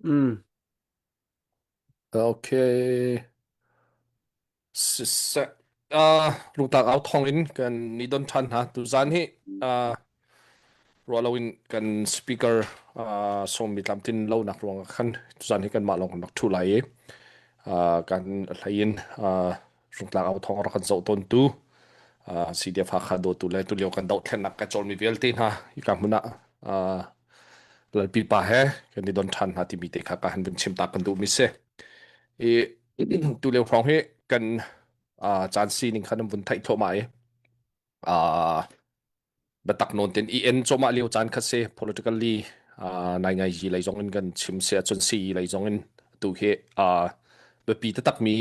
Mm. Okay. Lung tak au thong in kan ni don than ha tu zan hi rolawin kan speaker som mi tlam tin lo nak ruang khan tu zan hi kan ma long nak thu lai kan hlain lung tak au thong ra kan zo ton tu CDF ha kha do tu le tu leo kan dau thlen nak ka chol mi vel tin ha i ka huna lal pi pa he kan ni don than ha ti mi te kha ka han bin chim ta kan du mi se e tu leo phong he kan chan si ning khanam bun thai tho mai batak non ten en choma liu chan khase politically nai ngai ji lai zong in kan chim se chon si lai zong in tu he be pi ta tak mi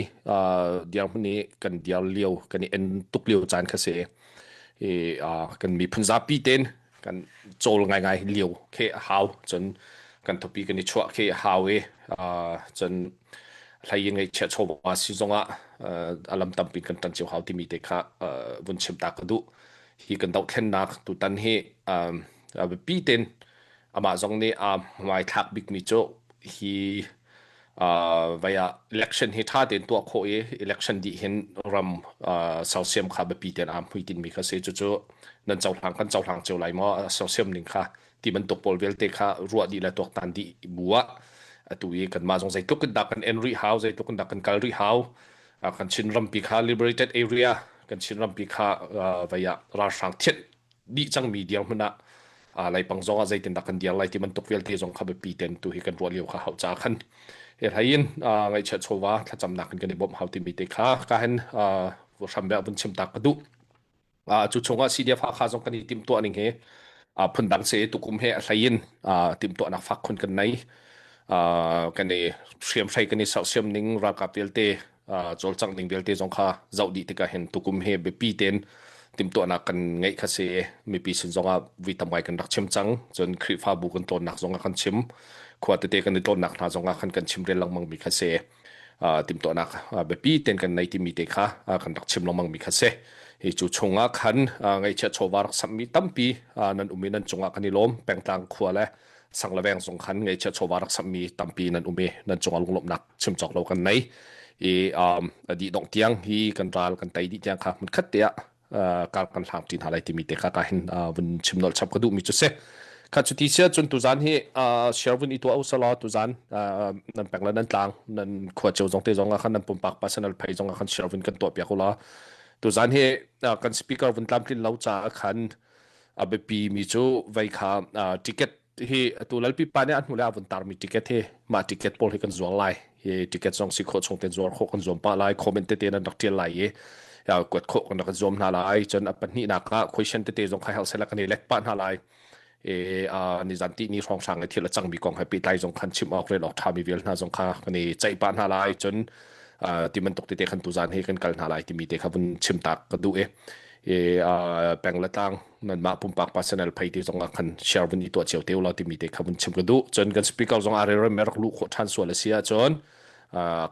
diang hni kan dial liu kan en tuk liu chan khase kan mi phunza pi ten kan chol ngai ngai liu khe haw chon kan thopi kan ni chwa khe haw chon lai ngai che chowa si zonga alam tampin kan tan chiu haw ti mi te kha bun chim ta ka du hi kan dau thlen nak tu tan he pi ten ama zong ne mai thak big mi cho hi via election hi tha ten to kho election di hen ram sausiam kha pi ten huitin mi kha se chu nan chau thang chau lai mo sausiam ning kha ti man tok pol vel te kha ruwa di la tok tan di buwa tu ye kan ma zong zai tok kan da kan enri how zai tok kan da kan kalri how kan chin ram pi kha liberated area kan chin ram pi kha via ra sang thiet di chang media huna lai pang zonga zai tin da kan dial lai ti man tok vel te zong kha be pi ten tu hi kan ro liu kha hau cha khan hain ngai cha chowa tha cham na kan kan bom hau ti mi te kha ka hen wo sam ba bun chim ta ka du chu chonga CDF kha zong kan tim to aning he phun dang se tu kum he hain tim to na fak khon kan nai kan ni siam sai kan ni sa siam ning ra ka pel te chol chang ning bel te zong kha zau di te ka hen tu kum he be pi ten tim to na kan ngai kha se mi pi sin zonga vi tamai kan rak chim chang chon khri fa bu kan ton nak zonga kan chim khwa te kan ni ton nak na zonga kan chim re lang mang mi kha se tim to nak be pi ten kan nai ti mi te kha kan rak chim lang mang mi kha se hi chu chunga khan ngai cha chowar sammi tampi nan uminan chunga kan ni lom pengtang khwa le sanglaweng zong khan ngai cha chowar sammi tampi nan ume nan chunga lunglop nak chim chok lo kan nai di dong tiang hi kan ral kan tai di tiang kha mun khat te kal kan thang tin halai ti mi te kha ka hin bun chimnol chap ka du mi chu se kha chu ti sia chun tu zan hi sherwin itu au sala tu zan nan pengla nan tlang nan khwa cheu zong te zong khan nan pum pak personal phai zong khan sherwin kan to pya ko la tu zan hi kan speaker bun tlam tin lau cha khan abe pi mi chu vai kha ticket hi tu lal pi pa ne an hula bun tar mi ticket he ma ticket pol hi kan zuang lai he ticket zong si kho chong ten zuar kho kan zom pa lai comment te na dak tel lai ye kwat kho kan dak zom na lai chon apan ni na ka question te zong khai hal sela kan ni lek pa na lai ni zanti ni rong sang thil chang mi kong happy tai zong khan chim ok re lok tha mi vel na zong kha kan ni chai pa na lai chon ti man tok te khan tu zan he kan kal na lai ti mi te khabun chim tak ka du penglatang nan ma pum pak personal phai ti zong khan share bun i to cheu te la ti mi te khabun chim ka du chon kan speaker zong are mer lu kho than so la sia chon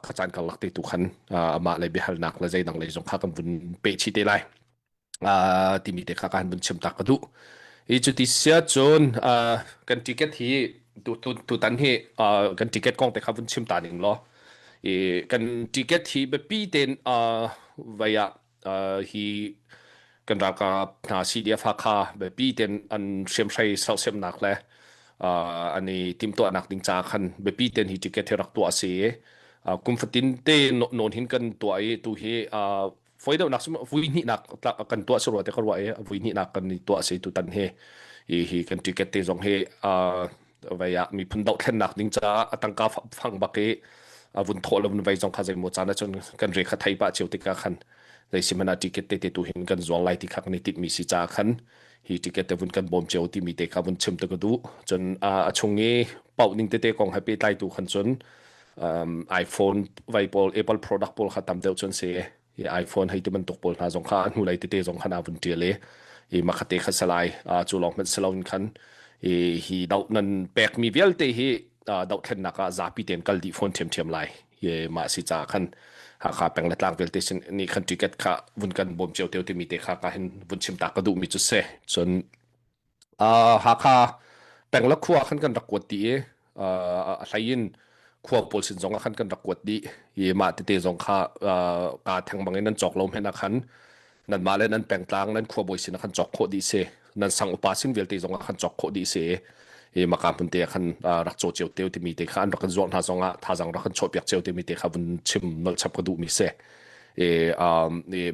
khachan kal lakte tu khan ama le bi hal nak la zai dang le zong kha kan bun pe chi te lai ti mi te kha kan bun chim tak ka du chu ti sia chon kan ticket hi tu tan hi kan ticket kong te kha bun chim ta ning lo kan ticket hi be pi ten via hi kan ra ka na CDF kha be pi ten an sem sai sau sem nak le ani tim to anak ding cha khan be pi ten hi ticket he rak to ase kum fatin te non hin kan to ai tu hi foi do nak vui ni nak kan to so te kharwa vui ni nak kan ni to ase tu tan he hi kan ticket te jong he via mi phun dau thlen nak ding cha atang ka phang ba ke vun thol vun vai jong kha jai mo chana chon kan re kha thai pa cheu te ka khan dai simana ticket te tu hin kan zong lai ti khak ni tit mi si cha khan hi ticket te vun kan bom cheu ti mi te kha vun chim te ka du chon a chungi pau ning te kong happy tai tu khan chon iPhone vai pol Apple product pol khatam deu chon se iPhone hai ti man tok pol na jong kha anu lai te jong khana vun ti le ma khate kha salai chu long man salon khan hi dau nan pek mi vel te hi dau thlen na ka za pi ten kal di phone them lai ma si cha khan kha peng la tlang vel te sin ni khan ticket kha vun kan bom cheu teu ti mi te kha ka hin vun chim ta ka du mi chu se chon kha peng la khuwa khan kan rak ko ti ไลยินขัวปอลสินจงคันกันรักวดดีเยมาติเตจงค่ากาแทงบางนั้นจอกลมเห็นคันนั่นมาเลยนั้นแปลงตางนั้นขัวบอยสินคันจอกโคดีเซนั่นสังอุปาสินเวลเตจงคันจอกโคดีเซมากาพุนเตะคันรักโจเจียวเตียวที่มีเตะคันรักกันจวนท่าจงท่าจังรักกันโชบยักเจียวที่มีเตะคันชิมนอลชับกระดูมีเซ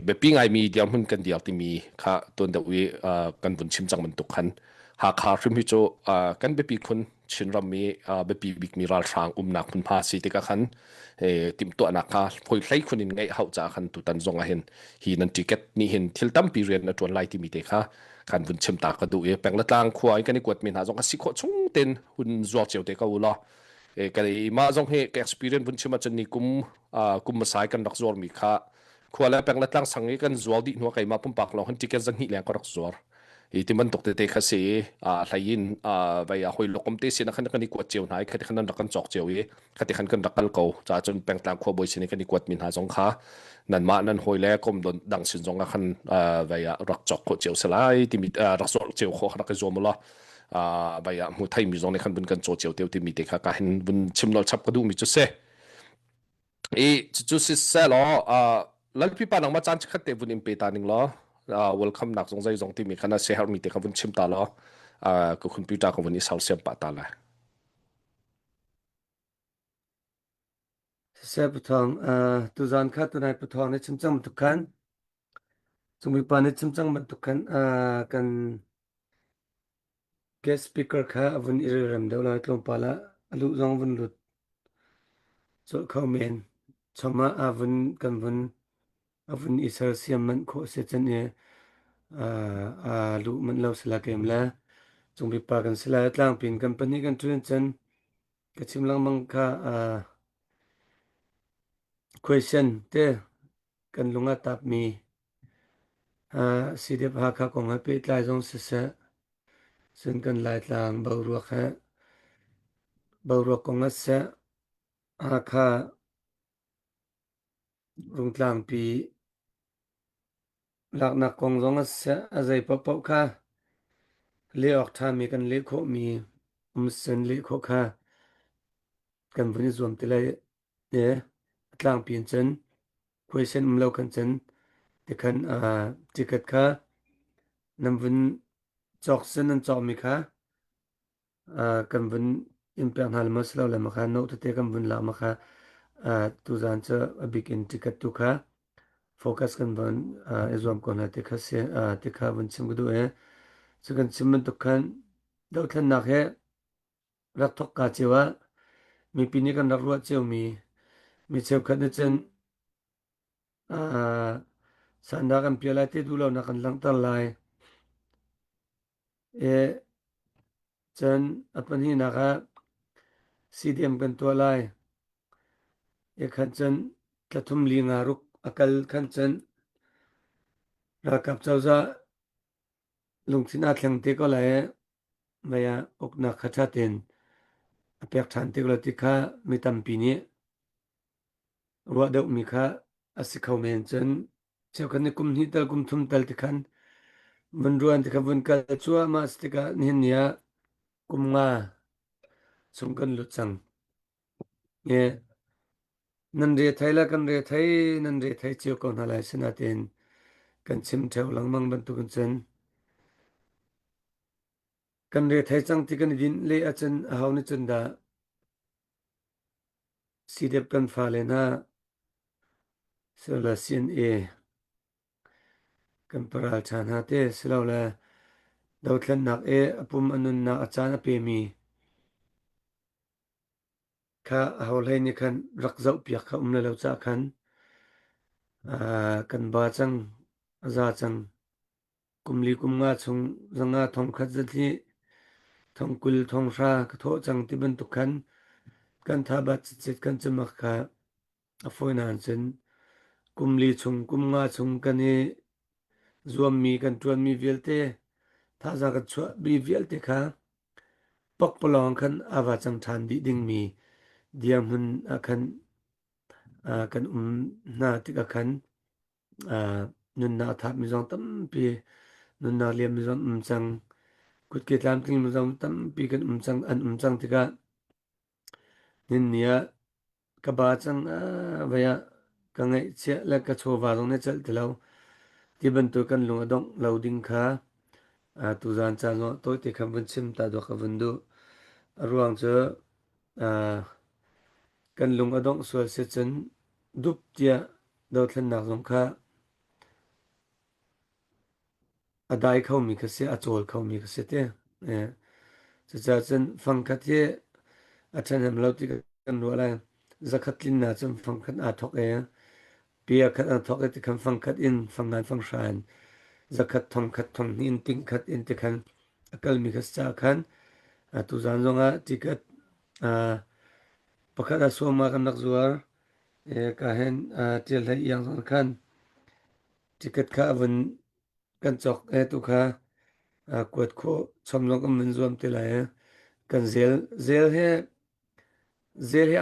เบบปิ้งไอมีเดียมหุ่นกันเดียวที่มีค่ะตัวเดียวกันบุญชิมจังมันตุกขันหากขาริมฮิโจกันเบบปิ้งคนชินรามีเบบปิ้งบิกมีรัลทางนักคุณภาษีติกะขันติมตัวนักค่ะพอยไล่คนยังไงเขาจะขันตุตันจงอาเห็นฮีนันติเกตนี่เห็นทิลตัมปีเรียนตัวไล่ที่มีเตะค่ะกันบุญชิมตากระดูแปลงละต่างควายกันในกวดมีหาจงสิโคชงเต็นหุ่นจวดเจียวเตะก็อุลากันมาจงเฮก experience บุญชิมจนนี่กุมมาสายกันรักจวดมีค่ะขวาแล้วแปลงละตั้งสังเกตจวลดีหัวไก่มาปุ่มปากเราหันที่แกจังหิแรงก็รักจวลที่มันตกเตะคาเซ่ไทยินไปหอยลกมเตสินะขันกันนี่กวดเจียวไหนขันขันนั้นรักกันจอกเจียวขันขันกันรักกันเก่าจะจนแปลงต่างขวาบอยสินี่กันนี่กวดมินหาจงขานั่นมานั่นหอยแล้วก็มโดนดังสินจงขันไปรักจอกขวดเจียวสลายที่มีรักจอกเจียวขวารักกันจวมละไปมุทัยมีจงในขันบุญกันโจเจียวเตียวที่มีเตะขากันเห็นบุญชิมนอลชับกระดูมีจุดเซ่จุดเซ่ล้อแล้วพี่ปานังมาจานชัดเตบุญอิมเปตานิงล้อwelcome นักสงสัยจงที่มีคณะเสียหายมีเตะขบุญชิมตาล้อก็คุณพิจารณ์ของวันนี้สาวเสียมปาตาละเสียปทองตุจานค่าตัวนายปทองในชิมจังบรรทุกขันจงมีปานในชิมจังบรรทุกขันกัน guest speaker ค่ะวันอิเรมเดวลอยตรงปาละลุจงวันลุดโซเข้าเมนชมาวันกันวันอิสราเซียมันโคเซจันเลุมันเราสลาเกมละจงมีปากันสลาตลางปินกันปนิกันทุนจันกชิมลังมังค่ะquestion เตกันลุงอาตับมีสิเดพาค่ะของให้เปิดลายจงเสะซึ่งกันลายตางเบารัวค่ะเบารัวของเสะค่ะรุงตลางปีหลักนักของจงเสะอะไรปะปะค่ะเลี้ยออกทามีกันเลี้ยโคมีสันเลี้ยโคค่ะกันวันนี้รวมติเลยตลางปีนจัน question เรากันจันแต่คันจิกัดค่ะนำวันจอกสันนั้นจอกมีค่ะกันวันอิมเปียงฮัลมัสเราเลยมาค่ะโน้ตเตกันวันละมาค่ะตุจานจะบิกินจิกัดตุค่ะโฟกัสกันวันอิจวมก่อนนะเตค่ะเสียเตค่ะวันชิมกุดูซึ่งกันชิมมันตุกันดาวทันนักรักทกกาเจวะมีปีนี้กันรักรัวเจียวมีเจียวคันเจนสันดากันเปียลายเตดูเรานักกันลังตัลไลจันอัปนีนักซีดีเอ็มกันตัวไลขันจันกระทุ่มลีงารุกอากาศขันจันรักกับเจ้าจะลุงสินาเทียงเตก็เลยไม่ยาอกนักขัดชัดเต็นเปียกฐานเตก็เลยที่ข้ามีตั้มปีนี้รัวเดวมีข้าอาศัยเขาเมนจันเจ้าคันนี้กุมหิตลกุมทุมตัลที่ขันมันรวนที่ขับวนกันชัวมาสติกานี่เนี่ยกุมงาสมกันหลุดสังนันเรียไทยละกันเรียไทยนันเรียไทยเจียวก่อนอะไรสนาเตนกันชิมเทวหลังมังบรรทุกันเซนกันเรียไทยจังที่กันดินเลอจันหาวนิจันดาสีเด็บกันฟ้าเลนะสลาเซียนกันปราชานหาเตสลาวละดาวทลันนักปุ่มอนุนนักอาจารย์เปมีข้าหาวเลยนี่คันรักเจ้าเปียกข้าละเราจากคันกันบาจังอาจาจังกุมลีกุมงาชงจังงาทองขัดที่ทองกุลทองรากโทจังที่บรรทุกขันกันทาบัดจิตกันจะมักขาอฟอยนานเซนกุมลีชงกุมงาชงกันรวมมีกันจวนมีเวลเตถ้าจะกันชัวบีเวลเตค่ะปกปลองคันอาวาจังทานดิดิงมีเดียมหุนคันกันนาติกคันนุนนาทับมีจองตั้มปีนุนนาเลียมมีจองจังกุดเกตลามติงมีจองตั้มปีกันจังอันจังติกะ นินเนียกบาจังวะยะกังไงเชะและกะโชวาลงเนจัลตะลาวที่บันตุกันลงอดงลาวดิงคาtu zan cha no toy te kham bun chim ta do khavun du ruang che kan lung adong sual se chen dup tia do thlan nak zong kha adai khau mi kha se achol khau mi kha se te cha chen phang khat ye achan ham lo ti kan ro la zakhat lin na chem phang khat a thok pia khat a thok ti kham phang khat in phang nan phang shan zakhat thong khat thong in ting khat in te khan akal mi khas cha khan tu zan zonga ticket pakhat a soma kan nak zuar ka hen tel hai yang zon khan ticket kha avun kan chok tu kha kwat kho chomlong am min zuam te la kan zel he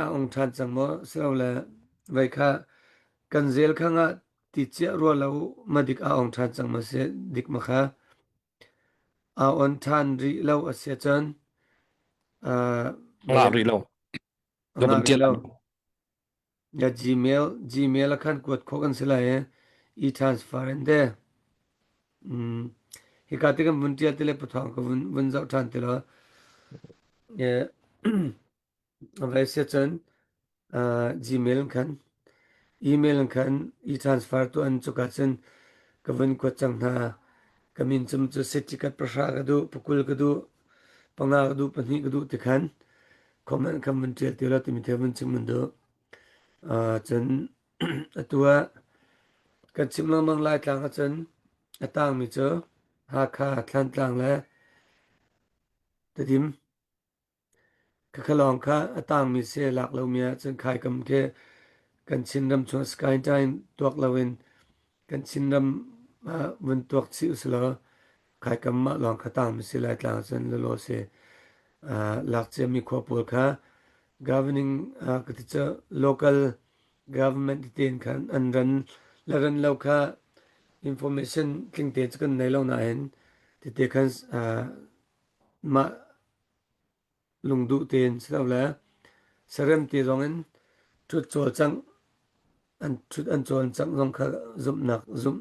a ong than changmo sela vai kha kan zel khanga ti che ro lo madik a ong than changma se dik ma kha a on than ri lo a se chan nga ri lo ga bun tial ya gmail khan kwat kho kan sela e transfer ende hi ka te kan bun tial tele puthang ko bun zau than te lo vai se chan gmail khan email khan e transfer to an chuka chen kavun ko changna kamin chum chu setikat prasha ga du pukul ga du panga ga du pani ga du te khan comment kamun tel tela ti mi the bun chim mun do chen atua kan chim lang mang lai tlang chen atang mi cho ha kha thlan tlang la tadim ka khalong kha atang mi se lak lo mia chen khai kam ke kan chin ram chu sky time tok lawin kan chin ram bun tok chi uslo khai kam ma long khatang mi se lai tlang chen lo se lak che mi kho pol kha governing katicha local government ten khan an ran lo kha information king te kan nei lo na hen te khan ma lungdu ten sawla sarem te rongen tut chol chang an chol chang rong kha zum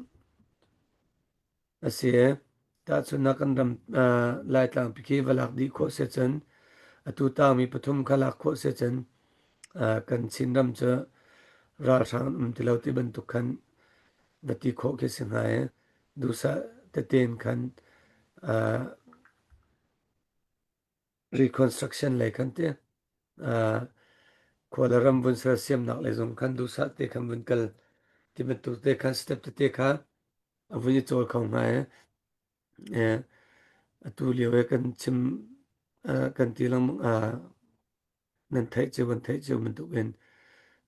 ase ta chuna kan ram lai tlang pikhe walak di kho se chen atu ta mi pathum khala kho se chen kan chin ram cha ra sang tilo ti ban tu khan bati kho ke singai dusa te ten khan reconstruction lai khan te kholaram bun sa siam nak le zong khan dusa te khan bun kal ti ban tu te khan step te kha avuni chol khau ngai atu liwe kan chim kan tilang nan thai che ban tu ben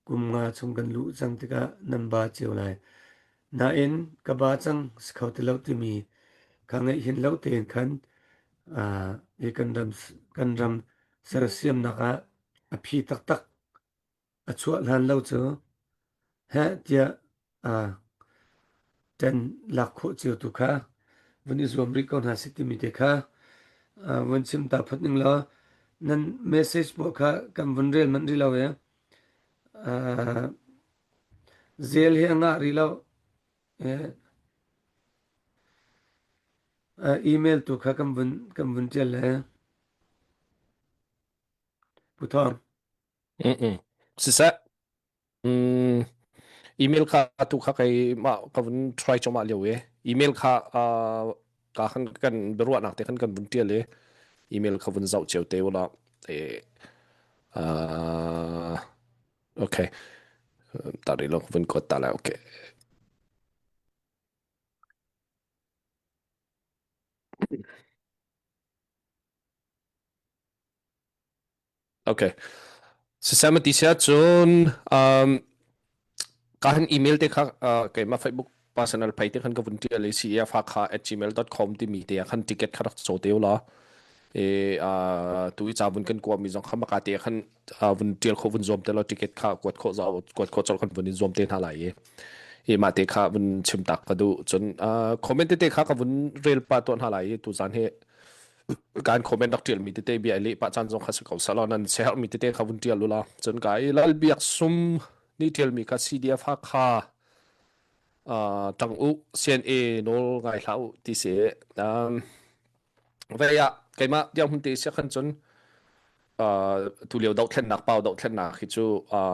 kum nga chung kan lu chang tika namba chiu lai na in ka ba chang skhau te lo ti mi ka ngai hin lo ten khan e kan ram sar siam na ka a phi tak a chua lan lo chu ha tia ten lak kho chiu tu kha vani zom ri kon ha siti mi te kha wan chim ta phat ning lo nan message bo kha kam vun rel man ri lo zel he nga ri lo email tu kha kam bun tel putham sisa email kha tu kha kai ma ka bun try choma lewe email kha ka khan kan berwa nak te khan kan bun tial le email kha bun zau cheu te wala okay tari lo bun ko ta la okay okay sesama tisya chun kahan email te kha kai ma Facebook personal page te khan ka bun tial le cf@gmail.com ti mi te khan ticket kha rak so te wala tu cha bun kan ko mi jong khama ka te khan bun tial kho bun zom te lo ticket kha kwat kho za kwat kho chol khan bun zom te na lai ma te kha bun chim tak ka du chun comment te kha ka bun rel pa ton ha lai tu zan he การคอมเมนต์ดักเตียลมีเตบีไอเลปะจันจงคัสกอสลอนั้นเซฮมีเตขบุนเตียลุลาจนกายลัลเบียกซุมนี่เทียลมีคัสซีเดียฟักคาจังอุเซียนเอโนลไงเล่าที่เสเวียไกมาเดียวหุ่นตีเสียขันจนทุเรียวดอกแค่หนักเปล่าดอกแค่หนักคิดจู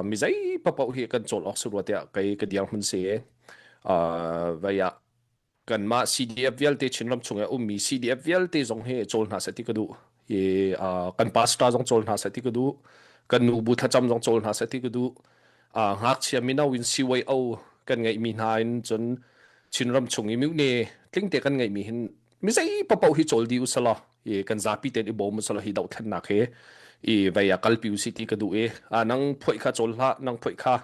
มีใจปะปะเฮกันโจลออกสุดว่าเดียไกกระเดียงหุ่นเสียเวียกันมา CDF เวลเตชินลำชงเอมี CDF เวลเตจงเฮโจลนาสติกดูกันปาสตาจงโจลนาสติกดูกันอุบุทจำจงโจลนาสติกดูหักเชียมินาวินซีไวเอากันไงมีนายจนชินลำชงมิวเน่คลิ้งเตกันไงมีเห็นมีใจปะปะเฮโจลดีอุสละกันซาปีเตนอิบอมุสละฮิดาวแทนนักเฮเวียกัลปิวซิติกดูนังพ่อยข้าโจลละนังพ่อยข้า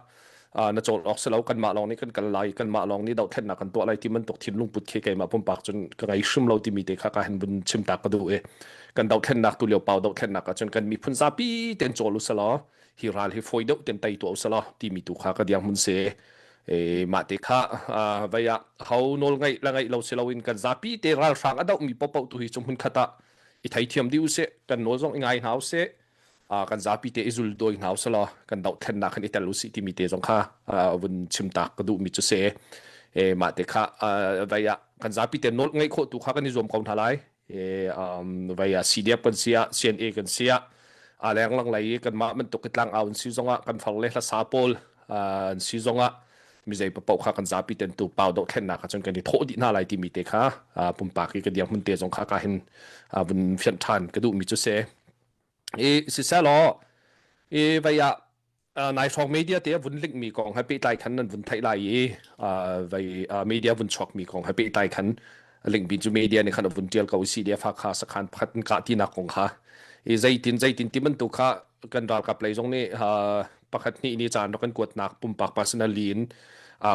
น่าจะออกเสลากันมาลองนี่กันไล่กันมาลองนี่ดาวเทนนักกันตัวอะไรที่มันตกทิ้งลุงปุดเคยมาปุ่มปากจนก็ไงชิมเราที่มีเด็กข้าเห็นบนชิมตากระดูกันดาวเทนนักตัวเลี้ยวเปล่าดาวเทนนักจนกันมีพุ่นซาปีเต็นโจลุสลาฮิรัลฮิฟอยดาวเต็นไตตัวสลาที่มีตัวข้าก็เดียงมุนเสมาเด็กข้าเวียเขาโนลไงละไงเราเสลาวินกันซาปีเตรัลฟังอดาวมีปอบตัวที่จมหุ่นขัดอีไทยเทียมดิวเสกันโนลงไงหาวเสกันซาปีเตอิซุลโดยหาวสลากันดาวเทนนักกันอิตาลุสิที่มีเตจงข้าวันชิมตากระดูมิจุเสมาเด็กข้าเวียกันซาปีเตโนลไงโคตัวข้ากันนิยมกองทลายเวียซีเดียกันเสียเซียนเอกันเสียแรงลังไหลกันมามันตกกลางเอาซีจงกันฟังเลละซาโปลซีจงมีใจปะปะข้ากันซาปีเตนตัวเปล่าดอกแค่หนักจนกันที่โทษดีน่าไรที่มีเตข้าปุ่มปากกันเดียงมันเตจงข้าก็เห็นบนเฟียนทันกระดูมิจุเสสิเสลอเวียนายฟองมีเดียเตะวุ่นลิกมีกองให้ไปไต่ขันนั้นวุ่นไทยไล่เวียมีเดียวุ่นช็อกมีกองให้ไปไต่ขันลิงบินจูมีเดียในขณะวุ่นเดียลกับซีเดียฟักข้าสักขันพัดกาที่นักของข้าใจตินที่มันตุกข้ากันรักกับเลยตรงนี้ปักขัดนี่จานเรากันกวดหนักปุ่มปากปัสนาลีน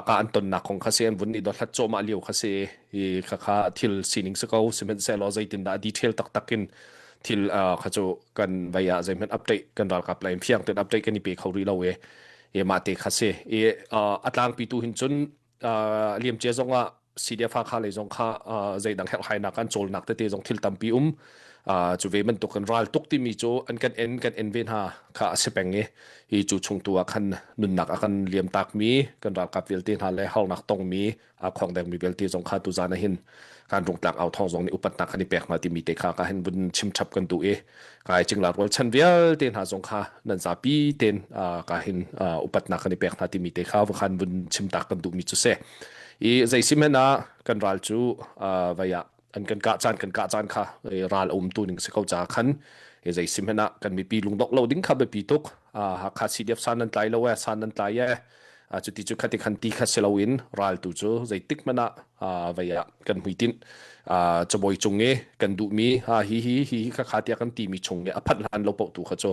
การต้นหนักของข้าเซียนวุ่นนี่โดนทัดโจมาเลี้ยวข้าเซียข้าทิลซีนิงสกาวสิมันเซลล์ใจตินได้ดีเทลตักกินที่ข้าจะกันไปใจมันอัปเดตกันรักกับเลยเพียงแต่อัปเดตกันนี่เป็นเขาดีแล้วมาเตะข้าเซียอัตลังปีตูหินจนเลี้ยมเจ้าจงว่าซีเดียฟ้าข้าเลยจงข้าใจดังเฮลไฮนักกันโจลนักแต่จงทิลตัมปีจูเวมันตกกันรัลตุกที่มีจูอันกันเอ็นเวนฮาข้าเสพงเงจูชงตัวกันนุนนักกันเลี้ยมตักมีกันรักกับเวลตีนฮาเลยเฮานักตรงมีของแดงมีเวลตีจงข้าตุจานะหินการตรงกลางเอาทองจงในอุปนักกันนี่แปลกมาที่มีเตะข้าก็เห็นบุญชิมชับกันตัวกายจึงหลักว่าฉันเวลตีนหาจงข้านันซาปีเต็นก็เห็นอุปนักกันนี่แปลกมาที่มีเตะข้าว่าขันบุญชิมตักกันตัวมีจุเสใจซิมเมนะกันรัลจูวายอันกันกะจานค่ะรัลตัวหนึ่งสิเขาจากขันใจซิมเมนะกันมีปีลุงดอกเราดิ้งขับไปปีตุกหากขาดซีเดียฟซานันไตแล้วซานันไตจุดที่จุดขัดขันตีขัดเซลวินรัลตัวจูใจติกมันวายกันหุยตินจะบ่อยจงกันดูมีฮีขัดกันตีมีชงพัดลันเราปกตัวเขาจู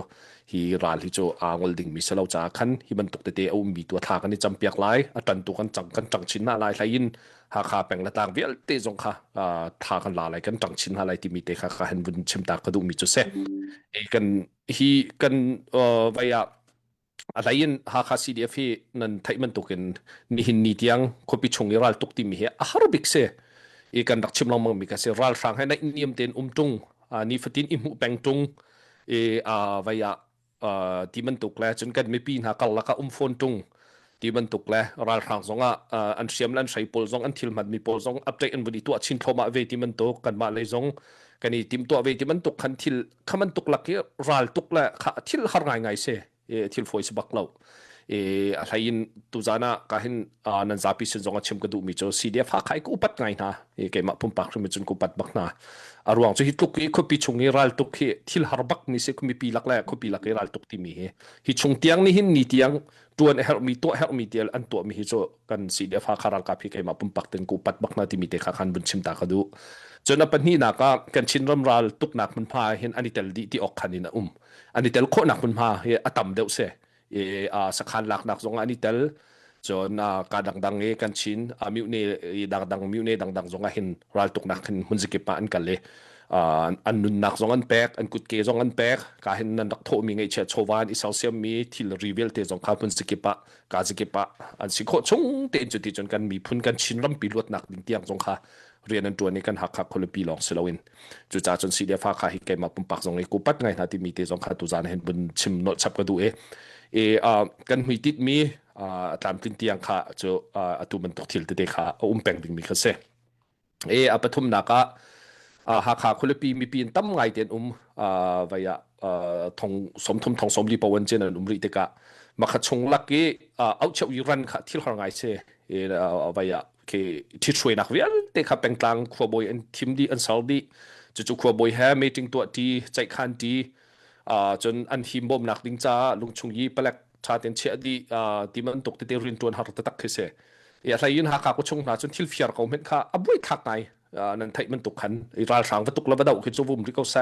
ฮีรัลที่จูงลดิ่งมีเซลจากขันฮีมันตกแต่เอามีตัวทากันนี่จำเปียกไล่ตันตัวกันจังชินอะไรไหลยินหากขาแปลงละต่างเวลเตจงค่ะทากันลาอะไรกันจังชินอะไรที่มีเตะค่ะเห็นบุญชิมตากระดูมีจุเสกันฮีกันวายอะไรยินหากขาซีดีเอฟนั่นไทยมันตกันนี่หินนี่ที่ยังคนพิชงรัลตุกที่มีเหอาฮาร์บิกเซกันดักชิมลองมังมีกันเซรัลฟังให้ในอินเดียมเต็นตุงนี่ฟัตินอิมุแปงตุงวายที่มันตกแล้วจนกันไม่ปีนหากลละก็ฟอนตุงที่มันตกแล้วรัลฟังซงอันเสียมลันใช้โพลซงอันทิลมันมีโพลซงอัปเดตอันวันนี้ตัวชินโทมาเวที่มันตกกันมาเลยซงกันนี่ทีมตัวเวที่มันตกคันทิลข้ามันตกหลักรัลตกแล้วข้าทิลหาง่ายเซทิลฟอยส์บักเราอะไรยินตุจานะก็เห็นนันซาปิสินจงอาชิมกระดูมีโจซีเดียฟ้าใครก็อุปัดไงนะเกมาปุ่มปากมันจนกูปัดบักนะอารวงจะฮิตลุกคุปีชงรัลตุกทิลฮาร์บักนี่เสกุมีปีลักแรกคุปีลักรัลตุกที่มีฮิชงเตียงนี่หินนี่เตียงตัวเฮลมีตัวเฮลมีเดียลอันตัวมีฮิโจกันซีเดียฟ้าคารัลกับพี่เกมาปุ่มปากถึงกูปัดบักนะที่มีเตะขันบุญชิมตากระดูจนปัจจุบันนักกันชินรำรัลตุกนักมันพาเห็นอันนี้เตลดีที่ออกขันนี่นะอันนี้เตลโคนักมันพาอัตมเดวเสสักขันหลักนักสงอันนี้เตลจนการดังกันชินมิวเน่มิวเน่ดังสงเห็นรัลตุกนักเห็นมุนสิเก็บมาอันกันเลยอันนุนนักสงอันแปกอันกุดเกสงอันแปกการเห็นนักโทมีไงเชื่อโชวานอิสราเอลมีที่รีวิลเตสงข้ามุนสิเก็บการสิเก็บอันสิโคชงเตนจุดที่จนกันมีพุนกันชินรำปีลวดนักดิ่งเตียงสงข้า เรียนนั้นตัวนี้กันหักคนละปีลองสิลาวินจุดจ่าจนสีเดียฟ้าขาฮิกไกมาปุ่มปากตรงนี้กูปัดไงนาที่มีเตจงขาตุจานเห็นบนชิมโนชับกระดูกันหุยติดมีตามตินเตียงขาจะตัวมันตกทิลต์เด็กขาแปงดึงมีกระเซปฐุมนักหักคนละปีมีปีนตั้มไงเตียนวายทองสมทุมทองสมรีปวันเจนันริเตกะมาขัดชงลักกี้เอาเชวิรันขาที่เขาไงเช่วายที่ช่วยนักวิญเตะขับเป็นกลางขวบอยอันทีมดีอันสาวดีจู่ขวบอยแฮมีจิงตัวดีใจขันดีจนอันทีมบอมนักดิ้งจ้าลุงชงยีเปลักชาเต็นเชียดีที่มันตกเตรินตัวหักตะตักเสียอะไรยินหักก็ชงนาจนทิลฟิอาร์เขาเห็นข้าอับไว้ทักไงนั่นไทยมันตกขันราลสางวัตถุกระบดคือจูบุมริโกเซ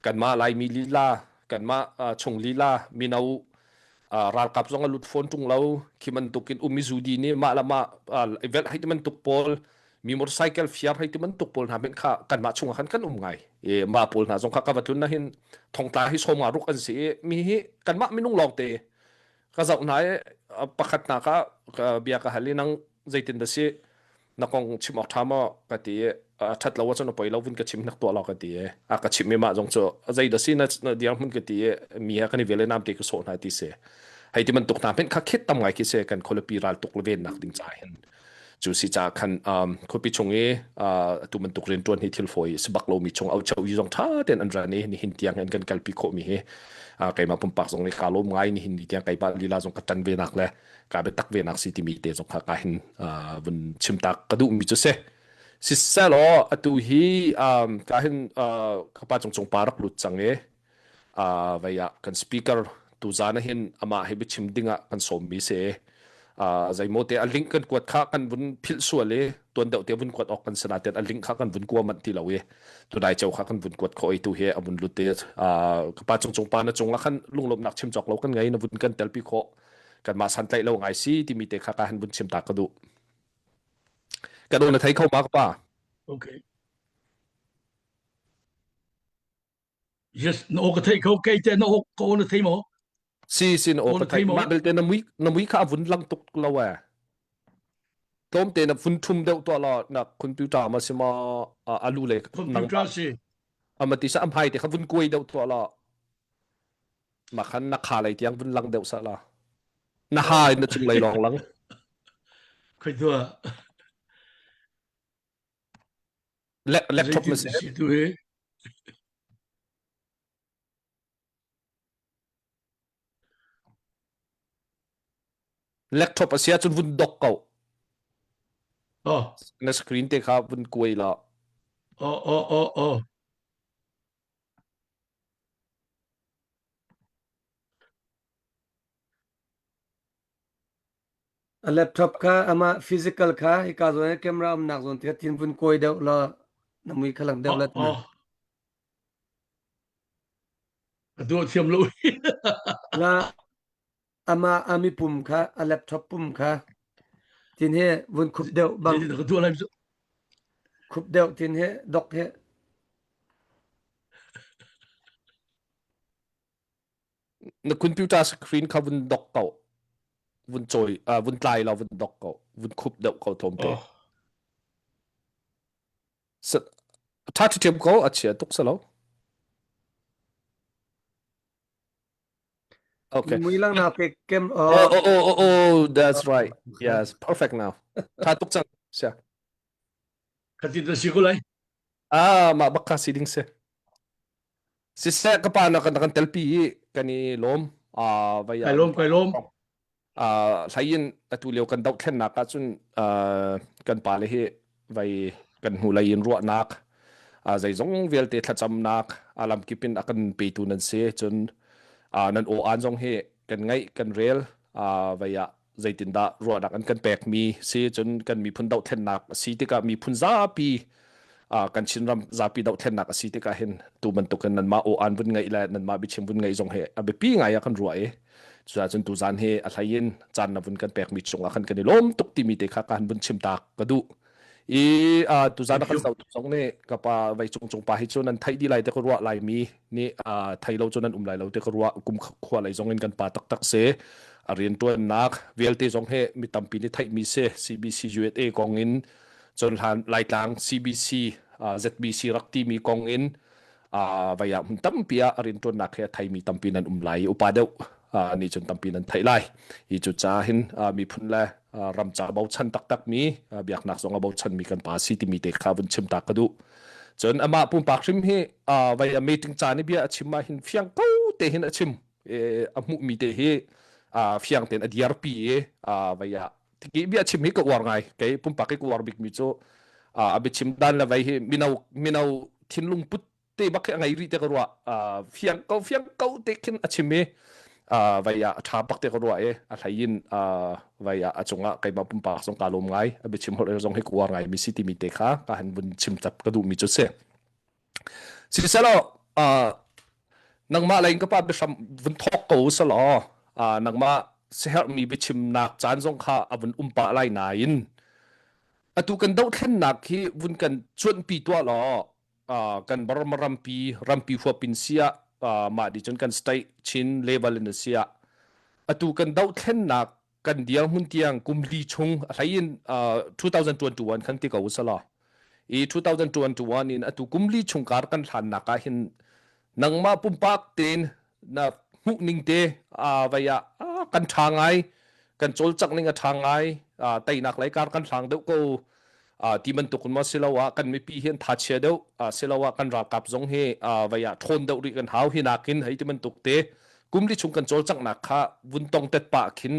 กันมาลายมีลีลากันมาชงลีลามีนาราลกับซองลุดฟอนตุงเราที่มันตุกินมิซูดีนี่มาละมาเวลให้ที่มันตุกปอลมีมอเตอร์ไซค์ฟิอาร์ให้ที่มันตุกปอลหาเป็นข้ากันมาชงกันไงมาปอลนะจงข้ากับทุนนะเห็นทองตาให้ชมมารุกันสิมีกันมาไม่นุ่งลองเตะก็จะไหนประคัตนักเบียร์กับฮัลลีนังใจตินเดสินักองชิมออกทามากติชัดแล้วว่าจะนไปแล้ววินกับชิมนักตัวเรากติกับชิมไม่มาจงจะใจเดสินะเดียงมันกติมีกันในเวลาน้ำเด็กโซนให้ที่เสให้ที่มันตกน้ำเป็นข้าคิดตั้งไงคิดเสกันคนละปีรัลตกเลเวนนักดิ้งใจเห็นจู่สิจากคันคนปีชงตัวมันตกเรียนจวนให้ทิลฟอยสบักเรามีชงเอาเจ้าอยู่จงท่าเด่นอันนี้นี่หินเตียงเห็นกันกัลปีโคมีไก่มาปุ่มปากตรงนี้กาลมไงนี่หินเตียงไก่บ้านลีลาจงกัดจันเวนักเลยกาเป็นตักเวนักสิที่มีเตจงข้าการบนชิมตักกระดูมีจุดเสสิเสลอตัวฮีการเห็นข้าพเจ้าจงปารักหลุดจังวายกันสปีกเกอร์ตัวจานเห็นอามาให้ไปชิมดิ้งกันสมมีเสใจโมเตอลิงกันกวดข้ากันวุ้นพิลส่วนเลยตัวเดียวเดียววุ้นกวดออกกันสนาเตอลิงข้ากันวุ้นกลัวมันที่เราตัวได้เจ้าข้ากันวุ้นกวดคอยตัวเฮอบุญลุเตข้าพเจ้าจงปานะจงละขันลุงลมหนักชิมจอกเรากันไงนะวุ้นกันเตลปีโคกันมาสันใจเราไงสิที่มีเตข้ากันวุ้นชิมตากระดูกระดูนะไทยเข้ามากป่ะ Okay. Just no ka take okay te no ko na timo. ซีโอก็ไทยมาเบลเตนน้ำวิข้าวุ้นลังตุกเราต้มเตนฝุ่นทุ่มเดียวตัวเรานักคุณพิวตามาสิมาอาลูเล็ก Computer si. มาติสอัมไฮเตข้าวุ่นกุยเดียวตัวละมาขันนักข่าอะไรที่ยังวุ่นลังเดียวซะละนักข่าอินจุงไหลลองลัง Kai tua. เล็กท็อปมาเสีย Si tu he. เล็กท็อปมาเสียจนวุ่นดอกเก่า Oh. ในสกรีนเตข้าวุ่นกุยละ Oh. แล็ปท็อปค่ะอามาฟิสิกอลค่ะอีกาโซนแคมรานักโซนที่ทีมฟุนโกยเดวละน้ำมีขลังเดวละนะ Du tiam lu. ละอามาอามีปุ่มค่ะแล็ปท็อปปุ่มค่ะทีนี้ฟุนคุบเดวบาง Ni du la. คุบเดวทีนี้ดอกเฮ ในคุณพิวตาสกรีนข้าวุ่นดอกเก่าวุ่นจอยวุ่นไลเราวุ่นดอกเก่าวุ่นคุบเดียวเก่าทอมเตถ้าที่เทียมเขาอาจจะตกซะแล้ว Okay. มีลังนาเป็กเกมOh, that's right. Yes, perfect now. ถ้าตกจังเสีย Kati da si ko lai. มาบักกาสิดิ้งเสียสิเสียก็ปานักันเตลปีกันนี่ล้มไปKai lom. ใช้ยินตุเลียวกันดอกแค่นักจนกันปาเลยไปกันหูเลยยินรัวนักใจจงเวลเตทัดจำนักลำกิปินอากันไปตูนันเสียจนนั่นโออันจงกันไงกันเรลไปใจตินดารัวนักกันแปลกมีเสียจนกันมีพุนดอกแค่นักสีติกามีพุนซาปีกันชินรำซาปีดอกแค่นักสีติกาเห็นตูมันตกกันนั่นมาโออันบุญไงแหละนั่นมาบิชิมบุญไงจงไปปีไงกันรัวจนตูจานอะไรยินจานนับบุญกันแปลกมีจงกันนี่ล้มตุกติมีเตะกันบุญชิมตากกระดูตูจานกันเสาสองเนี่ยกับไว้จงไปให้จนนั้นไทยดีไรเตะก็รัวไรมีนี่ไทยเราจนนั้นไรเราเตะก็รัวกุมขวาไรจงเงินกันปาตักเสเรียนตัวนักเวลเตจงมีตั้มปีนี่ไทยมีเส CBC USA กองเงิน จนหลายต่าง CBC ZBC รักที่มีกองอินวายหุ่นตั้มปีอารินตัวนักไทยมีตั้มปีนั้นไหลอุปาเดวนี่จนตั้มปีนั้นไทยไล่อีจุดจ้าหินมีพุ่นแลรำจ่าเบาชันตักมีเบียกนักสงเบาชันมีกันป่าสิที่มีเด็กข้าวันชิมตากระดูจนอามาปุ่มปากชิมให้วายมีถึงจานี่เบียชิมมาหินเฟียงเก้าเตหินชิมอามุมีเตให้เฟียงเต็นอดียร์ปีวายที่เบียชิมให้ก็วางไงแกปุ่มปากให้ก็วางบิกมิโซอาบิชิมด้านละวายมีนาวทิ้งลุงพุทธบักไงรีเตกรัวเฟียงเก้าเตขินชิมวายชาปักเตกรัวอะไรยินวายจงไก่มาปุ่มปากสงการลมไงอาบิชิมหัวเราจงให้ก็วางไงมีสิที่มีเตะค่ะการบุญชิมจับกระดูกมีจุดเสียสิเสร็จนังมาอะไรก็ป้าไปทำวันทอกกูสลนังมาเสียมีไปชิมนักจานสงข้าวันปะไรนายนตุกันดาวแค่นักที่วันกันชวนปีตัวล้อกันบารมรัมปีหัวปินเสียมาดิจนกันสไตชินเลเวลนเสียตุกันดาวแค่นักกันเดียงหุ่นเตียงกุมลีชงอะไรยิน2021คันที่กูสล2021นี่ตุกุมลีชงการกันทันนักหินนังมาปุ่มปากเต็นนักหุกนิงเตวายกันทางไงกันโจลจักนิงทางไงไต่นักรายการกันทางเด็กก็ที่มันตุกมาเสลาวะกันไม่ปีเห็นทัดเชเดวเสลาวะกันรักกับจงเฮวายทนเดวริกันหาวหินักินให้ที่มันตุกเตกุมลีชงกันโจลจักนักค่ะวุนตองเต็ดปะขิน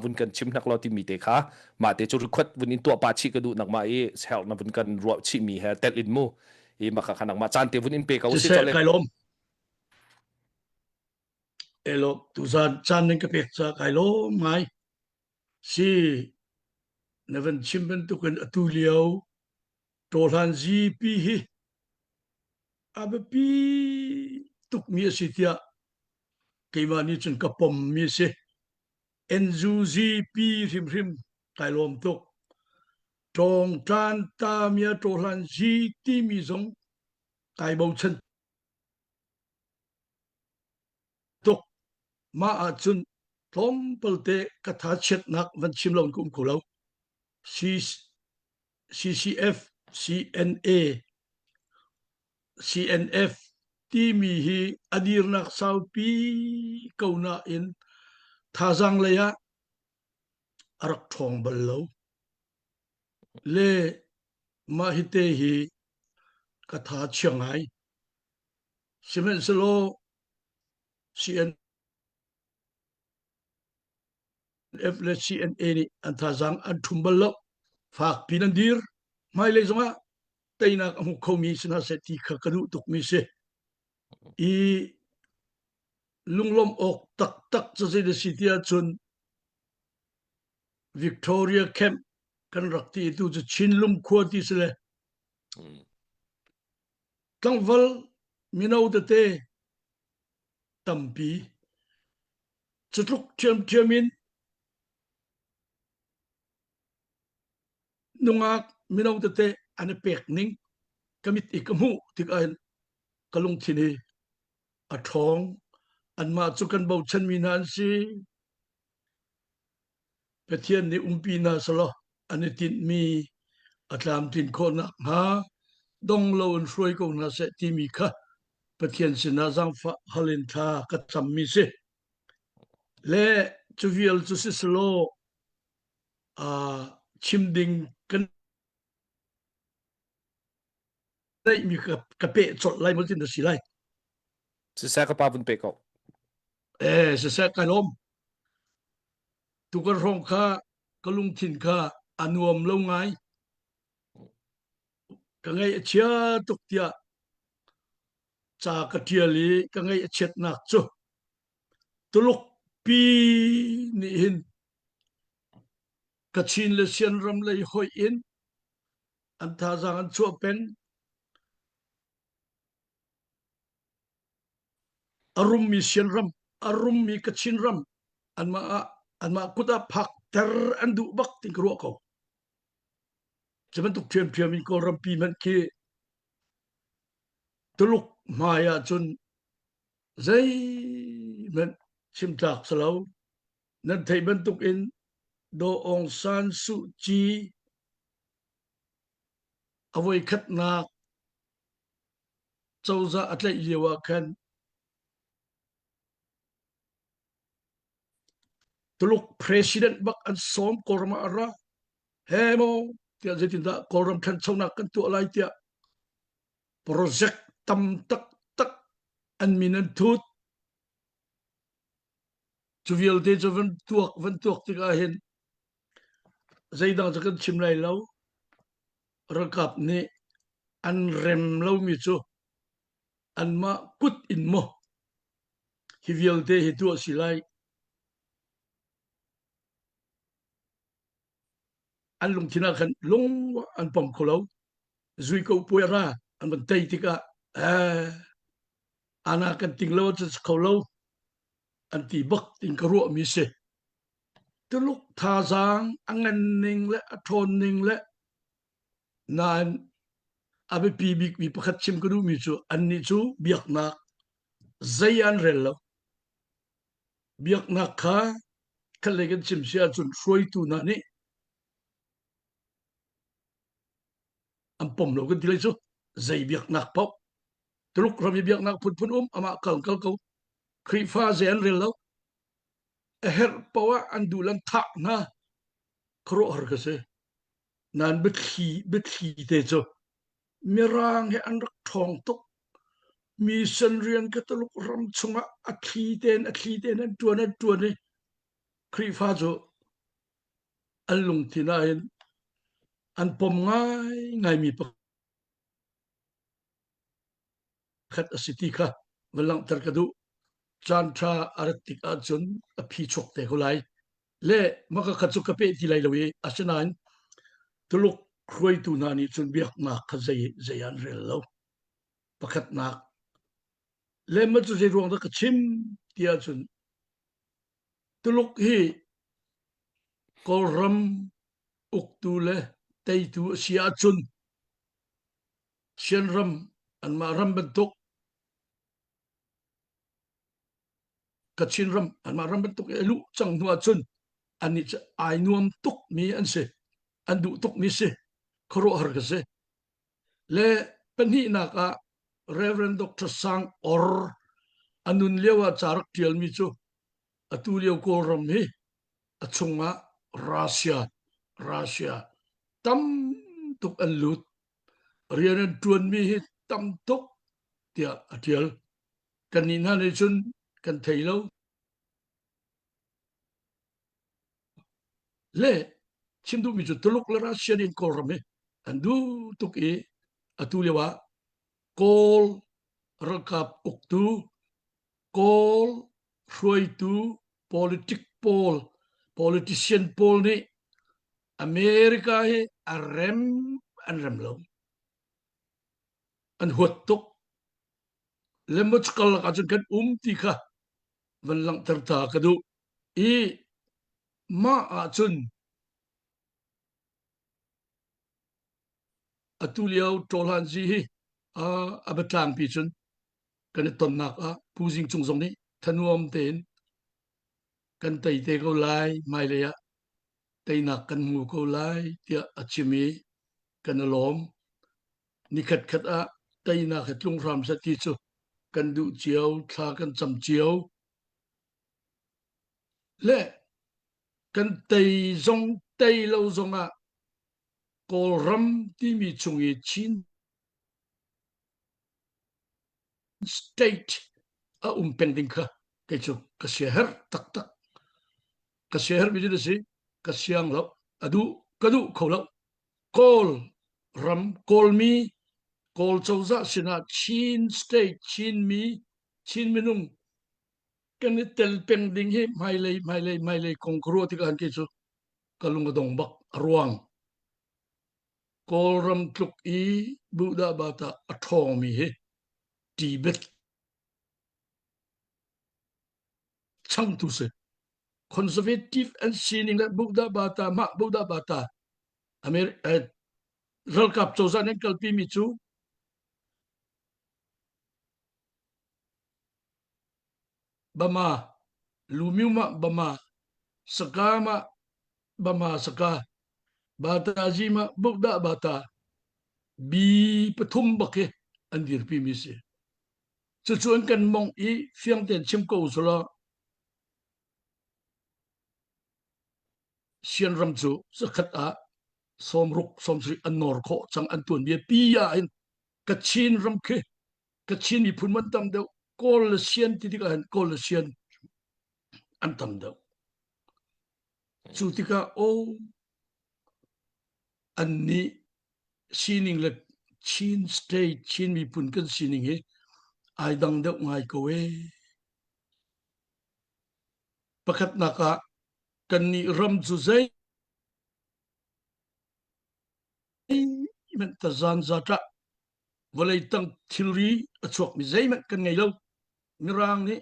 วุนกันชิมนักเราที่มีเตค่ะมาเตจุรุขวัดวุนอินตัวปาชิกระดูนักมาเซลนับวุนกันรัวชิมีเฮเต็ดอินมูมาขนักมาจานเตวุนอินเปกเอาสิจอเลยElok tuzan chan ning kapek cha kailo mai si neven chimben tuken atuliao tolan ji pi hi abepi tuk mi sitia keimani chun kapom mi se enzu ji pi rim kailom tuk tong tan ta mia tolan ji ti mi zong kai bau chen tuk ma achun thom pelte katha chet nak van chimlon kum kulo CCF CNF ti mi hi adir nak sau pi kauna in thazang leya arak thong ballo le ma hite hi katha changai simen selo CNF le CNA ni anthazang an thumballo phak pinandir mai le zonga taina amu khomi sina seti khakadu tukmi se I lunglom ok tak chase de sitia chun Victoria Camp kan rakti tu chu chinlum khoti sele tangwal minau te tampi chutruk chiamin nungak minau te ane pekning kamit ikamu tikain kalung thini athong anma chukan bau chan minan si Pathian ni umpina salo anitin mi atlam tin khona ha donglo un froi ko na se ti mi kha Pathian sina jang fa halin tha ka cham mi se le chuvial chu si slo chimding kan dai mi ka pe chot lai mo tin da si lai se sa ka pa bun pe ko se sa ka lom tu ka rong kha kalung thin kha anuam lo ngai ka ngai chia tuk tia cha ka tiali ka ngai chet nak chu tuluk pi ni hin ka chin le sian ram le hoi in an tha jang an chu pen arum mi sian ram arum mi ka chin ram an ma kuta phak ter an du bak tin kro ko jaman tuk thiam in ko ram pi man ki tuluk maya chun zai men chim tak salo nan thai ban tuk in do ong san su chi awai khat na chawza atlai lewa khan tuluk president bak an som korma ara hemo tia zetin da koram khan chawna kan tu alai tia project tam tak tak an minan thut chuvial te chavan tuak tika hin zaidang chakan chimlai lo rakap ni an rem lo mi chu an ma kut in mo hivial te hi tu silai an lung thina khan lung an pom kholo zui ko puera an ban tai tika ana kan tinglo cha kholo an ti bak tin karo mi se tuluk tha jang angan ning le athon ning le nan abe pi bik mi pakhat chim kadu mi chu an ni chu biak na zayan rello biak na kha khalegan chim sia chun froi tu na ni am pom lo kan dilai chu zai biak nak pop tuluk ram biak nak phun ama kal ko khri fa zayan rello her pawa andulan thak na khro har ka se nan bit khi te chu mirang he an rak thong tok mi san rian ka tuluk ram chunga a thi ten an tuan ni khri fa chu alung thina hin an pom ngai mi pakhat asiti kha walang tar kadu chantra aratik ajun a phi chok te holai le maka khachu ka pe ti lai lowi asanan tuluk khroi tu na ni chun biak na khazai zayan rel lo pakhat nak le ma chu je rong da ka chim tia chun tuluk hi kolram uktu le taitu sia chun sianram an ma ram bentuk kachinram an ma ram bentuk elu chang nuwa chun ani cha ai nuam tuk mi an se an du tuk mi se khro har ka se le pani na ka Reverend Dr. Sang or anun lewa charak tial mi chu atu leo kolram hi achunga Russia tam tuk an lut rian an tuan mi hi tam tuk tia atial kanina ne chun kan thailo le chimdu mi chu tuluk la Russia in kolram hi andu tuk e atu lewa kol rakap uktu kol hruaitu politician pol ni America hi arem lo an huat tok lemot kal ka chun kan ti kha van lang tar ta kadu e ma a chun atuliao tolan ji hi abatang pi chun kan ton nak a pujing chung jong ni thanuam ten kan tai te ko lai mai le ya tai nak kan mu ko lai tia achimi kan lom ni khat a tai na khat lung ram sa ti chu kan du chiao thla kan cham chiao le kan tai zong tai lo zong a kol ram ti mi chung e chin state a pending kha ke chu ka shehar tak ka shehar bi de si ka siang lo adu kadu kholo kol ram kol mi kol chawza sina chin state chin minung kan tel pending hi mai lei kongkro ti kan ke chu kalung dong bak ruang kol ram tluk i buda bata athomi hi tibet chang tu se conservative and sining that buda bata Ralkap chawza nen kalpi mi chu bama lumiuma bama sakama bama saka bata jima buda bata บีปทุมบักอันดีรปีมิเสจะชวนกันมองอีเฟียงเต็นชิมโกสละเชียนรำจูสกัดสมรุกสมศรีอันนอร์โคจังอันตุนเบียปียาอินกัดชินรำเคกัดชินมีพุนมันตำเดียวกอลเชียนที่กันกอลเชียนอันตำเดียวจูติกาโออันนี้ชินิงเล็กชินสเตย์ชินมีพุนกันชินิงเฮไอดังเดียวง่ายกว่าประคัดนักกันนี่รำจูใจมันตะจานจัดวลัยตั้งทิลรีอชวกมิใจมันกันไงเล่ามีร่างนี้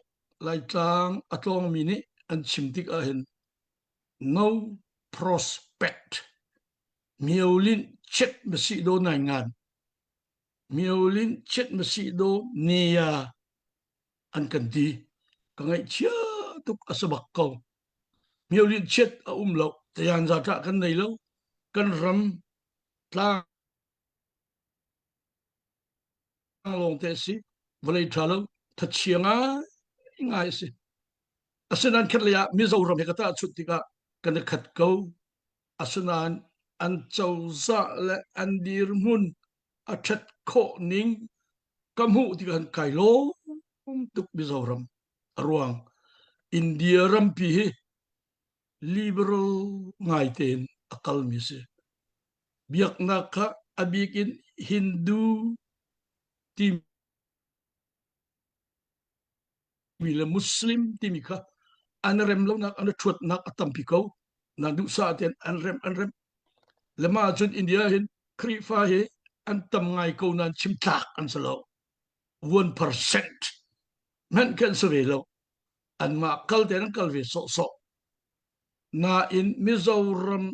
ลายตางอัตลองมีนี้อันชิมติกเห็น no prospect มีอลินเช็ดมาสิโดนงานมีอลินเช็ดมาสิโดเนียอันกันดีก็ไงเชื่อทุกอสบักเขามีอลินเช็ดเล่าแต่ยันจัดกันไงเล่ากันรำตางลงเตสิวลัยทาลทัดเชียงง่ายสิอาสนันขัดเลยมิจารำเฮกตาชุดที่กันขัดเขาอาสนันอันเจ้าซาและอันดีรมุนอาชัดโคนิงกำหูที่กันไก่โลตุกมิจารำรวงอินเดียรำปีลิเบอรัลง่ายเต็นอักลมิเสเบียกนักอบิกินฮินดูที่มีละมุสลิมที่มีค่ะอันเรมแล้วนักอันชวดนักตัมพิโกนันดูซาเตนอันเรมและมาจนอินเดียเห็นครีฟ้าเฮอันตัมไงกูนันชิมทักอันสโล 1% มันกันสเวลอันมาคัลเตนันคัลเวโซนาอินมิจารัม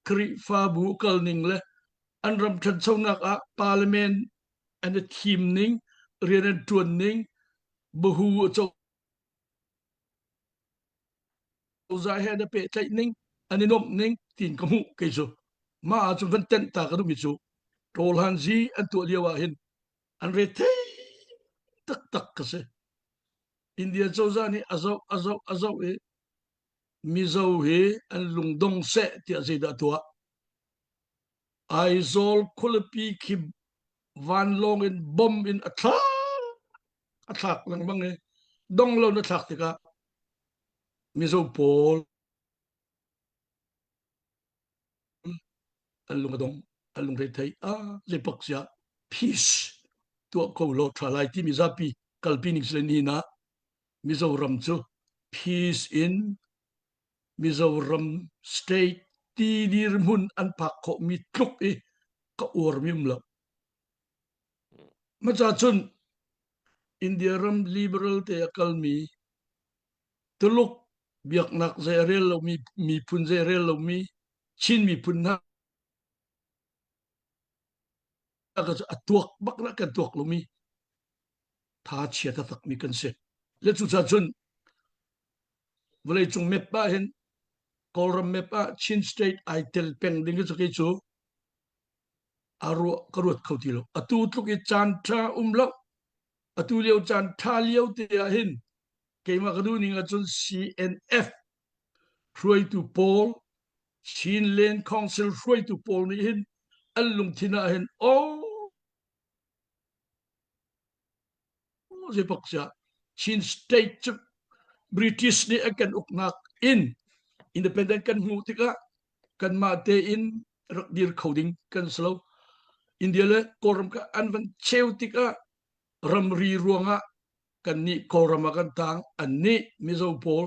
ครีฟ้าบุคัลนิงเลยอันรำชันเจ้านักพาร์ลิเมนต์อันทีมนิงเรียนตัวนิงบหูเจ้าใจเฮดเปใจนิงอันนี้นมนิงตีนกมูกิจูมาจนวันเต็นตากระดุมิจูโรลฮันซีอันตัวเดียวเห็นอันเรเทตักกันเสอินเดียเจ้าจานี่อาซาวมิจาวเฮอันลุงดงเสที่อาศัยดัตัวไอโซลคุลปีคิบวันลงอินบอมอินอัตลักลังบังเฮดงเราอัตลักติกามิจาวโพลอันลุงดงอันลุงเรทัยเลปักเสีย peace ตัวเขาโลทลายที่มิจาปีกัลปินิกเลนีนะมิจาวรัมจู peace in มิจาวรัม state ตีดีรมุนอันพักเขามีทุกก็อวดมิมละมาจากจนอินเดียรัม liberal เตะกัลมีตลุกเบียกนักเซเรลเรามีพุนเซเรลเรามีชินมีพุนนะก็จะตัวบักนักกันตัวเรามีท้าเชียร์ทักมีกันเสร็จและจุดจากจนเวลาจงเมป้าเห็นกอลรัมเมป้าชินสเตทไอเทลเป็งดิ้งก็จะกิจูอารวกรวดเขาทีโลอตูทุกอีจันทราละอตูเลียวจันทาเลียวเตียหินเกมากระดูนิงจน CNF ช่วยตูโพลชินเลนคอนซิลช่วยตูโพลนี่หินอันลุงทินาหินโอ้เจ็บปากเสียชินสเตทบริติชนี่กันอุกนักอินเดเพนเดนต์กันหูติกะกันมาเตอินรักดีร์เขาดิ้งกันสโลอินเดียเลยกอรมกะอันวันเชวติกะรำรีรวงะกันนี่กอรมกันต่างอันนี้มิโซโพล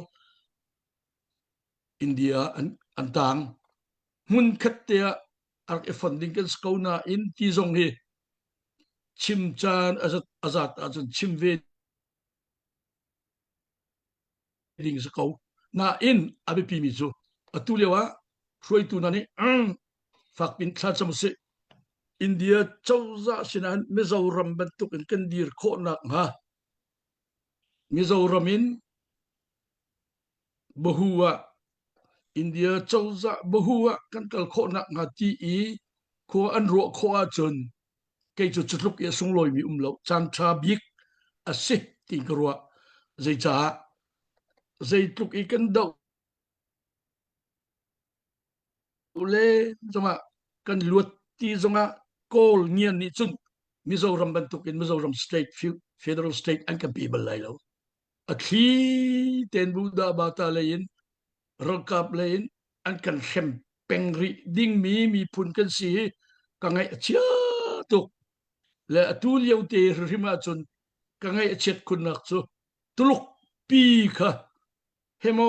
อินเดียอันต่างมุนคัดเตียอักฟันดิ้งกันสกาวนาอินที่ทรงเฮชิมจานอาซาดชิมเวดิ้งสกาวนาอินอาเบปีมิจูอตุเลียวะช่วยตูนันนี่ฝากเป็นทัศมุสิอินเดียเจ้าจะสินันมิโซรัมบรรทุกกันดีร์โคนักฮะมิโซรัมินบหัวอินเดียเจ้าจะบหัวกันกัลโคนักฮะที่ คัวอันรัวคัวจนเกยจุดลุกยะสงลอยมีlo chan tra bik a se ti grua zai cha zai tuk ikan dau le zonga kan luat ti zonga kol ngian ni chun Mizoram bantuk in Mizoram state federal state an kan people lai lo a thi ten buda bata lein rakap lein an kan khem pengri ding mi phun kan si ka ngai chia tuk le atul yaute rima chun ka ngai chet kun nak chu tuluk pi kha hemo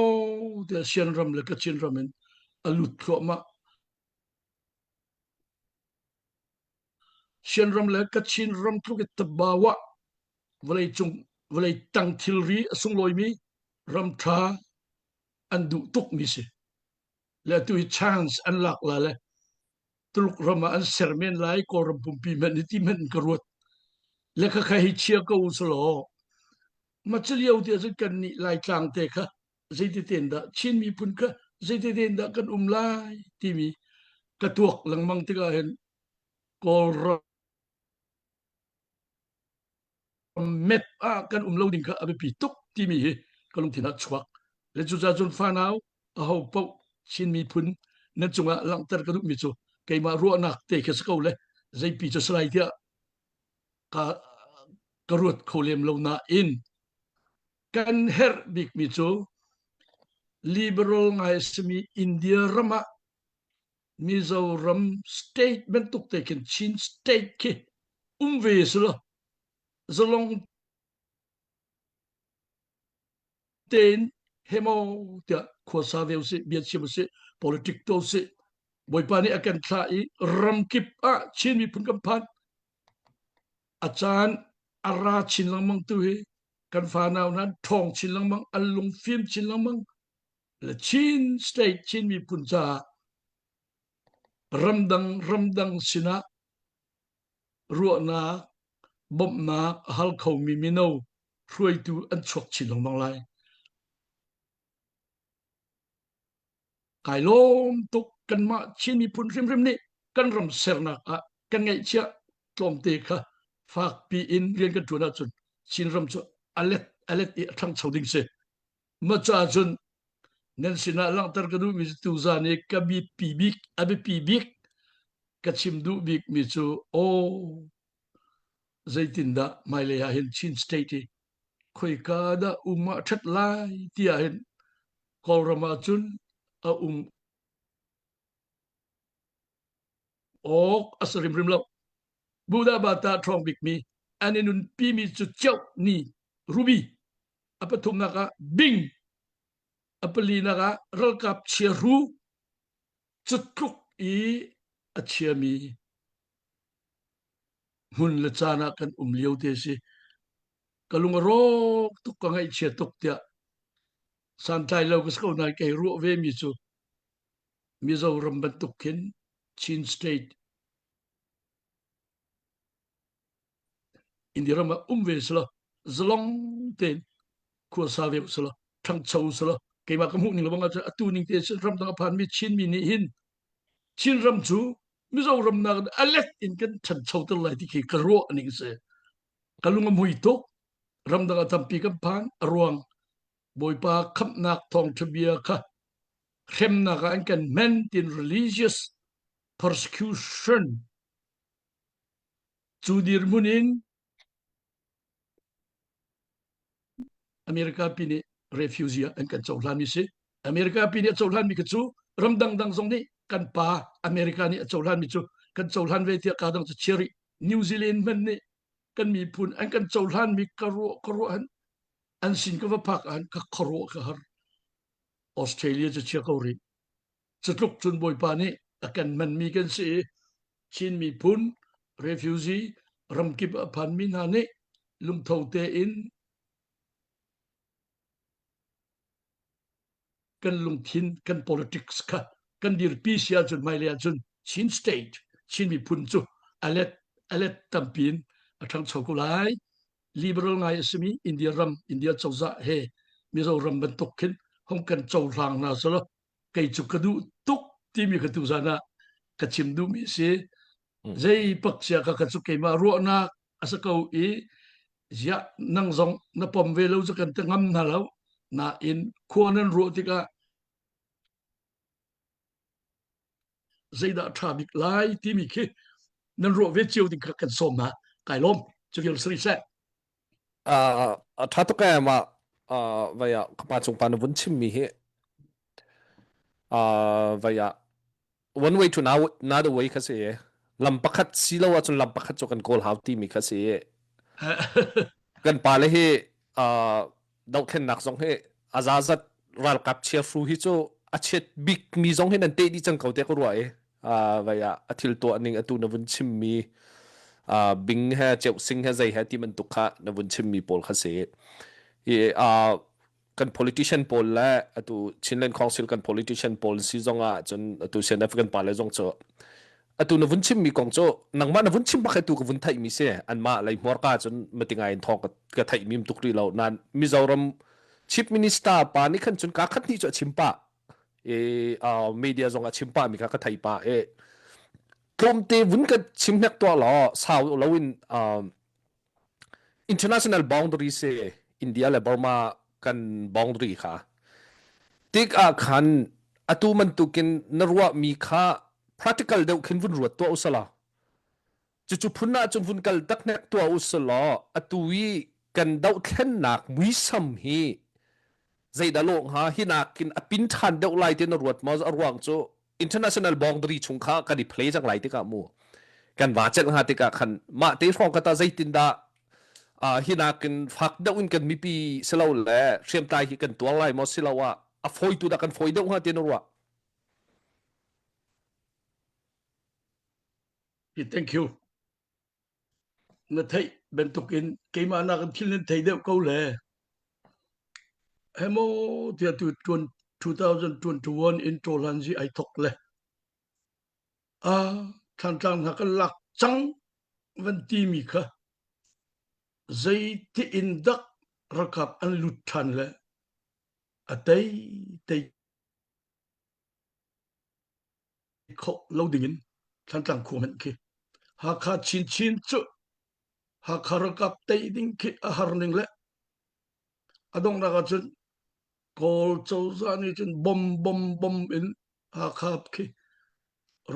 de sian ram le ka chin ramen alut kho ma sian ram le ka chin ram tu ke tabawa valai chung valai tang thilri asung loi mi ram tha an du tuk mi se le tu chance an lak la le tuluk rama an sermen lai ko ram pumpi men ti men karut le ka khai chia ko uslo ma chliau ti azu kan ni lai tlang te kha zai ti ten da chin mi pun ka zai ti ten da kan lai ti mi ka tuak lang mang ti ga hen ko met a kan lo ding ka abi pi tuk ti mi he ka lung thina chuak le chu cha chun fa naw a ho po chin mi phun na chunga lang tar ka du mi chu kai ma ro nak te khe sko le zai pi chu slai tia ka karut kholem lo na in kan her big mi chu liberal ngai smi India rama Mizoram state bentuk te ken chin state ke ve slo zalong ten hemo tia khosa veu se biat chim se politic to se boipani akan thlai ramkip a chin mi phun kam phan achan ara chin langmang tu he kan fa naw nan thong chin langmang alung film chin langmang le chin state chin mi phun cha ramdang sina ruana bomna hal khau mi mino ruai tu an chok chin langmang lai kai lom tuk kan ma chin mi phun rim ni kan ram serna a kan ngai chia tlom te kha fak pi in rian kan tuna chun chin ram chu alet i thang choding se ma cha chun nen sina lang tar ka du mi tu za ne ka bi pi bik abi pi bik ka chim du bik mi chu o zaitin da mai le ya hin chin state khoi ka da umma that lai tia hin kol rama chun a ok asrim rim lo buda bata trong bik mi aninun pi mi chu chau ni ruby apathum naka bing apali naka ralkap chiru chutuk i achiami hun le chana kan liu te si kalung rok tuk ka ngai che tuk tia santai lo ko sko na ke ru ve mi chu Mizoram bantukin chin state indirama veslo zlong ten ko sa ve slo thang chau slo ke ma ka mu ni lo bang atu ning te ram dang phan mi chin mi ni hin chin ram chu Mizoram na alet in kan chan chau tel lai ti ki ka ro ning se kalunga mui to ram dang tam pi kam phan ruang boipa khap nak thong thbia kha khem na ka an kan men in religious persecution chudir munin America pini refugee an kan chawlan mi se America pini chawlan mi chu ramdang dang song ni kan pa America ni chawlan mi chu kan chawlan ve tia ka dang chu cheri New Zealand man ni kan mi phun an kan chawlan mi karo an sin ka va phak an ka kharo ka har Australia chu chia kauri chutluk chun boi pa ni akan man mi kan se chin mi phun refugee ramkip phan mi na ni lung thau te in kan lung thin kan politics ka kan dir pi sia chun mai le chun chin state chin mi phun chu alet tampin athang chokulai liberal ngai smi India chawza he Mizoram bantukin hong kan chawrang na solo kai chu kadu tuk ti mi khatu sana kachim du mi se zai paksia ka katsuke ma ro na asakau e ya nang zong na pom ve lo zakan tangam na lo na in khonan ro tika zai da traffic lai ti mi ke nan ro ve chiu ting ka kan som na kai lom chu yel sri sa tha to ka ma vaya kapa chung pan vun chim mi he vaya one way to now another way ka se lam pakhat silo wa chun lam pakhat chu kan kol hauti mi ka se kan pa le he dau khen nak song he azazat ral kap chia fru hi chu a chet big mi song he nan te di chang kau te ko ruai vaya athil to aning atu na vun chim mi bing ha cheu sing ha zai ha ti man tukha na vun chim mi pol kha se e kan politician pol la atu chinland council kan politician policy zonga chun atu significant pale zong cho atu na vun chim mi kong cho nangma na vun chim ba khatu ka vun thai mi se an ma lai mor ka chun matinga in thok ka thai mim tukri lo nan mizoram chief minister pa ni khan chun ka khat ni cho chimpa media zonga chimpa mi ka thai pa klom te vun ka chimnak to lo saw lo in international boundary se India le Burma kan boundary kha tik a khan atu man tukin narwa mi kha practical deuh khin vun ruat to usala chu phunna chun vun kal taknek to usala atui kan deuh thlen nak muisam hi zaida long ha hinakin apin than deuh lai te na ruat ma arwang chu international boundary chung kha ka di play jang lai te ka mu kan wa chet ha te ka khan ma te phong ka ta zaitin da hinakin phak deuh in kan mi pi selo le threm tai hi kan tual lai mo silawa a foi tu da kan foi deuh ha te na ruwa thank you na thai ben tukin ke ma na kan thil thai deuh ko le hemo tia tu 2021 in tolanji ai thok le than tang ha kan lak chang van ti mi kha zai ti in dak rakap an lut than le atai tai kho lo dingin than tang khu men ki ha kha chin chu ha kha rakap tai ding ki a har ning le adong ra ga chun kol chau za ni chun bom in ha khap ki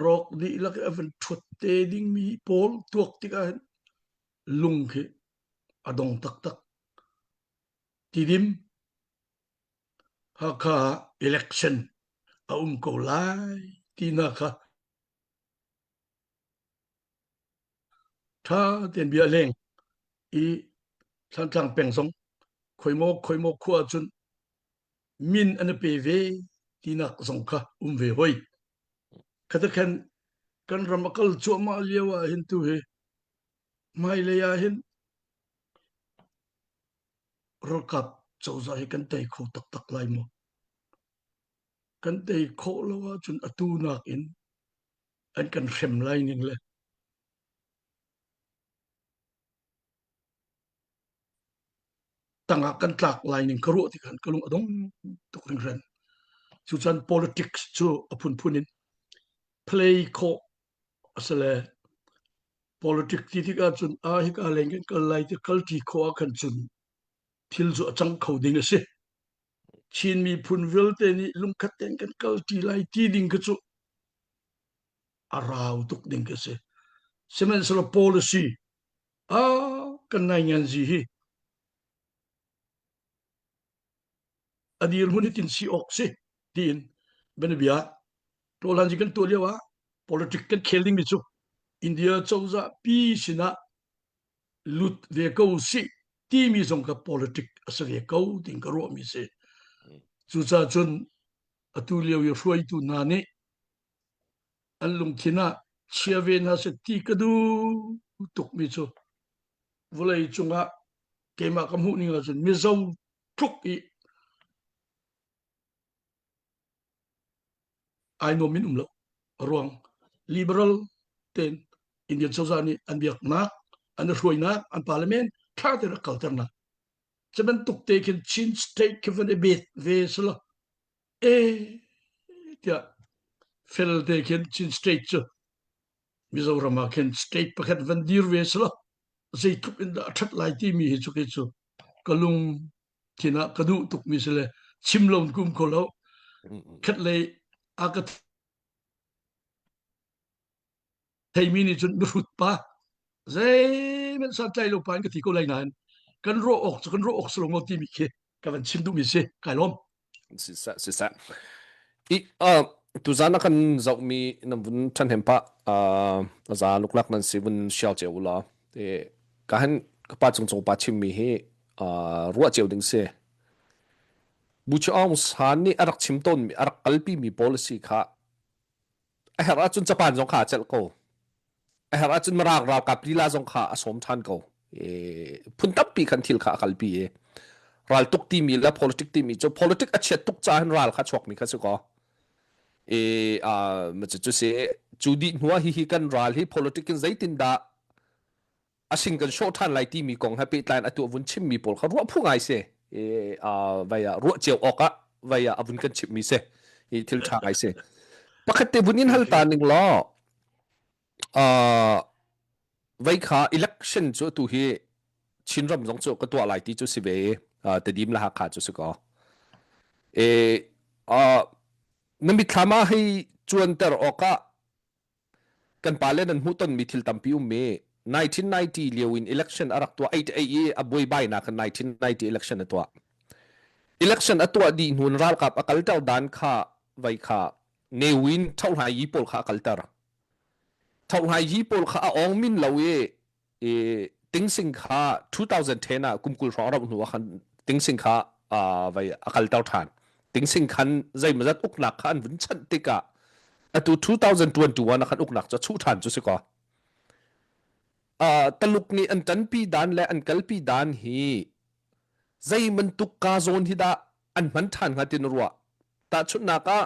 rok di lak avan thut te ding mi pol tuak ti ka lung ki adong tak tidim ha kha election ko lai tina kha tha ten bia leng i than tang peng song khoi mo khua chun min an pe ve tina song kha ve hoi khata kan ramakal choma lewa hin tu he mai le ya hin rokap chauza hi kan tai kho tak lai mo kan tai kho lawa chun atu nak in an kan rem lai ning le tanga kan tlak lai ning karo ti kan kalung adong tok ring ren chu chan politics chu apun punin play kho asale politics ti ka chun a hi ka leng kan lai ti kalti kho kan chun thil zo chang kho ding ase chin mi phun vel te ni lung khat ten kan kalti lai ti ding ka chu arau tuk ding ka se semen sala policy kan nai ngan ji hi adir munitin si oxe tin benbia tolan ji kan to lewa politics kan khelding mi chu India chauza pi sina lut ve ko si ti mi song ka politics asave ko ting ka ro mi se chu cha chun atu leo yo hroi tu na ne alung thina chiave na se ti ka du tuk mi chu volai chunga kema kam hu ni nga chun mi zo thuk i ai no min lo ruang liberal ten Indian Sozani an biak na an hroi na an parliament tha de culture na chaban tuk te kin chin state kevan e bet ve sala tia fel te kin chin state chu Mizoram ken state paket van dir weslo zai tup in da that lai ti mi chu ke chu kalung thina kadu tuk mi sele chimlon kum kholo khat le akat thei mi ni chun rut pa zai men sa tai lo pan ka ti ko lai nan kan ro ok kan ro ok slong ti mi ke ka van chim du mi se kai lom Sisa. Tu zana kan zau mi namvun chan hempa za luklak nan sivun xiao jeu la ka han ka pa chung chung pa chim mi he ruwa jeu ding se bu chu ang san ni arak chim ton mi arak kalpi mi policy kha a hera chun japan jong kha chel ko a hera chun marak raw ka prila jong kha asom than ko phun tap pi kan thil kha kalpi e ral tuk ti mi la politic ti mi cho politic a chet tuk cha han ral kha chok mi kha su ko ma chu se chu di hnuwa hi kan ral hi politic in zaitin da a single short han lai ti mi kong happy line atu vun chim mi pol kha ru phu ngai se vaya ru cheu oka vaya avun kan chim mi se thil tha ngai se pakhatte bunin hal ta ning lo vai kha election chu tu hi chinram jong chu ka to lai ti chu si be te dim la ha kha chu su ko nami thama hi chuan ter oka kan palen an huton mi thil tampi me 1990 lewin election arak to 88 aboy bai na kan 1990 election atwa election atwa di hun ral kap akal taw dan kha vai kha newin thau hai yi pol kha kaltar thau hai yi pol kha ong min lawe ting sing kha 2010 a kumkul ro ra nu khan ting sing kha vai akal taw than ting sing khan zai mazat uknak khan vun chan tika atu 2021 khan uknak cha chu than chu se ko taluk ni an tan pi dan le an kal pi dan hi zai man tuk ka zon hi da an man than nga tin ruwa ta chut na ka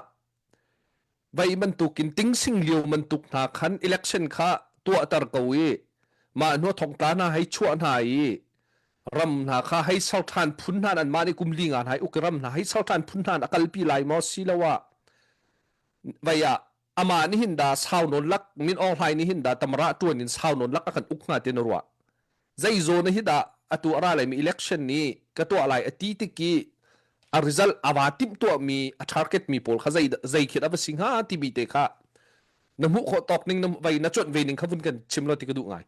vai man tukin ting sing liu man tuk na khan election kha to atar kawi ma no thong ta na hai chu an hai ram na kha hai sau than phun han an ma ni kum linga hai ukram na hai sau than phun han akal pi lai mo silawa vaya ama ni hinda sau non lak min all hai ni hinda tamra tuan in sau non lak akan ukna tin ruwa zai zo na hida atu ara lai mi election ni ka to alai ati tiki a result awatim to mi a target mi pol kha zai khit aba singha ti bi te kha namu kho tok ning nam vai na chot ve ning khavun kan chimlo ti ka du ngai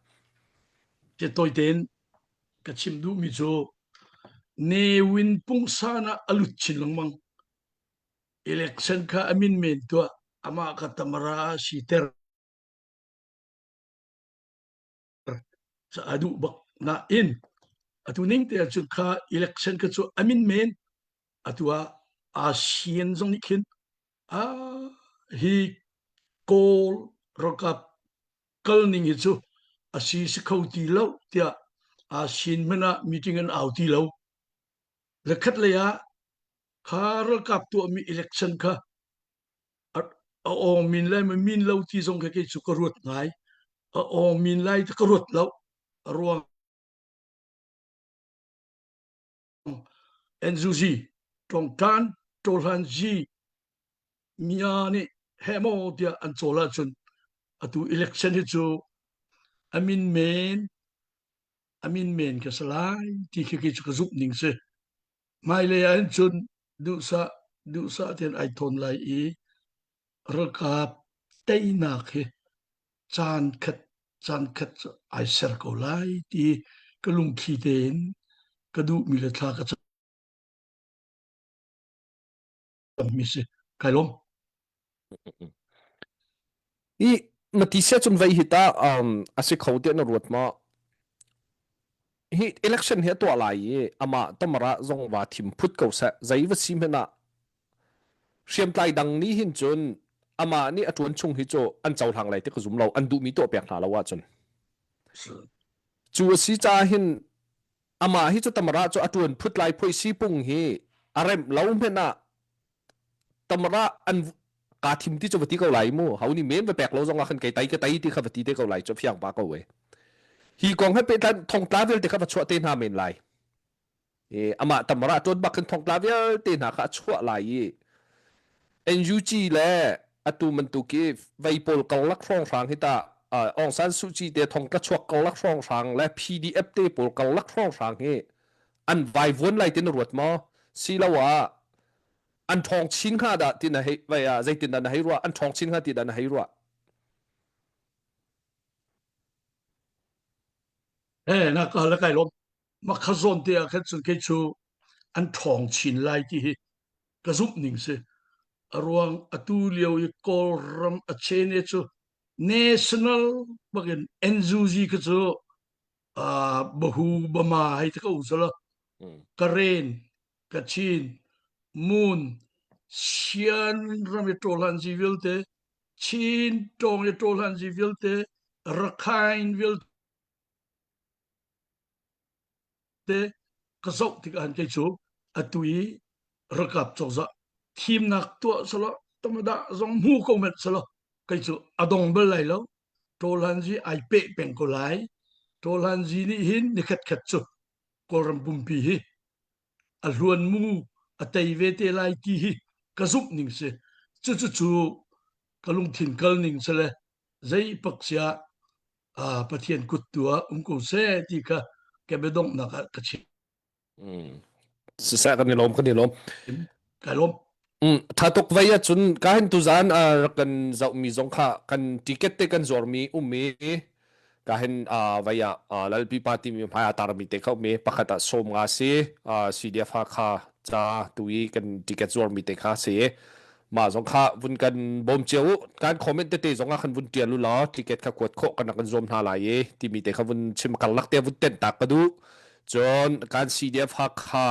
ke toy ten ka chim du mi cho ne win pung sana alut chin langmang election ka amin men to ama ka tamara si ter sa adu bak na in atu ning te chu kha election ka chu amin men atua ASEAN zong ni kin hi call rokap kalning hi chu asi si khauti lo tia ASEAN mena meeting an auti lo lekhat le ya kharal kap tu mi election kha ong min lai min lo ti zong ke chu karut ngai ong min lai ta karut lo ruang enzuji tong tan tolhan ji mia ni hemo dia an chola chun atu election hi chu amin men ka salai ti ke chu ka zup ning se mai le an chun du sa ten ai thon lai i rakap tai na khe chan khat ai ser ko lai ti ka lung khi ten ka du mi le thla ka mi se kai lom i matisia chun vai hita ase khote na rot ma hi election he to alai ama tamara zong wa thim phut ko sa zaiwa simena siam tlai dang ni hin chun ama ni atun chung hi cho an chaw thang lai te ka zum lo an du mi to pek na lawa chun chu si cha hin ama hi chu tamara cho atun phut lai phoi si pung hi arem lo mena tamara an ka thim ti cho vati ko lai mu hauni men ba pek lo zong a khan kai tai ka tai ti kha vati te ko lai cho phiang ba ko we hi kong hai pe tan thong travel te kha chwa te na men lai ama tamara ton ba khan thong travel te na kha chwa lai NUG le atu man tu ki vai pol kal lak rong rang hita องซานซูจีเตทองตะชวกกลักช่องทางและ PDF เตปลกลักช่องทางเฮอันไววนไลตินรวดมอสิละว่าอันทองชินค่าดะตินะให้ไว้ใจตินนะให้รัวอันทองชินค่าตินะให้รัวนะก็ละไกลลมมาขซอนเตียคัดสุนเคชูอันทองชินไลที่กระซุบหนิงเสรวงอตูเลียวอีกอรัมอเชเนชู national บักน NZG ก็ชูบหูบมาให้ตะกูซะละกะเรนกะชินมูนเชียนรัมโตลันซีวิลเตชินตองโตลันซีวิลเตระคายน์วิลเตกะซอกที่กันเคชูอตุยระกับจอกซะทีมนักตัวซะละธรรมดาซองฮูก็เม็ดซะละเคชูอดองเบลไลแล้วโตลันซีไอเปะเป็นก็ไลโตลันซีนี่หินนี่ขัดซุกอรัมปุมปีอลวนมูอตัยเวเตไลตีกะซุบนิงเสจุกะลุงถิ่นกะนิงเสเลใจปักเสียปะเทียนกุดตัวกูเสที่กะแกเบดงนักกะชิสิแซกันนี่ลมกันนี่ลมกะลมถ้าตกไว้จุนกะเห็นตุจานกันเจ้ามีสงค่ะกันติเกตเตกันจอร์มีมีกะเห็นไว้ลัลปีปาติมีพายตารมีเตเขามีปะกะสมงาเสCDF ค่ะจ้าตุยกันติเกตจอร์มีเตค่ะเสมาสงค่ะวุนกันบอมเจียวการคอมเมนต์เตสงค่ะคันวุนเตียลุลอติเกตค่ะกวดโคกันกันจอมหาลายที่มีเตค่ะวุนชิมกันลักเตวุนเต็นตากระดูจนการ CDF ค่ะ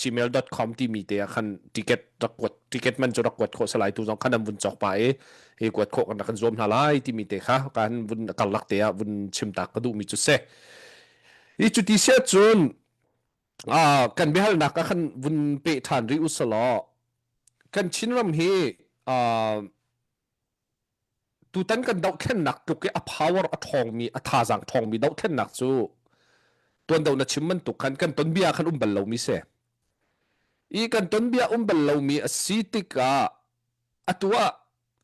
@gmail.com ที่มีเตะคันติเกตรักกดติเกตมันจะรักกดโคสลายตัวสองคันวุนจอกไปให้กดโคกันกันรวมหาลายที่มีเตะค่ะการวุนกันลักเตะวุนชิมตากระดูมีจุดเสอีจุดที่เสียจนกันเบลนักคันวุนเปทานริอุสลอกันชินรำเฮตัวตันกันดาวแค่หนักตุกเอ power ทองมีท่าจังทองมีดาวแค่หนักจูตัวดาวนัชิมมันตุกันกันต้นเบียคันบัลลามีเสอีกันต้นเบียบัลลามีสีติกาตัว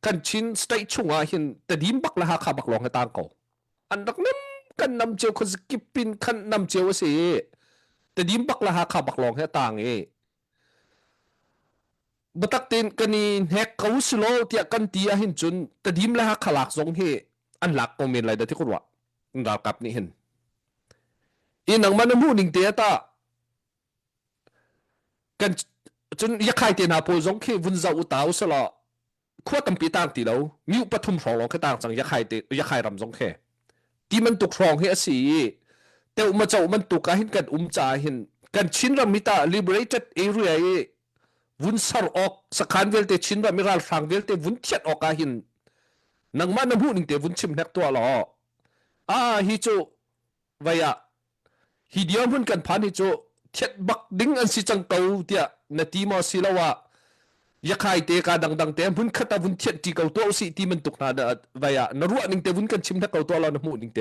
กันชินสเตย์ชงหินแต่ดิมบักละหาขาบักลองให้ต่างเขาอันดักนั้นกันนำเจ้าคนสกิปปินกันนำเจ้าเสียแต่ดิมบักละหาขาบักลองให้ต่างบัตักเต็นกันนี่แฮกเขาสโลเตียกันตีหินจุนแต่ดิมละหาขลักสงเฮอันหลักก็มีอะไรเด็ดที่คุณว่าดาวกับนี่เห็นอีนังมันมูนิงเตียตากันจนยักษ์ใครเตียนาโพสงเควุนจะอุตาอุสละขวดตั้งปีต่างตีแล้วมีอุปถุมสองหลอกแค่ต่างจังยักษ์ใครเตยักษ์ใครรำสงเคที่มันตุกรองเฮสีแต่อุมาเจ้ามันตุกกันเห็นกันจ่าเห็นกันชินรำมิตา liberated area วุนสารออกสักขันเวลเตชินรำมิราลฟังเวลเตวุนเทียดออกกันเห็นนังมันมูนิงเตวุนชิมเน็กตัวหล่อฮิโจวายะฮิเดียมหุ่นกันพันฮิโจเทียดบักดิ้งอันสิจังเก่าเตียนาทีมอสิละวะยักษ์ใครเตะกาดังเตะหุ่นขัดหุ่นเทียดที่เก่าตัวสิที่มันตกนาดวายะนรัวนิงเตหุ่นกันชิมนักเก่าตัวเราหน้ามูนิงเต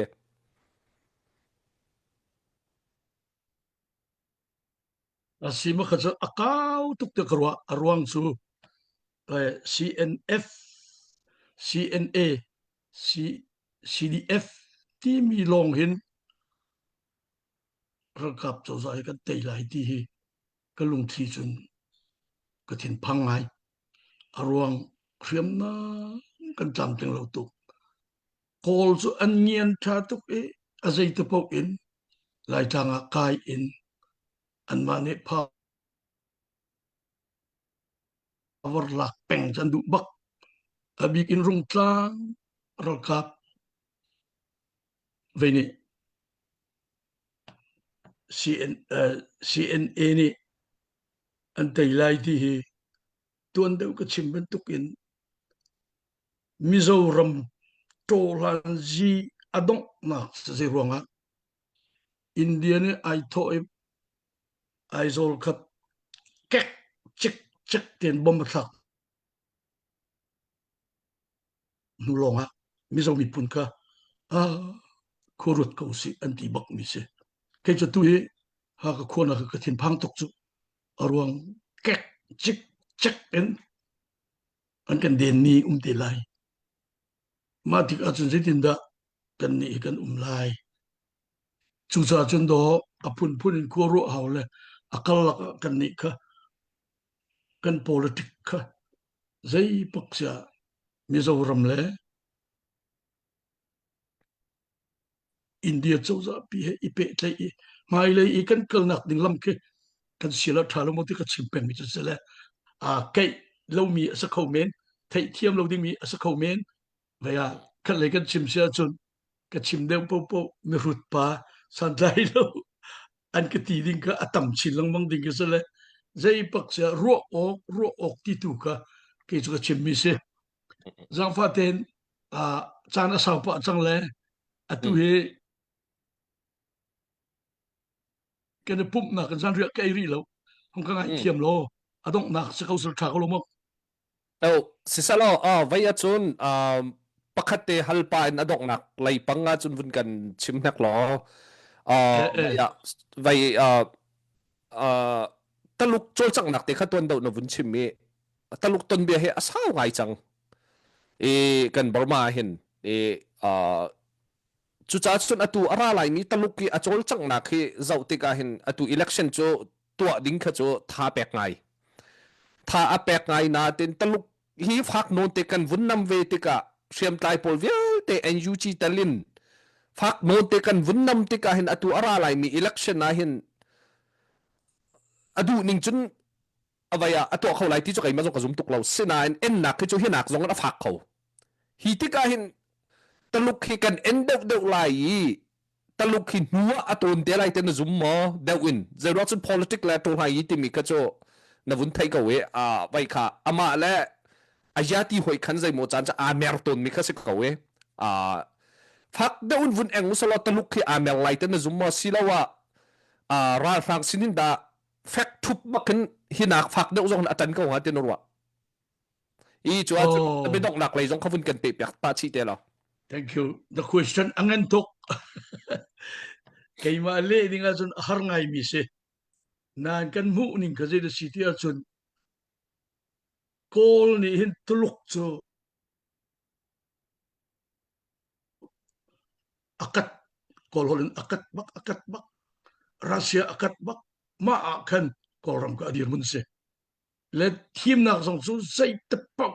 สิมาขจะอากาวตุกตะกรัวรวงสูCNF CNA CDF ที่มีลงเห็นระกับเจ้าใจกันเตยหลายที่ก็ลงที่จนก็ถิ่นพังไงรวงเครียมนะกันจำจังเราตุกโกลสุอันเงียนชาตุกอาศัยตะปกอินหลายทางอากายอินอันมาเนพาวรลักแป่งจันดุบักbikin rungtang rekap veni CNA ni antai lai ti hi tuan deu ka chim bentukin Mizoram Tolanji adong na se ruanga India ni ai thoi ai zol khat kek chek ten bom thak nulonga Mizoram pun ka kurut ko si anti bak mi se ke chu tu hi ha ka khona ka thin phang tok chu arwang kek chek en an kan den ni te lai มาติกอาจารย์สินดากันนี่กันลายจูซาจนดออพุนพุนกัวรัวเฮาเลยอักลักกันนี่ค่ะกัน politic ค่ะใจปักษามิโซรัมเลยอินเดียจูซาปีอีเปตเลยมาเลยอีกันเกิลนักดิ่งลำเคกันเสียละทาลมติกันชิมเป็นมิจุเสละไกเรามีสักเขาเมนไทยเทียมเราดิ่งมีสักเขาเมนเวียกันเลยกันชิมเสียจนกันชิมเดิมปุ๊บมีรุดป่าสันไดเราอันกตีดิ่งก็อัตมชิลงมังดิ่งก็เสละใจปักษารัวอกที่ถูกค่ะกิจก็ชิมมิเสจังฟ้าเทนจานอาสาวปะจังเลยอตุเฮกันปุ๊บนักกันจันเรียกไกรีแล้วห้องกันไอเทียมโลต้องนักสกาวสุดท้ายก็ลงมั้งสิซะล้อไว้จุนปกติฮัลปานอดอกนักไลปังงาจุนวุนกันชิมนักล้อไว้ตลุกโจลจังนักเตขัดตัวนเดานวุนชิมมีตลุกตนเบียเฮอสาวไงจังกันบอร์มาเห็นจุจ้าจุนอตูอะไรไลมีตลุกกีอโจลจังนักเฮเจ้าติกาเห็นอตูอิเล็กชันโจตัวดิ้งขโจท่าแปกไงท่าอแปกไงนาเต็นตลุกฮีฟักโนเตกันวุนนำเวติกาเชียมไตปอลเวลเตเอ็นยูจีตลินฟักโนเตกันวุนนำติกาเห็นอตูอะไรไลมีอิเล็กชันนาเห็นอดูนิ่งจุนเอาไว้อตัวเขาไลที่จะไกมาจงกระซุมตุกเราเสนาเอ็นนักคือจะเห็นนักจงกันฟักเขาฮีติกาเห็นตลุกฮีกันเอ็นเดวไลตลุกหินหัวอตัวเดลัยเตนซุมมอเดวินเจรอจุน politics และตัวไฮติมิกโจนวุนไทยกเวไว้ค่ะอามาและอายาที่หอยขันใจโมจันจะอาเมรตนมิกสิกเวฟักเดวินวุนเองมุสลอตลุกฮีอาเมรไลเตนซุมมอสิลาวะราฟังสินินดาแฟกทุบมาขึ้นหินักฟักเดวจงอาจารย์ก็ว่าเตนรัวอีจวดไม่ต้องหนักเลยจงเขาฟุ้นกันเปียกตาชีเตลอ Thank you. The question angan tok kay maali ni nga jun harngay mise nan kan mu ning kasi the city ajun call ni hin tuluk cho akat call holin akat bak Russia akat bak ma akan call ram ka adir munse let team nak song su sai tepak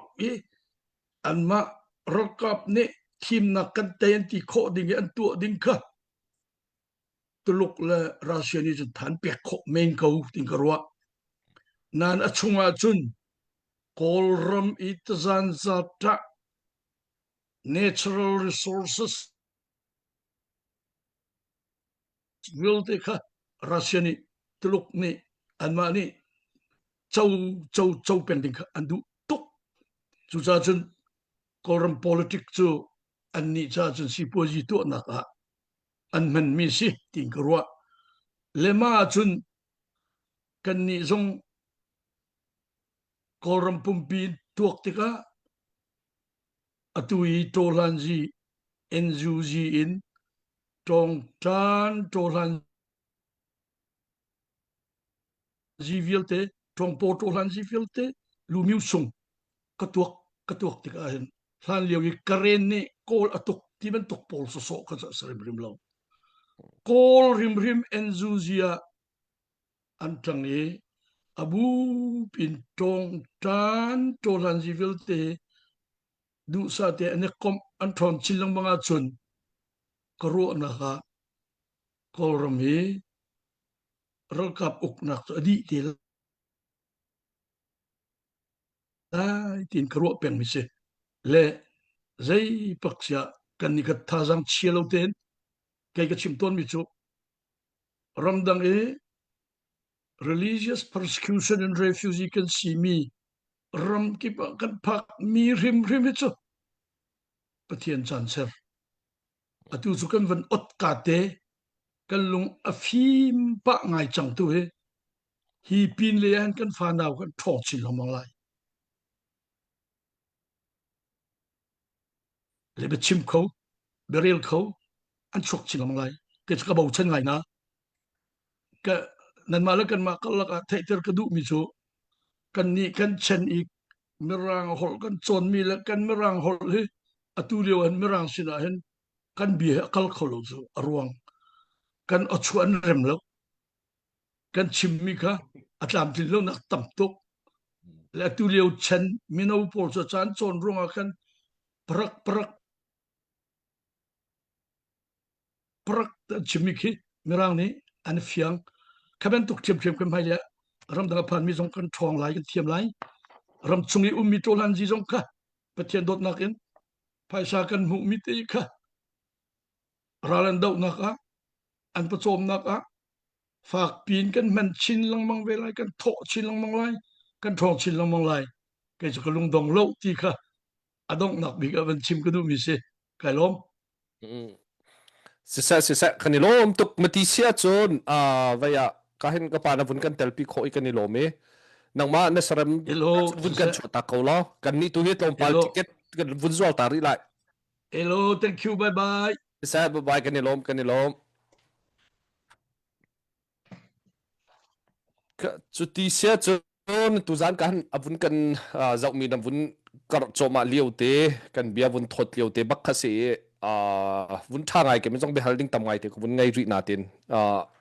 an ma rokap ne team nak kan tayan ti kho ding an tu ding ka tuluk la Russia ni jun than pek kho main kau ting karwa nan achunga chun kolram itazan zata natural resources will te kha Russia ni tuluk ni anma ni chau pending kha andu tuk chu cha chun kolram politics chu anni cha chun sipoji to na ka an man mi si ting karwa lema chun kan ni zong kolram pumpi tuak tika atui tolanji enjuji in tong tan tolanji vilte tong po tolanji vilte lumiu sung katuak tika hin san liu gi karen ni kol atuk ti ben tok pol so ka sa rim lo kol rim enjuzia antang e abu pintong tan tolanji vilte du sa te ane kom antron chilang mga chun karo na ka kolrami rakap uknak adi til ai tin karo peng mi se le zai paksya kan ni ka thazang chielo ten kai ka chimton mi chu ramdang e religious persecution and refugee can see me ram ki pa kan phak mi rim chu pathian chan ser atu chu kan van ot ka te kan lung afim pa ngai chang tu he hi pin le an kan fa naw kan tho chin lo mang lai le be chim kho beril kho an chok chin lo mang lai ke ka bau chen ngai na ka nan ma la kan ma kal ka thai ter ka du mi chu kan ni kan chen ik mirang hol kan chon mi la kan mirang hol he atu leo han mirang sina hen kan bi akal kholo zo arwang kan achuan remlo kan chimmi kha atlam tin lo nak tam tok la tu leo chen mino por so chan chon ronga kan prak chimmi khi mirang ni an fiang kaben tok chem kan mai le ram da phan mi jong kan thong lai kan thiam lai ram chungi ummi tolan ji jong kha pathian dot nakin paisa kan mu mi te kha ralan dau naka an pachom naka phak pin kan man chin lang mang ve lai kan tho chin lang mang lai kan thong chin lang mang lai ke chu kalung dong lo ti kha adong nak bi ka ban chim ka du mi se kai lom sisa kanilom tuk matisia chon vaya kahin ka pana vun kan telpi khoi kanilom e nangma na saram vun kan chota kola kan ni tu he tom pal ticket kan vun zol tari lai hello thank you bye bye sisa bye bye kanilom ka chuti sia chon tuzan kan avun kan zau mi nam vun kar choma liute kan bia vun thot liute bakha se vun thangai ke mejong be holding tam ngai te vun ngai ri na tin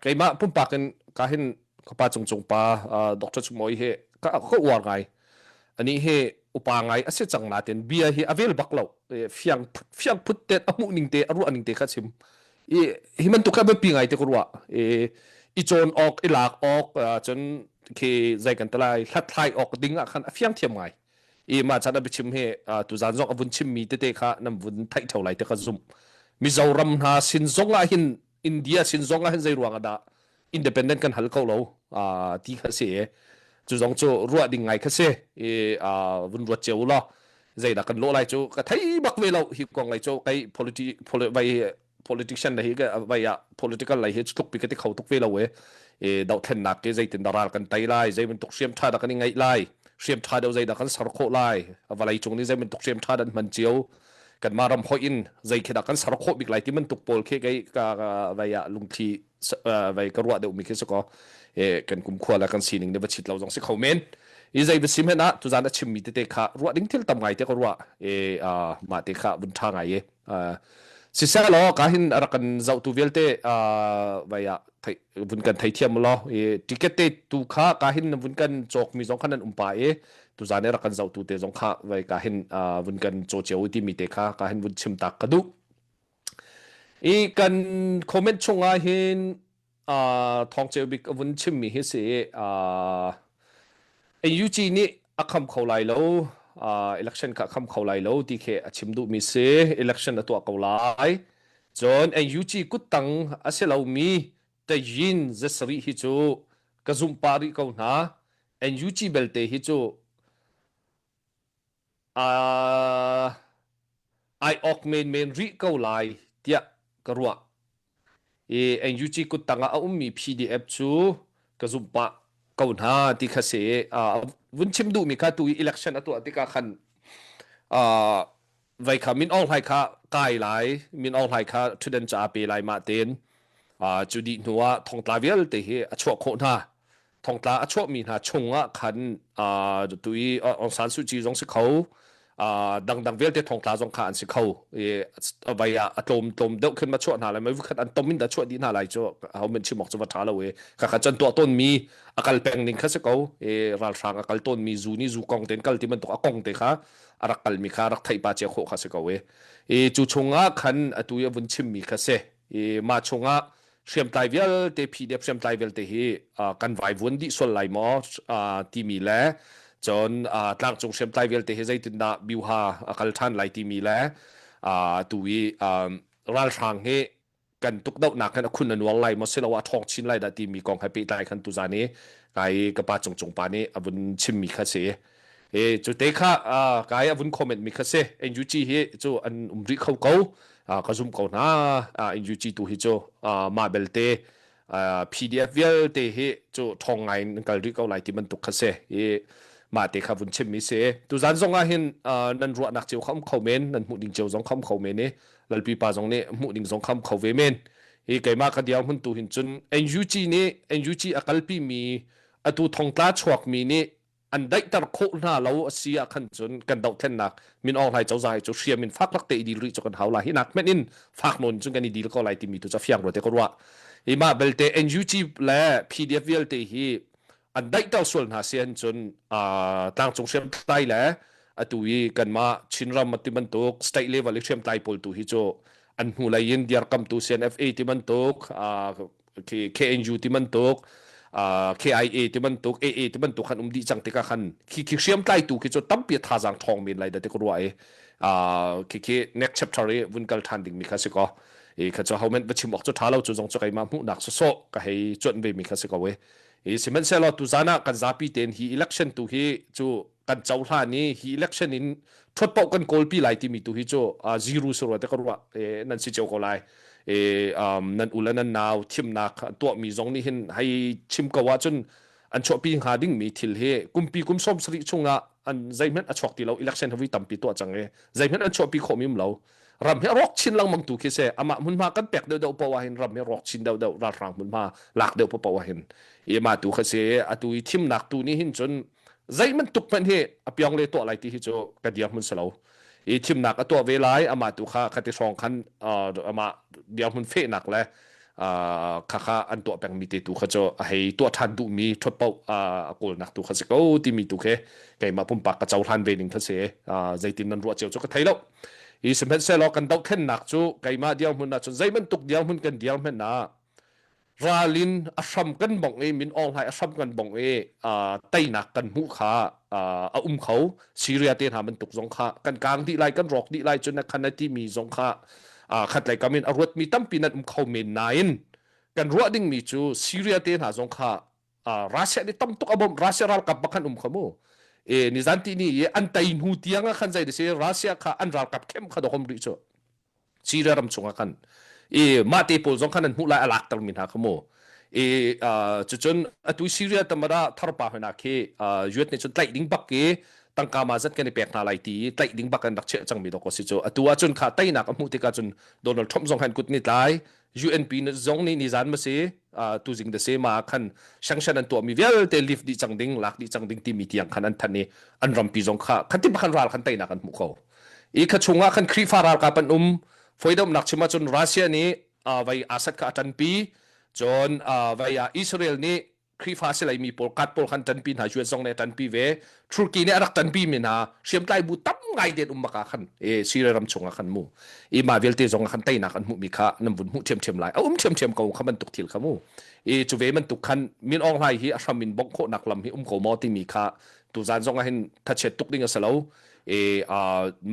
keima pumpa kan kahin khapa chung pa dr chumoi he ka ko war ngai ani he upa ngai ase chang na tin bia hi avel baklo fiang put te amu ning te aru aning te kha chim himan tu ka be pi ngai te kurwa i chon ok ilak ok chon ke zai kan talai hlat thai ok dinga khan fiang thiam ngai ma chana bichim he tu zan zong avun chim mi te kha nam vun thai thau lai te kha zum mizoram ha sin zonga hin india sin zonga hin zai ruanga da independent kan hal ko lo ti kha se chu zong chu ruwa ding ngai kha se vun ruwa cheu lo zai da kan lo lai chu ka thai bak ve lo hi kong lai chu kai politician la hi ga vaya political lai hi tuk pi ka ti khau tuk ve lo we dau then nak ke zai tin daral kan tai lai zai min tuk siam tha da kan ngai lai siam tha deu zai da kan sar kho lai avalai chung ni zai min tuk siam tha dan man chiu kan maram ho in zai kheda kan sar kho bik lai ti man tuk pol khe kai ka vaya lungthi vai ka ruwa deu mi khe so ko kan kum khwa la kan sining ne ba chit lo jong se khomen i zai besim hena tu zan a chim mi te kha ruwa ding thil tam ngai te ko ruwa ma te kha bun tha ngai sisa lo ka hin arakan zau tu velte vaya vun kan thai thiam lo ticket te tu kha ka hin vun kan chok mi jong khanan umpa tu zane rakan zau tu te jong kha vai ka hin vun kan cho cheu ti mi te kha ka hin vun chim tak kadu kan comment chunga hin thong cheu bik vun chim mi he se UG ni akham kholai lo election ka kham kholai lo ti khe achim du mi se election atwa kolai jon UG kutang aselo mi te yin zasri hi chu kazum pari ko na UG belte hi chu I ok men ri ko lai tia karwa UG kutanga ummi PDF chu kazum pa ko na ti khase vun chim du mi kha tu election atwa ti ka khan vai kha min all hai kha kai lai min all hai kha thuden cha pe lai ma ten chu di nuwa thong tla vel te he achwa kho na thong tla achwa mi na chunga khan tui on san su chi jong se khau dang vel te thong tla jong khan se khau vai atom deu khen ma chwa na lai mai vu khat an tomin da chwa di na lai cho how men chi mok chu wa tha lo we kha chan to ton mi akal peng ning kha se khau ral sang akal ton mi zu ni zu kong ten kal ti man to akong te kha arakal mi kha rak thai pa che kho kha se khau we chu chunga khan atuya vun chim mi kha se ma chunga siam tai vel te PDF siam tai vel te hi kan vai vun di sol lai mo ti mi le chon tlang chung siam tai vel te he zai tin na biu ha akal than lai ti mi le tui ral sang he kan tuk dau na kan khun an wal lai mo se lawa thong chin lai da ti mi kong happy tai khan tu zani kai ka pa chung pa ni avun chim mi kha se chu te kha kai avun comment mi kha se NUG he chu an umri khau ko ka zum ko na NUG tu hi chu ma belte PDF vel te he chu thong ngai kal ri ko lai ti man tuk kha se ma te kha vun chim mi se tu zan zong a hin nan ruwa nak cheu kham khau men nan mu ding cheu zong kham khau men ne lalpi pa zong ne mu ding zong kham khau ve men kai ma ka diam hun tu hin chun NUG ne NUG akalpi mi atu thong tla chhuak mi ne อันได้ตะโคหน้าเราเสียขันจนกันดอกเทนนักมินออนไลน์เจ้าใจเจ้าเชียมินฟักลักเตอีดีริจกันเฮาลาฮินักแม่นินฟักนนจนกันอีดีลก็ไลติมีตัวจะเฟียงรถเตก็ว่าอีมาเบลเต NUG และ PDF เวลเตฮีอันได้ตะส่วนหาเสียนจนต่างจงเชียมไตแล้วตุยกันมาชินรำมัติมันตก state level เชียมไตปอลตุฮิโจอันหูลายินเดียร์กัมตุ CNFA ที่มันตกKNU ที่มันตกKIA ที่มันตก AA ที่มันตกขันดีจังติกาขันคิเชียมไตตุคิโจตั้มเปียทาจังทองมีอะไรแต่ก็รู้คิ next chapter วุ่นกัลทันดิ่งมีคัสก็ข้าจะเขาเม็ดบัชิมออกจุดท้าเราจุดจงจะไกมาหูนักโซก็ให้จวนไปมีคัสก็เว้สิมันเสร็จแล้วตุจานะกันจะปีเต็นฮี election ตุฮีจูกันเจ้าท่านี้ฮี election นี้ทดปกันโกลปีไหลที่มีตุฮีจูzero สุดแต่ก็รู้ว่านั่นสิเจ้าก็ไลนั่นอุลนั่นนาวทิมนักตัวมีจงนี้เห็นให้ชิมกว่าจนอันชอบปีหาดิ่งมีทิลเฮกุมปีกุมส้มสริชงอ่ะอันใจมันอันชอบที่เรา election ทวีตั้มปีตัวจังใจมันอันชอบปีขมิมเรารำให้รอกชินลังมังตุกิเสอามามุนมากันเปกเดาปะวะเห็นรำให้รอกชินเดารารังมุนมาหลักเดาปะวะเห็นมาตุกเสอตุยทิมนักตุนี้เห็นจนใจมันตุกมันเฮอภิองเลยตัวอะไรที่ฮิโจกระเดียมุนสลาวทิมนักตัวเวลามาตุข้าคติสองขันมาเดียวมุนเฟนักเลยข้าอันตัวแปลงมีตุข้าจะให้ตัวทันตุมีทดเป่าโกลนักตุข้าจะก็ที่มีตุเคไก่มาปุ่มปากกระเจ้าทันเวนิงข้าเสใจติมนันรัวเจียวจะก็ไทยแล้วสมัยเสร็จแล้วกันดอกเทนนักจูไก่มาเดียวมุนนะจนใจมันตุกเดียวมุนกันเดียวมันนะราลินอัศมกันบ่งมินออนไลน์อัศมกันบ่งไตนักกันมุขาเขาซีเรียเตียนหามันตุกสงขากันกลางดีไลกันรอกดีไลจนในขณะที่มีสงขาขัดไหลกันมินอรวดมีตั้มปีนัดเขาเมนนายนกันรัวดิ่งมีจูซีเรียเตียนหาสงขารัสเซียนี่ตั้มตุกอบมรัสเซียรัลกับบักขันเขาโมนิสันที่นี่อันไตนูเตียงขันใจเดชรัสเซียข้าอันรัลกับเข้มขัดหอมริโจซีเรียรำชงกันมาเตปอลสงขันนั้นหูลายอลักตรมินหาขโมจนตุยซีเรียตมาดาทารปาหนักยุทธในจนไตดิ่งบักเกตั้งกามาจัดกันในแปลกนาไลตีไตดิ่งบักกันดักเชจังมีดอกสิโจตัวจนข้าไตนักมุติกาจนโดนัลด์ทรัมป์สงขันกุดนิดไล UNP นจงนี่นิสันมาเสตุจิงเดเสมาขันช่างฉันตัวมีเวลเตลิฟดิจังดิ่งลักดิจังดิ่งที่มีเตียงขันอันทันนี้อันรำปีจงข้าขันที่บักขันรัลขันไตนักกันมุขเขาขชงว่าขันครีฟารัลกับปันฝอยดมนักชิมาจนรัสเซียนี้ไว้อาศัยกับจันปีจนไว้อิสราเอลนี้ครีฟาเซลัยมีโปลกัดโปลขันจันปีหาช่วยส่งในจันปีเวทุรกีเนี่ยรักจันปีมินาเชื่อมไตบุตั้มไงเด็ดมาขันซีเรียรำชงขันมูมาเวลเตจงขันไตนักขันมูมีข้านำบุญมูเทียมไลเทียมเขาขันมันตุกทิลขมูจูเวมันตุกขันมินออนไลน์ฮีอาชามินบงโคนักลำฮีเขามอติมีข้าตุจานจงเห็นทัชเชตุกดิ่งเสลา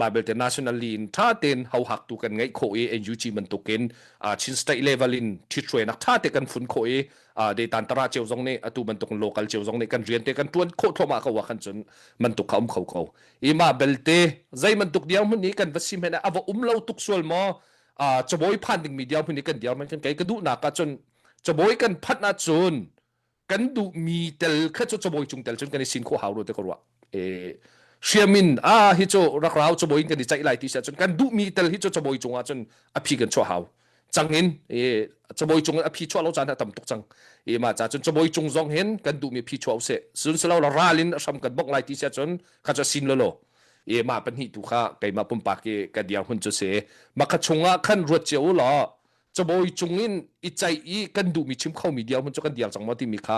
มาเบลเตนาชั่นแนลลินท่าเต็นเขาหักตุกันไงโคNUG มันตุกันชินสเตย์เลเวลินที่ช่วยนักท่าเตกันฝุ่นโคเดตันตราเจียวจงเนี่ยตุมันตุกันโลกัลเจียวจงเนี่ยกันเรียนเตกันทวนโคทมาเขาว่าขันจนมันตุกเขามาเบลเตใจมันตุกเดียวมันนี้กันวัดซิมเห็นว่าเราตุกส่วนมอจะบอยพันดิ่งมีเดียวมันนี้กันเดียวมันกันไกลกระดูนักจนจะบอยกันพัดนาจนกันดูมีเตลแค่จะบอยจุงเตลจนกันในสินโคหาวรู้แต่ก็ว่าเชียมินฮิโจรักเราจะบอยกันดีใจไล่ที่เสียจนกันดูมีเตลฮิโจจะบอยจงจนอภิกันชั่วหาวจังเห็นจะบอยจงอภิชั่วเราจานต่ำตกจังมาจากจนจะบอยจงจงเห็นกันดูมีภิชั่วเสียส่วนเราราลินซ้ำกันบอกไล่ที่เสียจนข้าจะสินเลยมาเป็นหิตุข้าไก่มาปุ่มปากกันเดียวหุ่นจะเสียมาขชงขันรวดเจียวหรอจะบอยจงอินอิใจกันดูมีชิมเข้ามีเดียวมันจะกันเดียวจังมาที่มีข้า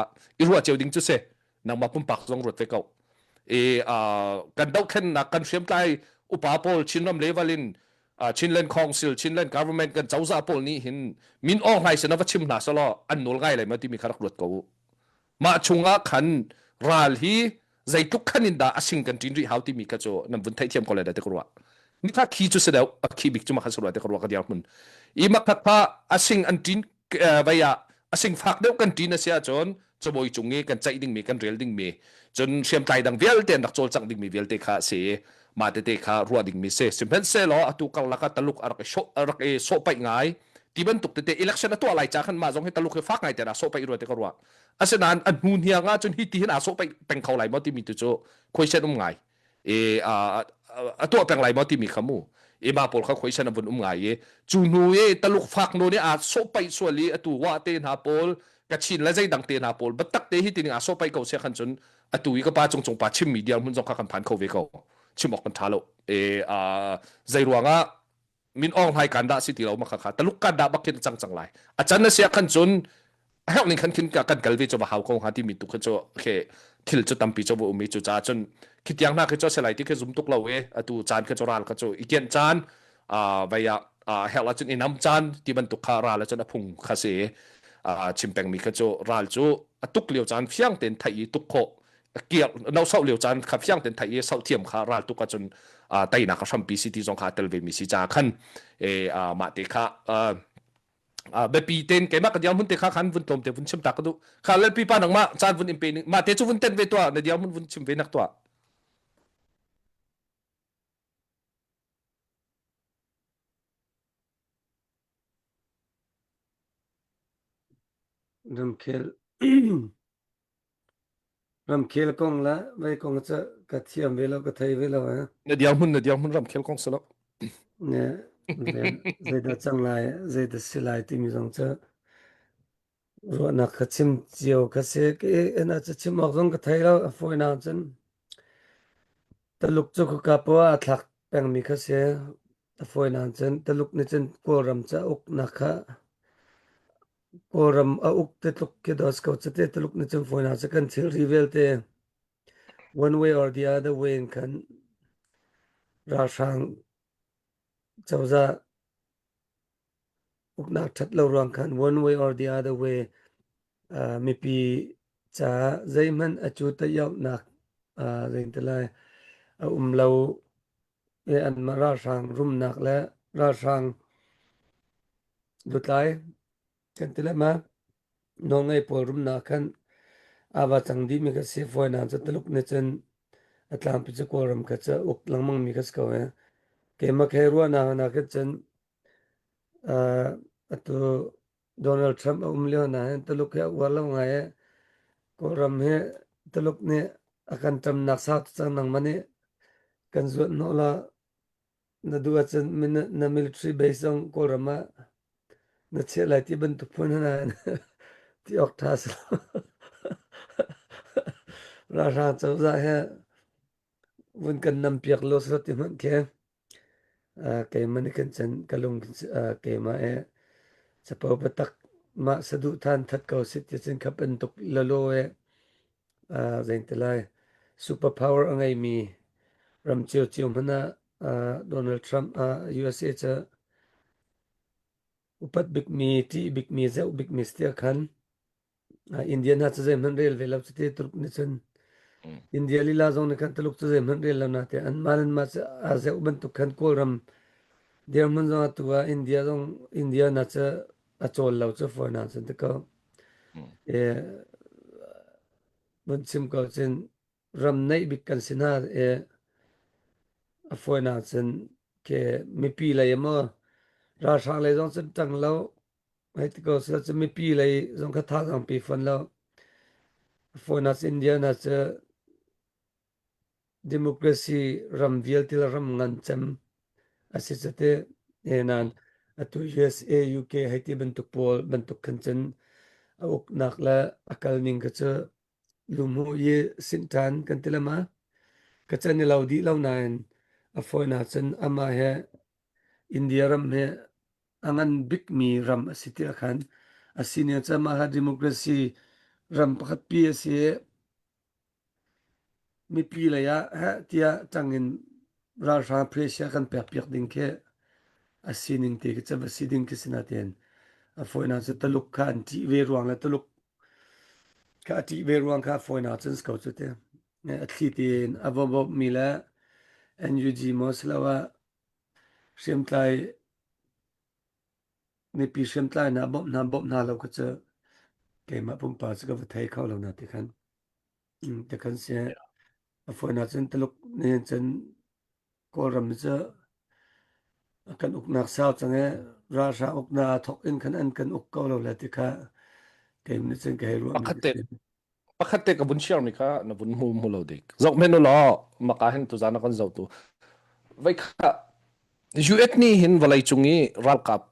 รวดเจียวดิ้งจะเสียนางมาปุ่มปากจงรวดไปเก่ากันดาวเข็นนักกันเชื่อมใจอุปาโปลชินลำเลวลินชินเลนคองซิลชินเลน government กันเจ้าซาโปลนี้เห็นมินออกไงเสนว่าชิมนาสละอันนู้นไงเลยมาที่มีขรักรวดเก่ามาชงขันรัลฮีใจทุกขันินดาสิงกันจินรีฮาวที่มีกระโจนำบุญไทยเทียมคนเลยได้แต่กรัวนี่ถ้าขี้จุดเสด็จขี้บิกจุมาขันสละแต่กรัวกันเดียวมันมาพักพาสิงอันจินไปสิงฝากเดียวกันจินเสียจนจะบอยจงเงกันใจดิ่งมีกันเรียลดิ่งมีจนเชื่อมใจดังเวลเตนดักโจลจังดิ่งมีเวลเตคาเสมาเตคารัวดิ่งมีเสสิมเพนเซลอตุกัลลักตลุกอารักโซไปง่ายที่บรรทุกเตelectionตัวอะไรจากขันมาจงให้ตลุกให้ฟักไงแต่ละโซไปรัวเตกรัวอาเซนานอันหูเฮียงาจนฮิตที่เห็นอาโซไปเป็นเขาไหลมอที่มีตัวโจคุยเช่นไงตัวเป็นไหลมอที่มีขมูมาปอลเขาคุยเช่นบนไงจูนูตลุกฟักโนเนี่ยอาโซไปส่วนลีตัวว่าเตนหาปอลกระชินและใจดังเตนาโปลบัตตักเตหิตินอาโซไปเก่าเสียขันจน atui ka pa chong pa chim media mun jong ka kan phan kho ve ko chim ok kan thalo zairuanga min ong hai kanda city lo ma kha taluk ka da bakin chang lai achan na sia khan chun hel ning khan kin ka kan galve cho ba haw ko ha ti mi tu kha cho khe thil cho tampi cho bo umi chu cha chun khitiang na khe cho selai ti khe zum tuk lo we atu chan khe cho ral kha cho iken chan vaya hel la chun inam chan ti ban tuk kha ra la chun aphung kha se chimpeng mi kha cho ral chu atuk liu chan phiang ten thai tuk kho kiak nau sau liu chan kha phiang ten thai sau thiam kha ral tuk ka chun tai na ka sam pct jong kha tel ve mi si cha khan ma te kha be pi ten ke ma ka diam hun te kha khan vun tom te vun chim ta ka du kha le pi pa nang ma chan vun im pe ni ma te chu vun ten ve to na diam hun vun chim ve nak to ram khel ram khel kong la vai kong cha ka thiam ve lo ka thai ve lo ha na diam hun ram khel kong selo ne zai da chang lai zai da silai ti mi jong cha ro na kha chim chiao ka se ke na cha chim ok jong ka thai lo foi na chen taluk chu ka po a thak peng mi kha se ta foi na chen taluk ni chen ko ram cha ok na kha ko ram a uk te tluk ke dos ko cha te taluk ni chen foi na cha kan thil reveal te one way or the other way kan ra sang chawza ukna that lo rang kan one way or the other way mi pi cha zaiman achu ta yaw nak zain telai lo an ma ra sang rum nak la ra sang dutlai kan telai ma no ngai por rum nak kan aba changdi mi ka se foi na cha taluk ne chen atlam pi cha ko ram ka cha uk langmang mi ka ska we ke ma khe ruwa na ka chen atu Donald Trump umleo na taluk ya wala ngai ko ram he taluk ne akan tam nak sa chang nang mane kan zo no la na duwa chen min na military base ong ko rama na che lai ti ban tu phun na ti ok thas ra ra chaw za he vun kan nam piak lo so ti man ke ke man kan chen kalung ke ma e chapo patak ma sadu than that ko sit chen khap an tuk la lo e zain telai super power angai mi ram chiu chiu mana Donald Trump USA cha upat big mi ti big mi za big mi stia khan Indian ha cha zai man rail vela chite turk ni chen India lila zong ne kan taluk cha zai man rail na te an malan ma cha za uban tu khan ko ram der man za tu India na cha achol lo cha for na chen te ko mun sim ko chen ram nei big kan sina foi na chen ke mi pi lai ma ra sa lai jong chen tang lo hai ti ko sa chen mi pi lai jong kha tha jong pi fan lo foi na India na cha democracy ram vial til ram ngan cham asi chate enan atu USA UK hai ti ban tu pol ban tu khan chen ok nak la akal ning ka cha lumu ye sintan kan tilama ka chan lo di lo nan a foi na chen ama he India ram he angan big mi ram asiti khan asinia cha ma democracy ram pakhat pi ase mi pi la ya ha tia tangin ra ra pressure kan pek pek ding ke asining te ke cha siding ke sinaten a foi na cha taluk khan ti ve ruang la taluk ka ti ve ruang ka foi na chen skau chute atlitin avobo mila NUG moslawa shemtlai mi pi shemtlai na bom na lo ka cha ke ma pum pa cha ka thai khau lo na te khan te khan se a foi na chen taluk ne chen ko ram cha kan uk nak sao change ra sa uk na thok in khan an kan uk ko lo la ti kha ke mi chen ke ru pakhatte ka bun share mi kha na bun mu lo dik zok menu lo maka hen tu zana kan zau tu vai kha US ni hin walai chungi ral kap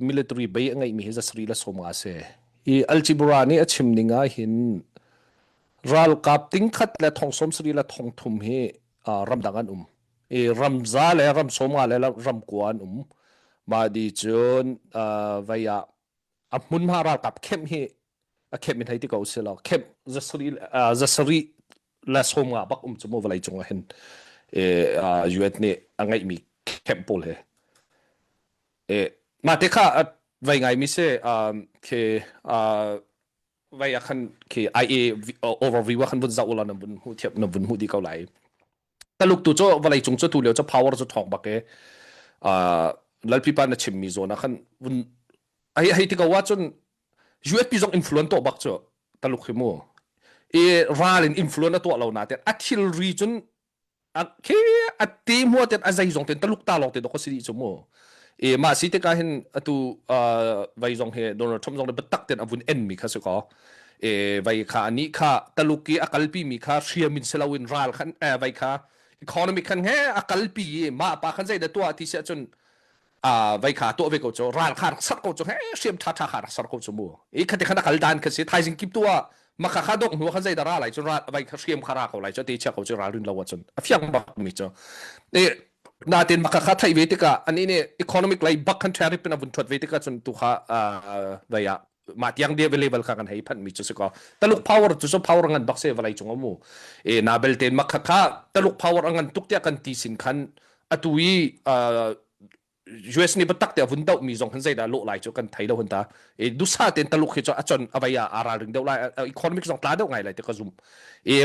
military bay ngai mi heza sri la soma se I alchibura ni achim ninga hin ral kap ting khat le thong som sri la thong thum he ram dangan ram za le ram som nga le ram kwan ma di chun vaya amun ma ral kap khem he a khem min haiti ko sela khem zasri la som nga bak chumo walai chung hen yuet ne angai mi khem pol he ma te kha vai ngai mi se ke vai khan ke ia overview khan bun za ulan bun hu thiap na bun hu di ko lai taluk tu cho walai chung cho tu leo cho power cho thong bak ke lalpi pa na chim mi zona khan bun ai ti ka wa chun USP jong influence to bak cho taluk khimo ralin influence to lo na te athil region ke ati mo te azai jong te taluk ta lo te do ko si chu mo ma si te ka hin atu vai jong he Donald Trump jong de batak ten avun en mi kha se ko vai kha ni kha taluki akalpi mi kha shia min selawin ral khan vai kha economy khan he akalpi ma pa khan zai da to ati se chun vai kha to ve ko cho ral kha sat ko cho he siam tha kha sat ko cho mo kha te khan kal dan kha se thai jing kip to ma kha dok nu khan zai da ra lai cho ra vai kha siam khara ko lai cho te cha ko cho ra rin lawa chun afyang ba mi cho na tin makaka thai vetika ani ne economic lai bak kan tariff na bun thot vetika chun tu kha daya ma tiang de available kha kan hei phan mi chu se ko taluk power chu so power ngan bak se walai chung mu na bel ten makaka taluk power angan tuktia kan ti sin khan atui US ni batak te avun dau mi zong han zai da lo lai chu kan thai lo hunta du sa ten taluk hi chu achon avaya ara ring dau lai economic zong tla dau ngai lai te ka zum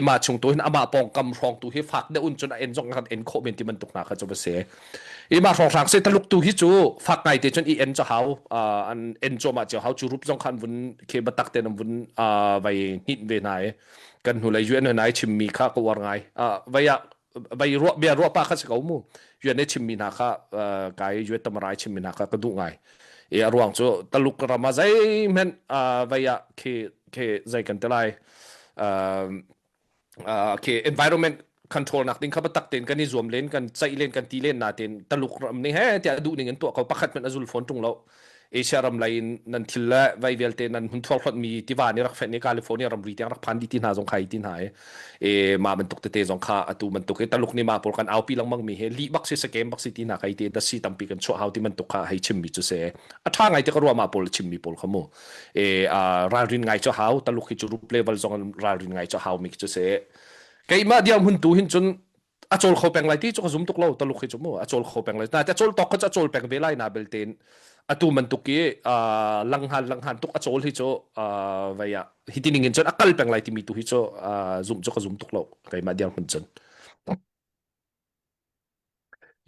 ma chung to hin ama pong kam rong tu hi fak de un chun en zong kan en kho men ti man tuk na kha chu ba se ma rong sang se taluk tu hi chu fak ngai te chun en cha hau an en cho ma cha hau chu rup zong khan vun ke batak te nam vun vai hit ve nai kan hu lai UN nai chim mi kha ko war ngai vaya vai ro bia ro pa kha se ko mu yuan ne chim mi na kha kai yuet tamarai chim mi na kha ka du ngai ruang chu taluk rama zai men vaya ke zai kan telai ke environment control nak ding khabatak ten kan ni zoom len kan chai len kan ti len na ten taluk ram ni he ti du ning to ko pakhat men azul phone tung lo Asia ram lain nan thilla vai velte nan hun thol khat mi ti wa ni rak fet ni California ram ri ti rak phan di tin ha jong khai tin hai ma man tuk te jong kha atu man tuk taluk ni ma por kan au pi lang mang mi he li bak se scam bak si ti na kai te da si tam pi kan cho how ti man tuk kha hai chim mi chu se atha ngai te ka ro ma pol chim mi pol khamo ra rin ngai cho how taluk hi chu rup level jong ra rin ngai cho how mi chu se kai ma diam hun tu hin chun achol kho peng lai ti chu zum tuk lo taluk hi chu mo achol kho peng lai ta achol tok kha achol peng ve lai na bel ten atu man tuki langhan tuk achol hi cho vaya hitiningin chon akal peng lai ti mi tu hi cho zum cho ka zum tuk lo kai ma diam hun chon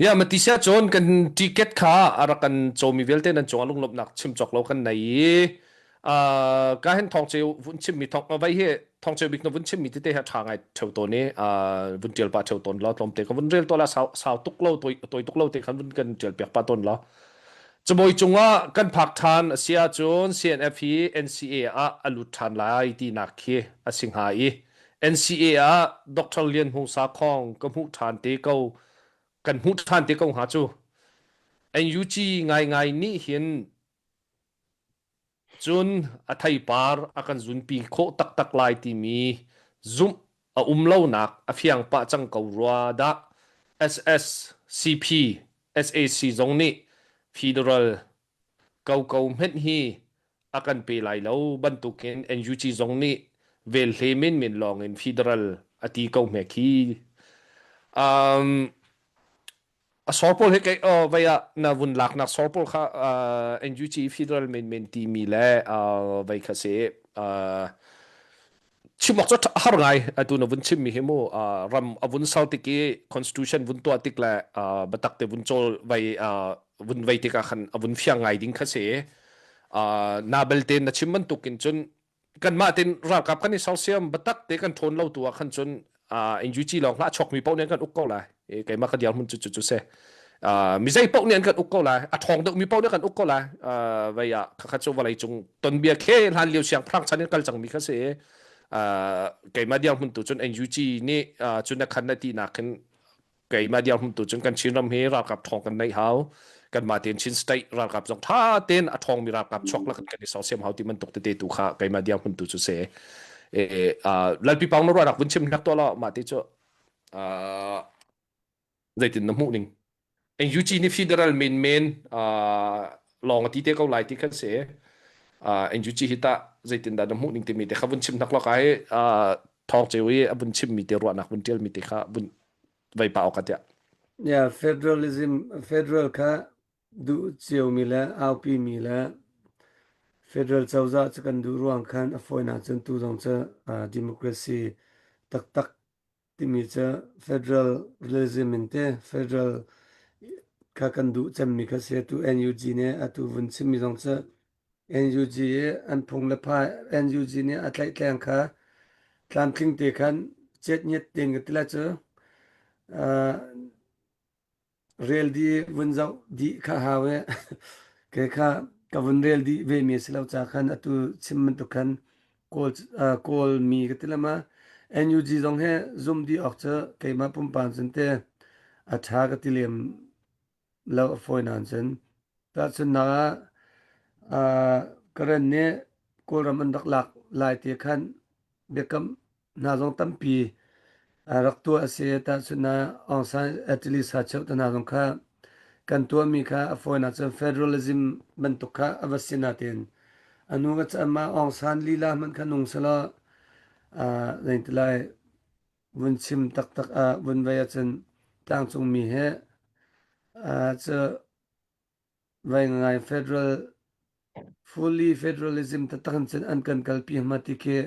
ya matisia chon kan ticket kha ara kan chomi velte nan chong alung lop nak chim chok lo kan nai ka hen thong cheu vun chim mi thong vai he thong cheu bik no vun chim mi te ha thangai theu to ne vun tel pa theu ton lo tom te ka vun rel to la sao tuk lo toi tuk lo te khan vun kan tel pek pa ton lo chmoi chunga kan phak than asia chon CNF NCA alut than lai ti nakhe asingha NCA Dr. Lian Hong Sa Khong kamu than te ko kan hu than te ko ha chu NUG ngai ni hin chun athai par akan zun pi kho tak lai ti mi zum umlo nak afyang pa chang ko ruwa da SSCP SAC zong ni Federal kau met hi akan pe lai lo bantukin NUG zong ni vel hemin min long in Federal ati kau me khi sorpol he kai vaya na vun lak na sorpol kha NUG Federal men ti mi le vai kha se chimok cho har ngai atu na vun chim mi hemo ram avun sautiki constitution vun to atik la batak te vun chol vai vun vai te ka khan avun fyang ngai ding kha se na belte na chimman tukin chun kan ma tin ra kap kan ni calcium batak te kan thon lo tu khan chun NUG long la chok mi pau nen kan ukko la kai ma ka dial mun chu se mi zai pau nen kan ukko la a thong dok mi pau nen kan ukko la vai ya kha chu walai chung ton bia khe han liu siang phrang chanin kal chang mi kha se kai ma dial mun tu chun NUG ni chun na khan na ti na khan kai ma dial mun tu chun kan chin ram he ra kap thong kan nei hau kan ma ten chin state ra kap jong tha ten a thong mi ra kap chok la kan ni so sem hau ti man tok te tu kha kai ma dial mun tu chu se lalpi pang no rak bunchim nak to la ma ti cho zaitin na mu ning NUG ni federal main long ti te ko lai ti kan se NUG hita zaitin da na mu ning ti mi te kha bunchim nak la kai thong chewi bunchim mi te ro nak bun tel mi te kha bun vai pa o ka tia yeah federal kha du chiu mi la au pi mi la federal chawza chakan du ruang khan afoina chen tu jong cha democracy tak tak ti mi cha federalism inte federal kha kan du chem mi kha se tu NUG ne atu vun chim mi jong cha NUG an phung la pha NUG ne atlai tlang kha tlam thing te khan chet nyet ting ti la cha real di vun zau di kha hawe ke kha ka vun real di ve mi silau cha khan atu chim man tu khan kol mi ka tilama NUG jong he zoom di ok cha ke ma pum pan chen te atha ka tilem lo foi nan chen ta chen na karan ne kol ram an dak lak lai te khan bekam na jong tampi rak tu ase ta chen na ong sa atli sa chau ta na jong kha kan tu mi kha foi na chen federalism ban tu kha avasina ten anu ga cha ma ong san lila man kha nung sala zain tlai vun chim tak tak vun vaya chen tang chung mi he cha vai ngai fully federalism ta tak chen an kan kalpi ma ti ke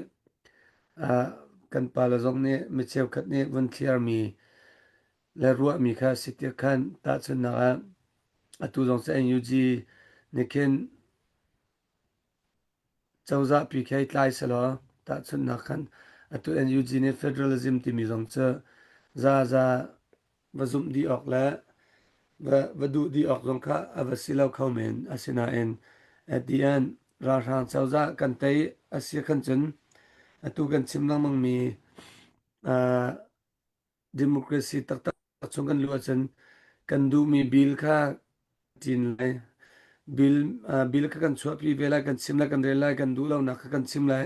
kan pala jong ne mi cheu khat ne vun clear mi la ruwa mi kha sitia khan ta chen na atu jong sa NUG ne ken chawza pi khai tlai salo ta chen na khan atu NUG ne federalism ti mi jong cha za vazum di ok la vadu di ok jong kha avasilau khaumen asina en at the end ra rang chawza kan tai asia khan chen atu kan chimlang mang mi democracy tak tak chung kan lu chen kan du mi bill kha tin lai bill kha kan chua pi vela kan chimla kan rela kan du lo na kan chimla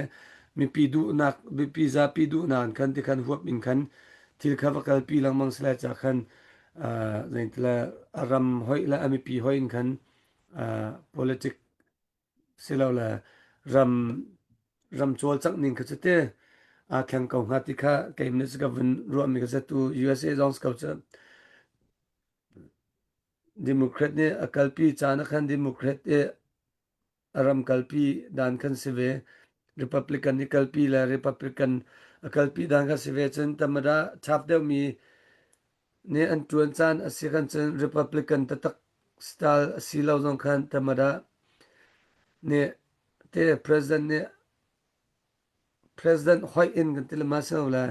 mi pi du nak bi pi za pi du nan kan ti kan huap in kan thil kha vakal pi lang mang sla cha khan zain tla aram hoi la ami pi hoi in kan politic silo la ram chol chak ning kha chate khang kau nga ti kha kaimne ska vun ro mi ka tu USA zongs kau cha democrat ne akalpi chana khan democrat e aram kalpi dan khan sive republican ni kalpi la republican akalpi dan kha sive chen tamara chap deu mi ne an tuan chan asikan chen republican tatak style silo zong khan tamara ne te president hoi in kan til ma sa la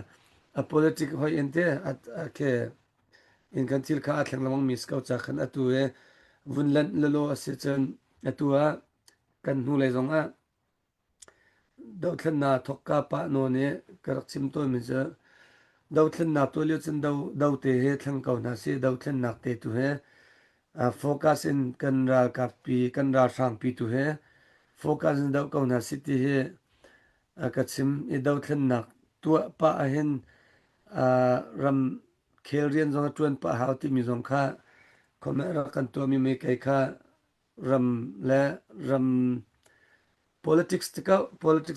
a politic hoi in te at ke in kan til kha athlang lamang mis kau cha khan atu e vunlan lalo ase chen atua kan nu le zong a dawthlan na thokka pa no ne karak chim to mi cha dawthlan na to le chen daw te he thlang kau na se dawthlan nak te tu he focus in kan ra ka pi kan ra sang pi tu he focus in daw kau na city he akachim e dawthlan nak tu pa a hen ram khelrian zong tuan pa hauti mi zong kha khomera kan to mi me kai kha ram politics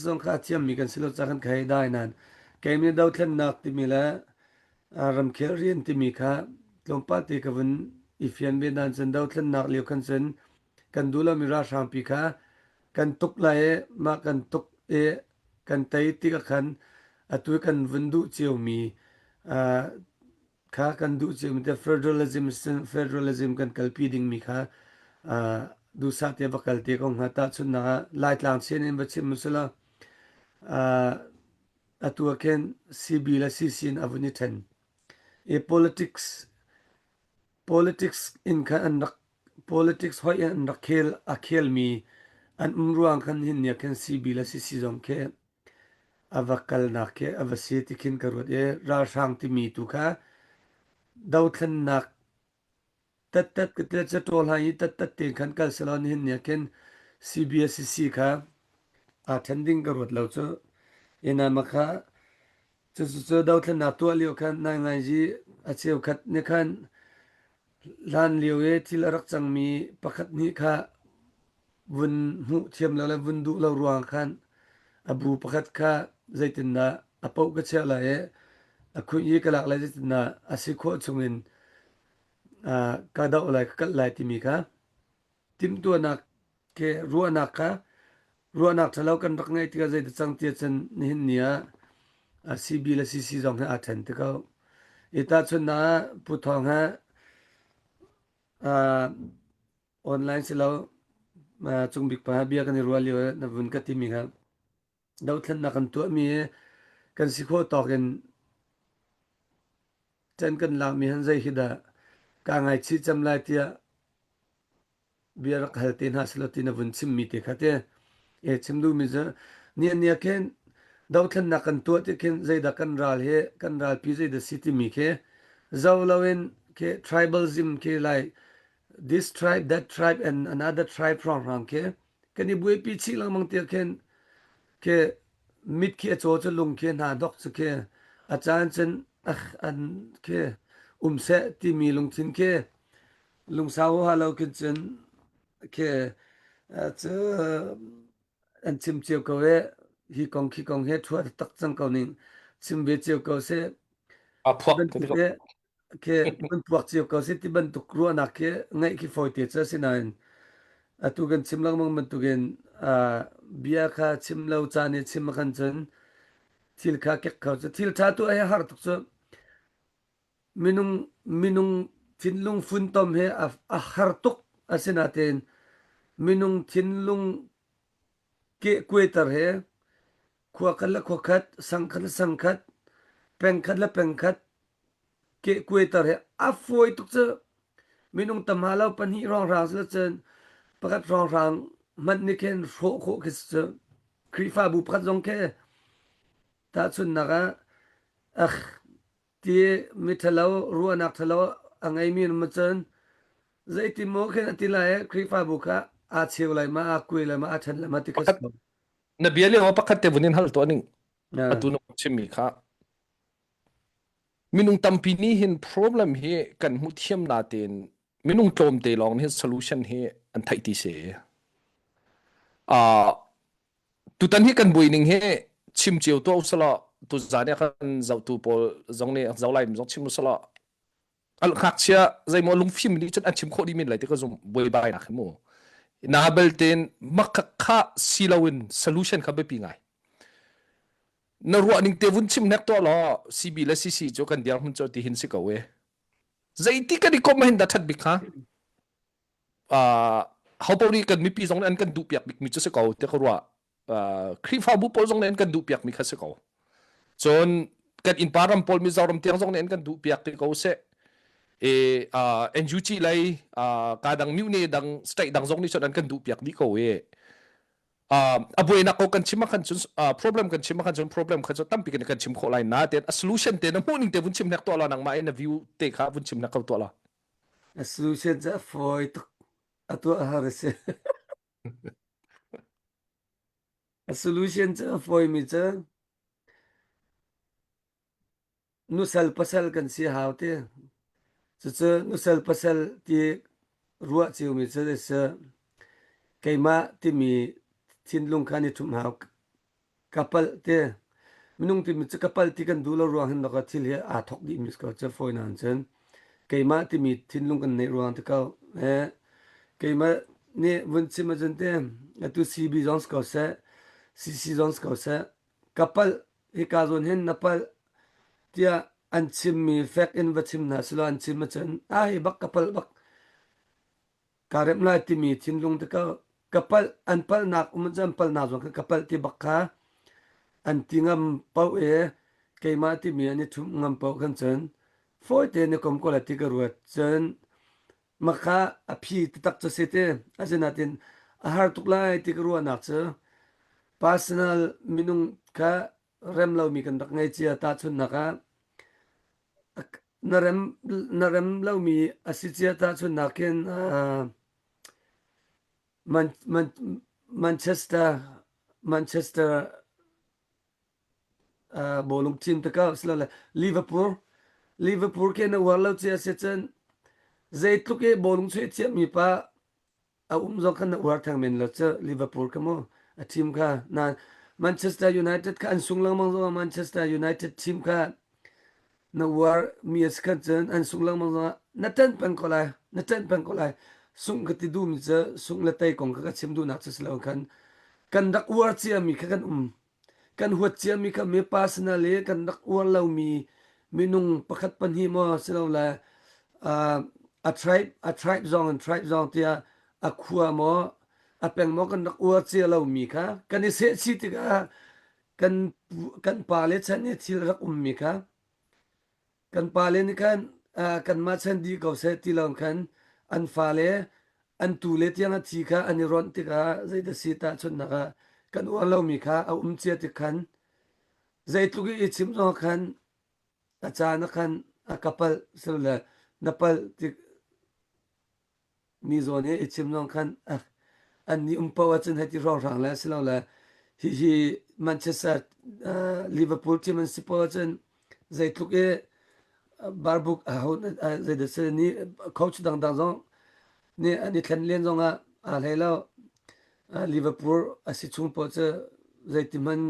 zong kha thiam mi kan silo cha kan khai dai nan kai mi dawthlan nak ti mi la ram khelrian ti mi kha tlompa ti ka vun ifian be dan chen dawthlan nak leu khan chen kan dula mi ra sam pi kha kan tuk la e ma kan tuk e kan tai ti ka khan atu kan vundu chiu mi kha kan du chiu mi te federalism kan kalpi ding mi kha du sa te bakal te kong hata chun na lai tlang chen in bachim musala atu ken CB la CCN avuni ten e politics in khan politics hoi an khel mi an umruang khan hin ya ken CB la CC jong ke avakal na ke avasi tikin karot e ra sang ti mi tu kha dawthlan nak tat ke cha tol ha yi tat te khan kal salon hin ya ken CBSC kha attending karot lo cho ina maka so dautlan na to liu kan na ngai ji acheu khat ne khan lan liu e thil arak changmi pakhat ni kha vun hu thiam la vun du lo ruang khan abu pakhat kha zaitin na apau ka chela e akhu yi kalak la zaitin na asikho chungin ka da ulai kal lai ti mi kha tim tu na ke ruana ka ruana thalo kan rak ngai ti ga zait chang ti chen ni hin nia CB la CC jong ha athen te ka ita chun na pu thong ha online se lo chung bik pa bia kan rual yo na vun ka ti mi ha dautlan na kan tu mi kan sikho to gen chen kan la mi han zai hida ka ngai chi cham lai tia bia rak hal tin ha sloti na vun chim mi te khate e chimdu mi za nia ken dautlan na kan tu te ken zai da kan ral he kan ral pi zai da city mi ke zawlawen ke tribalism ke lai this tribe that tribe and another tribe from ke kani bui pi chi lang mang te ken ke mit ke cho cho lung ke na dok chu ke achan chen an ke se ti mi lung thin ke lung sa ho halo ke chen ke cha an chim chiu ko we hi kong he thua tak chang ko ning chim be chiu ko se phok ke ban puak chiu ko se ti ban tu kru na ke ngai ki foi te cha sinan atu gan chimlang mang man tu gen bia kha chimlo cha ne chim khan chen thil kha ke kha thil tha tu ai har tu cha minung thinlung fun tom he a har tuk asinaten minung thinlung ke kwetar he khwa khala khokhat sangkhat pengkhat la pengkhat ke kwetar he a foi tuk cha minung tamalo pan hi rong rang sa chen pakat rong rang man ni ken ro kho ke cha krifa bu phat jong ke ta chun naga ti mithalo ruanak thalo angai min ma chen zaiti mo khen atila e krifa bu kha a cheu lai ma a kui lai ma a than lai ma ti khas na bia le wa pakhat te vunin hal to ning atu no chimi kha minung tampi ni hin problem he kan mu thiam na ten minung tom te long ni solution he an thai ti se tu tan hi kan buining he chim chiu to usala tu zania kan zau tu pol zong ne zau lai zong chim usala al khak chia zai mo lung phim ni chan an chim kho di min lai te ka zum boi bai na khmo na belten makha silawin solution kha be pi ngai na ruwa ning te vun chim nek to lo CB la CC jo kan diar hun cho ti hin si ka we zaiti ka di ko mahin da that bi kha how pori kan mi pi zong an kan du piak bik mi chu se ka te ko ruwa khri fa bu pol zong nen kan du piak mi kha se ka chon kan in param pol mi zawram tiang zong nen kan du piak ti ko se NUG lai kadang mi ne dang state dang zong ni chon an kan du piak di ko we abuai na ko kan chima kan chun problem kan chima kan chun problem kha tam pi kan chim kho lai na te a solution te na morning te vun chim nak to la nang ma in view te kha vun chim nak to la a solution za foi atu har se a solution za foi mi cha nu sal pasal kan si haute cha nu sal pasal ti ruwa chiu mi cha se keima ti mi thinlung khani thum haw kapal te minung ti mi cha kapal ti kan du lo ruang hin ka thil he a thok di mi ska cha foi nan chen keima ti mi thinlung kan nei ruang te ka keima ne vun chima chen te atu CB Jones ka se CC Jones ka se kapal he ka zon hen napal tia an chim mi fek in va chim na slo an chim chen ai bak kapal bak karem la ti mi thinlung te ka kapal an pal nak jam pal na zong kapal ti bakha an tingam pau keima ti mi ani thum ngam pau khan chen foi te ne kom ko la ti ka ruat chen makha a phi tak cha se te ajenatin a har tuk lai ti ka ruwa nak cha personal minung ka rem lo mi kan dak ngai chia ta chun naka narem lo mi asichia ta chun naken Manchester bolung team ta ka sila Liverpool ke na warlo chia se chen zaitluk e bolung chhe chia mi pa a zong kan na war thang men lo che Liverpool ka mo a team ka na Manchester United ka an sung lang mang zo Manchester United team ka na war mi as kan chen an sung lang mang zo na tan pan ko lai sung ka ti du mi che sung la tai kong ka chim du na che slo kan dak war chia mi ka kan huat chia mi ka me personally kan dak war lo mi nung pakhat pan hi mo silo la a tribe zong tia a khua mo a peng mo kan dak war chia lo mi ka kan se chi ti ka kan pa le chan ni thil rak mi ka kan pa le ni kan ma chan di ko se ti long kan an fa le an tu le tiang a thi ka ani ron ti ka zai da si ta chun na ka kan war lo mi ka a chia ti kan zai tu gi chim zo kan achana kan a couple sila napal ti mi zone chim zo kan an ni pawa chen hati ro rang la sila la hi Manchester Liverpool team an si pawa chen zai tu ge barbuk a ho zai da se ni coach dang zo ni ani thlan len zo nga a lelo Liverpool a si chung po che zai ti man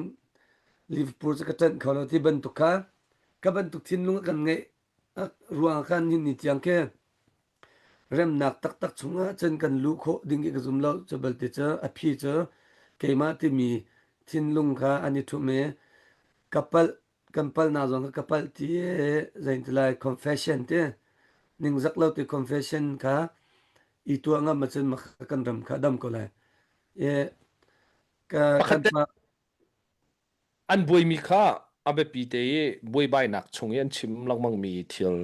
Liverpool che ka tan kholo ti ban tu ka ban tu thin lung kan ngai ruang kan ni tiang ke rem nak tak chunga chen kan lu kho ding ge zum lo chabal te cha a phi cha ke ma ti mi thin lung kha ani thu me kapal na zong kapal ti zain tlai confession te ning zak lo ti confession kha I tu nga ma chen ma kan ram kha dam ko lai e ka kan pa an boi mi kha abe pi te boi bai nak chung yan chim lang mang mi thil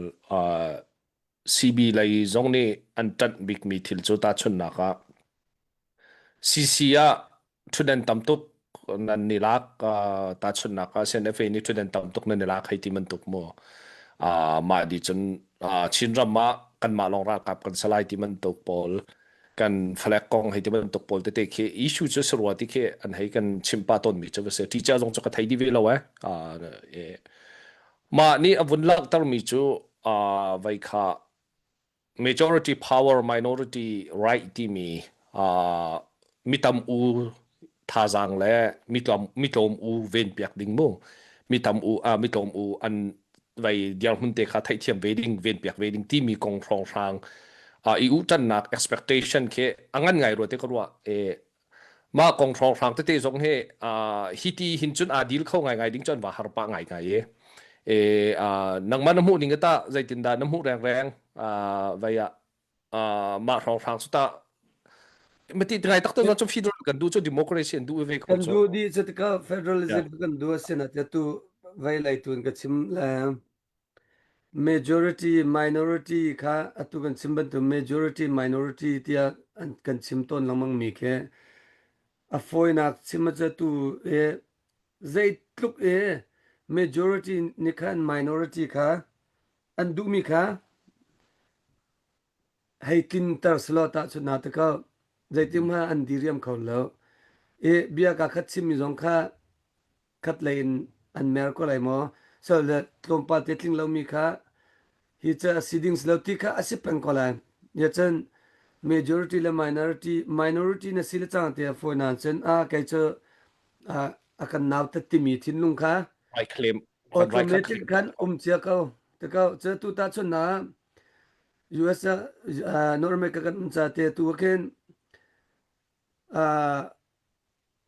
CB lai zong ni an tat big mi thil chu ta chun na ka CC ya thudan tam tuk nan nilak ta chun na ka sen FA ni thudan tam tuk nan nilak hai ti man tuk mo ma di chun chin ram ma kan ma long ra kap kan salai ti man tuk pol kan flag kong hai ti man tuk pol te ke issue chu sarwa ti ke an hai kan chimpa ton mi chu se teacher jong chu ka thai di ve lo ma ni avun lak tar mi chu vai kha majority power minority right ti mi mitam u thazang le mitom u ven piak ding mo mitam u an vai diar hun te kha thai thiam wedding ven piak wedding ti mi kong rong rang u tan nak expectation ke angan ngai ro te ko wa ma kong rong rang te zong he hiti hin chun adil khau ngai ding chon wa har pa ngai nang man mu ning ta zaitin da nam hu reng vai ma rong rang su ta mati ngai tak to no chu federal kan du chu democracy and du ve kan du di chatka federalism kan du senat tu vai lai tun ka chim la majority minority kha atu kan chimban tu majority minority tia kan chim ton lamang mi ke a foinak chima cha tu zai tluk majority ni khan minority kha an du mi kha heitin tar slota chuna ta ka zaitim ha an diriam kholo bia ka khat chim mi jong kha khat lein an mer ko lai mo so le tlompa te tling lo mi kha hi cha seedings lo ti kha asip pang ko lai ya chen majority le minority na sil chang te finance kai cha akan naw ta ti mi thin lung kha I claim automatic kan chia ka ta ka cha tu ta chun na US normal ka kan cha te tu ken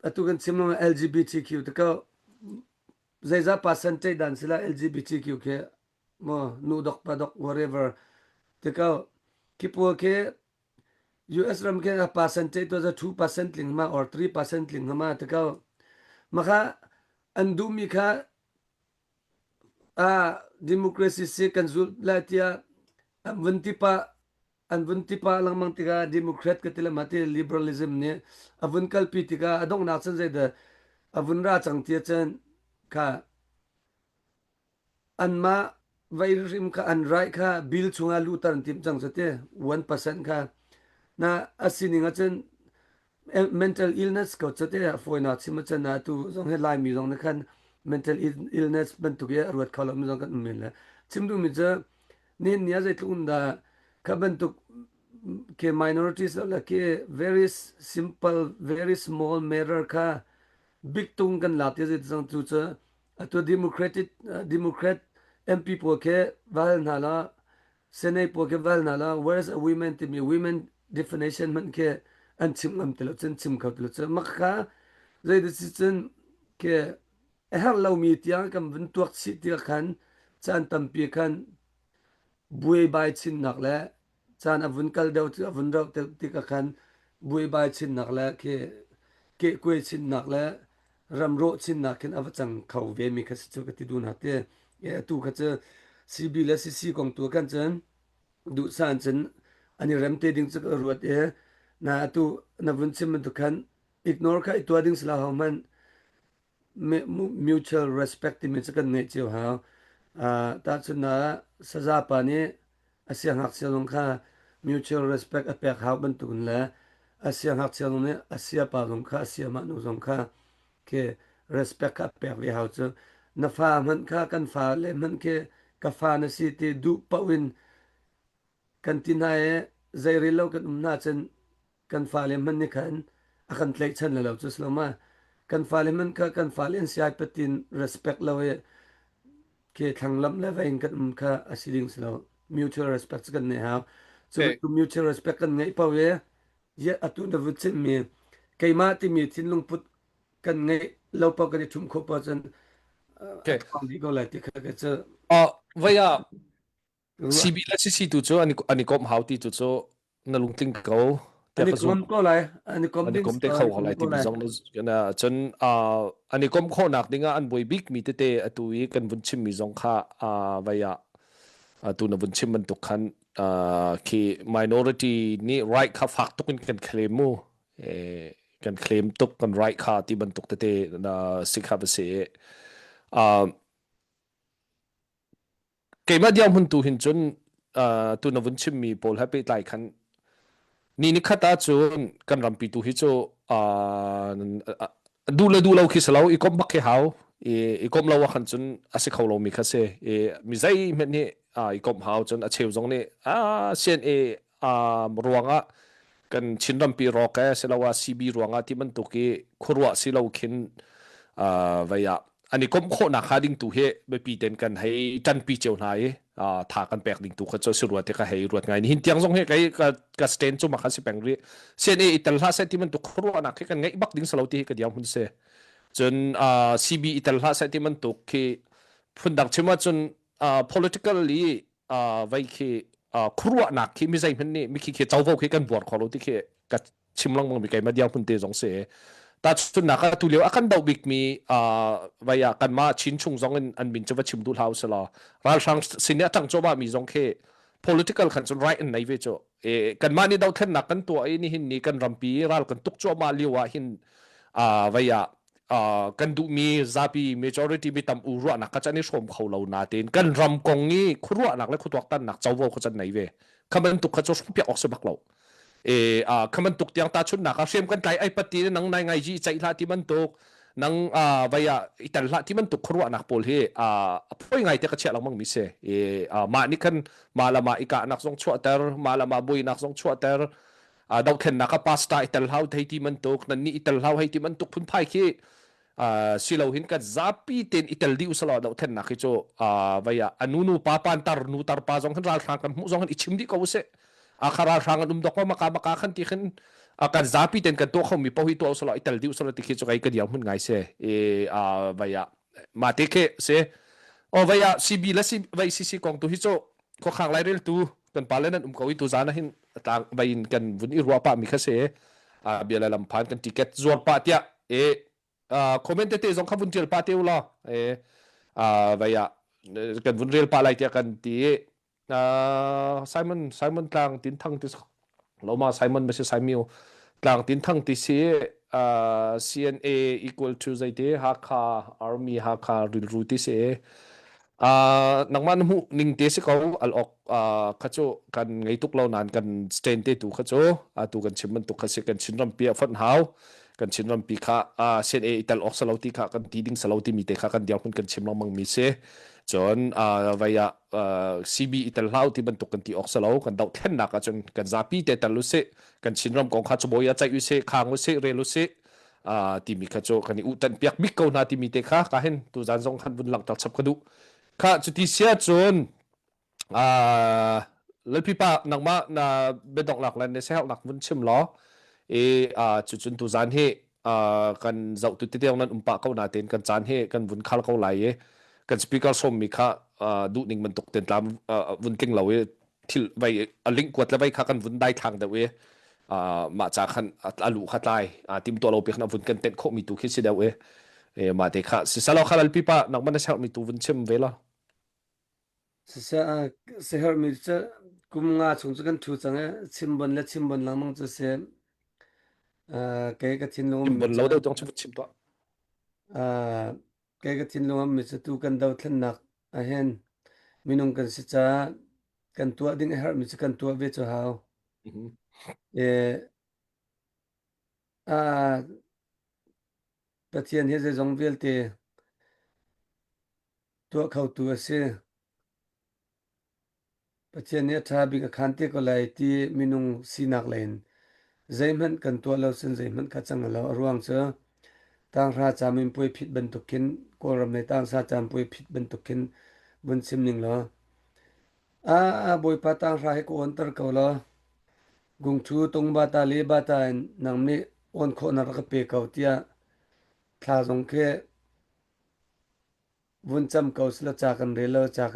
atu kan simno LGBTQ ta ka zaiza percentage dan sila LGBTQ ke mo nu dok padok whatever ta ka kipo ke US ram ke percentage to 2% ling ma or 3% ling ma ta ka maka andu mi kha democracy se kan zul latia anvunti pa lang mang tika democrat ka tila mati liberalism ne avun kalpi tika adong na chan zai da avun ra chang tia chen ka anma vairim ka anrai kha bill chunga lu tar tim chang sate 1% kha na asini nga chen mental illness ko chate foina chima chen na tu zong he lai mi zong na khan mental illness มันตุกยะรวดเขาละมันต้องกันมินละชิมดูมิจะนี่เนี่ยจะตุนดาคับมันตุกke minorities la ke very simple very small matter ka big tung kan la te je sang tu cha ato democrat mp po ke val na la senate po ke val na la whereas a women to me women definition man ke an chim am te lo chen chim kha te lo cha makha zai de chen ke har lo mi tia kam vun tuak si ti khan chan tam pi khan buai bai chin nak la chan avun kal deu avun deu ti ka khan buai bai chin nak la ke kwe chin nak la ramro chin nak ken avachang khau ve mi khas chu ka ti dun ha te e tu kha cha cb la cc kong tu kan chan du san chen ani ram te ding chu ruat e na tu na vun chim tu khan ignore ka itwa ding sla ha man mutual respect mi chu kan ne chu ha ta chuna saza pa ni asyang hak selong kha mutual respect apek ha ban tun la asyang hak selong ne asya pa long kha asya ma nu zong kha ke respect ka pek we ha chu na fa man kha kan fa le man ke ka fa na si ti du pa win kan tinae zairi lo kan na chen kan fa le man ni khan akan tlek chan la lo chu sloma kan fa le man kha kan fa le sia patin respect lo we ke thanglam le vein kan kha asiding slo mutual respect kan ne ha so to mutual respect kan ngai pa we ye atu na vutsin mi kaima ti mi thin lung put kan ngai lo pa kan thum kho pa chan kong di go la ti kha ka cha vaya cb la cc tu chu ani kom hau ti tu chu na lung ting ko ani kom ko lai ani kom te khau ho lai ti bizong na chen ani kom kho nak dinga an boi big mi te atui kan vun chim mi zong kha vaya tu na vun chim man tu khan ki minority ni right kha fak tukin kan claim mu kan claim tuk kan right kha ti ban tuk te na sikha ba se keima diam hun tu hin chun tu na vun chim mi pol happy lai khan ni khata chun kan rampi tu hi chu du lo khi salo i kom bak he haw i kom lo wa khan chun ase kholo mi kha se mi zai me ni i kom haw chun a cheu jong ni sen ruanga kan chin rampi ro ka selawa cb ruanga ti man tu ki khurwa silo khin vaya ani kom kho na khading tu he be pi ten kan hai tan pi cheu nai tha kan pek ding tu kha cho suruat te ka hei ruat ngai ni hin tiang jong he kai ka stand chu ma kha si peng ri sen ital ha sentiment tu khurwa na kan ngai bak ding salo ti ka diam hun se chun cb ital ha sentiment tu ki phundak chima chun politically vai ki khurwa na ki mi zai man ni mi ki chawvo ki kan bor kholo ti ki ka chimlang mang mi kai ma diam hun te jong se ta chun na ka tu leo akan dau big mi vaya kan ma chin chung zong an bin chawa chim du hau sala ral sang sinia tang choba mi zong khe political kan chun right and nai ve cho kan ma ni dau then na kan to ai ni hin ni kan rampi ral kan tuk cho ma liwa hin vaya kan du mi zapi majority mi tam u ro na ka chani som kholo na ten kan ram kong ni khurwa nak le khutwak tan nak chawwo kho chan nai ve kaman tuk kha cho pya ok se baklo kaman tuk tiang ta chun na ka sem kan tai ai pati nang nai ngai ji chai la ti man tuk nang vaya ital la ti man tuk khurwa nak pol he phoi ngai te ka che lang mang mi se ma ni kan malama ika nak song chuater malama bui nak song chuater dau then na ka pasta ital hau thai ti man tuk nan ni ital hau hai ti man tuk phun phai khi silo hin ka zapi ten ital di usalo dau then na khi cho vaya anunu papan tar nu tar pa jong han ral thang kan mu jong han ichim di ko se akhara rangan dok maka khan ti khan akan zapi ten kan to khom mi pawi to solo ital di solo ti khi chu kai ka diam hun ngai se vaya ma te ke se vaya cb la si vai cc kong tu hi cho ko khang lai rel tu kan palenan ko i tu zana hin tang bain kan vun i ruwa pa mi kha se biala lam phan kan ticket zor pa tia comment te jong khavun tel pa teu la vaya kan vun rel pa lai tia kan ti Simon tlang tin thang ti loma Simon ba si Samuel tlang tin thang ti si CNA equal to zaite hakha army hakha rilru ti se nangman hu ning te se ko al ok khacho kan ngai tuk lo nan kan stand te tu khacho tu kan chimman tu khase kan chinram pia fan haw kan chin ram pi kha sen e ital ok salo ti kha kan ti ding salo ti mi te kha kan diam hun kan chim long mang mi se chon vaya cb ital lau ti ban tuk kan ti ok salo kan dau then na ka chon kan zapi te tal lu se kan chin ram kong kha choboya chai u se khang u se re lu se ti mi kha cho kan u tan piak mik ko na ti mi te kha ka hen tu zan zong khan bun lang tak chap ka du kha chu ti sia chon lalpi pa nangma na bedok lak lan ne se hak nak bun chim lo chu chun tu zan he kan zau tu te nan umpa ko na ten kan chan he kan bun khal ko lai e kan speaker som mi kha du ning man tok ten tlam bun king lo e thil vai a link kwat la vai kha kan bun dai thang da we ma cha khan alu khatlai tim to lo pe khna bun kan ten kho mi tu khi si da we ma te kha si salo khalal pi pa nak man sa mi tu bun chim ve la se her mi cha kum nga chung chu kan thu chang chim bon lang mang chu se ke ka thin lung chim bon lo do tong chim to ke ka thin lung mi chu tu kan dau thlan nak a hen minung kan si cha kan tua ding her mi chu kan tua ve chu hau pathian he je jong vel te tua khau tu ase pathian ne tha bi ka khan te ko lai ti minung sinak len zaiman kan tua lo sen zaiman kha chang lo ruang cha tang ra cha min poi phit ban tukin ko ram ne tang sa cham poi phit ban tukin bun sim ning lo boi pa tang ra he ko antar ko lo gung thu tong ba ta le ba ta nang me on kho na ka pe ka tia tha jong ke bun cham ko sla cha kan re lo cha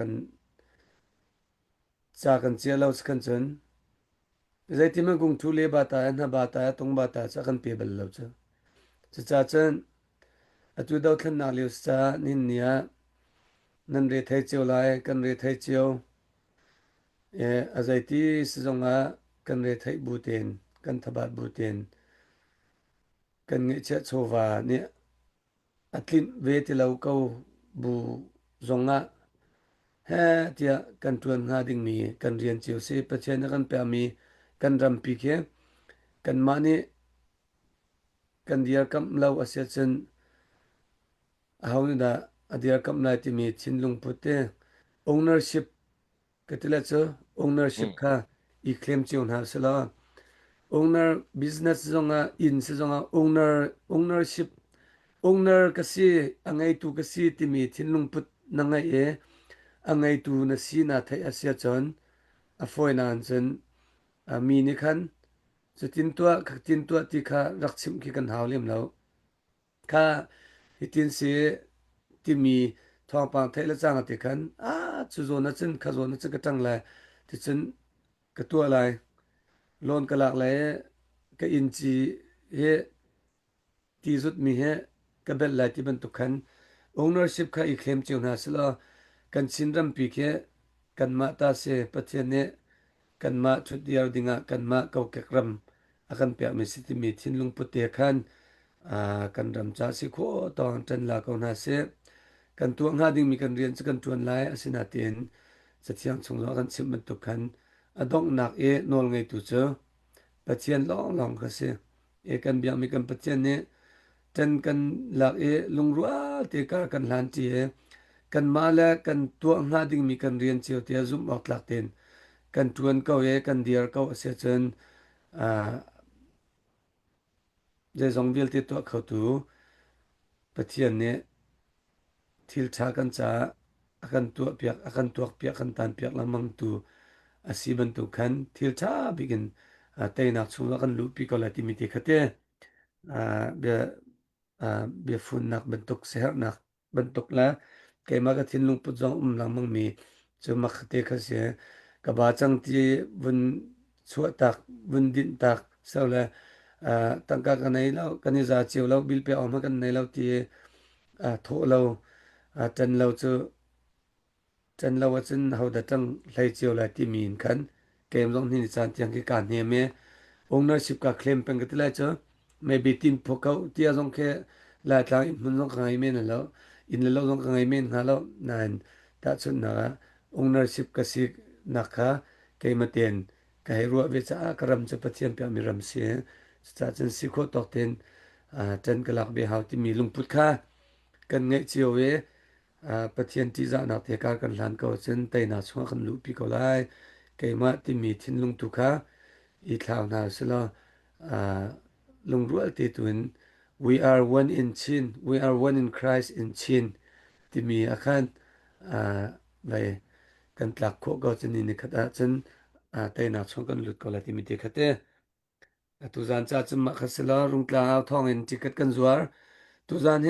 kan che lo skan chen zai ti man gung thu le ba ta na ba ta tong ba ta cha kan pe bal lo cha chen atu dau thlan na le cha nin nia nan re thai cheu lai kan re thai cheu azai ti sizonga kan re thai bu ten kan thabat bu ten kan nge che chowa ne atlin ve ti lo ko bu zonga he tia kan tuan nga ding mi kan rian chiu se pachen kan pa mi kan ram pi ke kan mani kan dia kam lo asia chen hauna adia kam lai ti mi chinlung pute ownership katila cho ownership kha I claim chiu na sala owner business zonga in se zonga ownership owner kasi angai tu kasi ti mi chinlung put nangai angai tu na si na thai asia chon a foi nan chen mi ni khan chutin tua ti kha rakchim ki kan hawlem lo kha hitin se ti mi thong pang thai la chang ati khan chu zo na chen kha zo na che ka tang la ti chen ka tua lai lon ka lak lai ka in chi he ti zut mi he ka bel lai ti ban tu khan ownership kha I claim chiu na sala kan chin ram pi ke kan ma ta se pathian ne kan ma thut diar dinga kan ma kau kek ram akan pe mi siti mi thin lung pute khan kan ram cha si kho tong tan la ko na se kan tu nga ding mi kan rian kan tuan lai asina ten sathiang chung lo kan sim man tu khan adong nak nol ngai tu cho pathian long ka se kan biang mi kan pathian ne tan kan lak lung ruwa te ka kan lan ti kan ma la kan tu nga ding mi kan rian chiu te zum ok lak ten kan tuan ko kan diar ko ase chen je zong vel te to kho tu pathian ne thil tha kan cha akan tuak piak kan tan piak lamang tu asiban tu khan thil tha bigin te nak chu kan lu pi ko la ti mi te khate be fun nak bentuk seher nak bentuk la ke ma ka thin lung pu jong lamang mi chu ma khate kha se ka ba chang ti bun chua tak bun din tak so la tangka ka nei lo kan za chiu lo bil pe om kan nei lo ti tho lo tan lo chu tan lo chen ho da tang hlai chiu la ti min khan kem long ni chan tiang ki kan ne me ownership ka claim peng ka tla cho maybe tin phokau tia jong khe la tlang mun jong ngai men lo in lo jong ngai men ha lo nan ta chun na ownership ka si nakha ke maten ka ru ve cha karam cha pathian pe mi ram se cha chen si kho tok ten จันกะลักเบเฮาที่มีลุงพุทธค่ะกันไงเจียวเวประเทศที่จะนักเทกากันหลานก็เส้นไตนาช่วงกันลุปีก็ไลไกมาที่มีทินลุงตุค่ะอีทาวนาสละลุงรัวติตุน we are one in Chin we are one in Christ in Chin ที่มีอาคารไปกันตลักโคก็จะนี่ในคดาจันไตนาช่วงกันลุดก็ละที่มีเทคเตตุจานจะจมาคัสลารุงกลาวทองเอ็นจิกกันจวารตุจานเฮ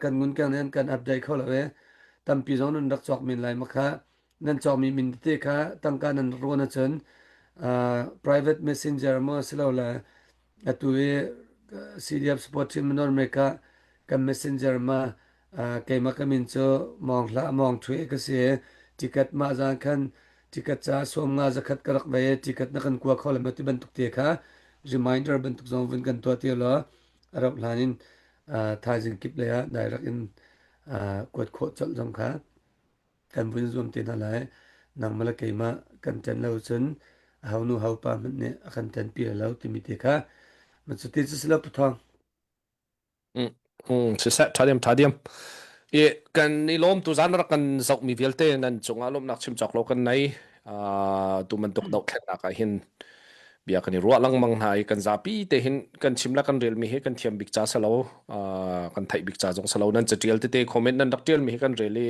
กันงุนกันนั้นกันอัปเดตเขาละเวตัมปีจงนั้นรักจอกมินไลมะคะนั้นจอกมีมินเตคะตั้งการนั้นรัวนะจันprivate messenger มาสลาวละตุเว CDF support team นอร์เมกากัน messenger มาไกมากัมินโจมองละมองช่วยก็เสียจิกัดมาจานคันtikat sa somnga zakat karak baye tikat na kan kuwa khol mati bantuk te kha reminder bantuk zong vin kan to te lo arab lanin thajing kip le ya direct in kwat kho chal jong kha kan vin zom te na lai nang mala keima kan chen lo chun haunu hau pa man ne akan ten pi lo ti mi te kha man su te sila puthang se thadiam e kan ni lom tu zan ra kan zok mi velte nan chunga lom nak chim chok lo kan nai tu man tok dok thak ka hin bia kan ro lang mang hai kan zapi te hin kan chimla kan rel mi he kan thiam bik cha salo kan thai bik cha jong salo nan chatial te comment nan dak tel mi kan rele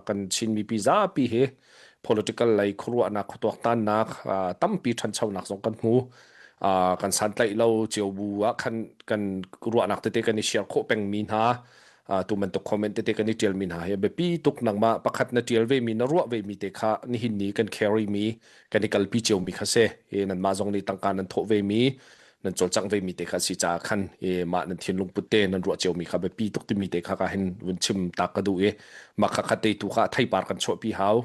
kan chin mi pi za pi he political lai khruwa na khotok tan na tampi than chau nak jong kan hu kan san tlai lo chiu bu a kan ruwa nak te kan ni share kho peng min ha tu man to comment te kan ni tel min ha he be pi tuk nang ma pakhat na tel ve mi na ruwa ve mi te kha ni hin ni kan carry mi kan ni kal pi chiu mi kha se e nan ma jong ni tangkan nan tho ve mi nan chol chang ve mi te kha si cha khan e ma nan thin lung putte nan ruwa chiu mi kha be pi tuk ti mi te kha ka hen wun chim ta ka du e ma kha kha te tu kha thai par kan cho pi hau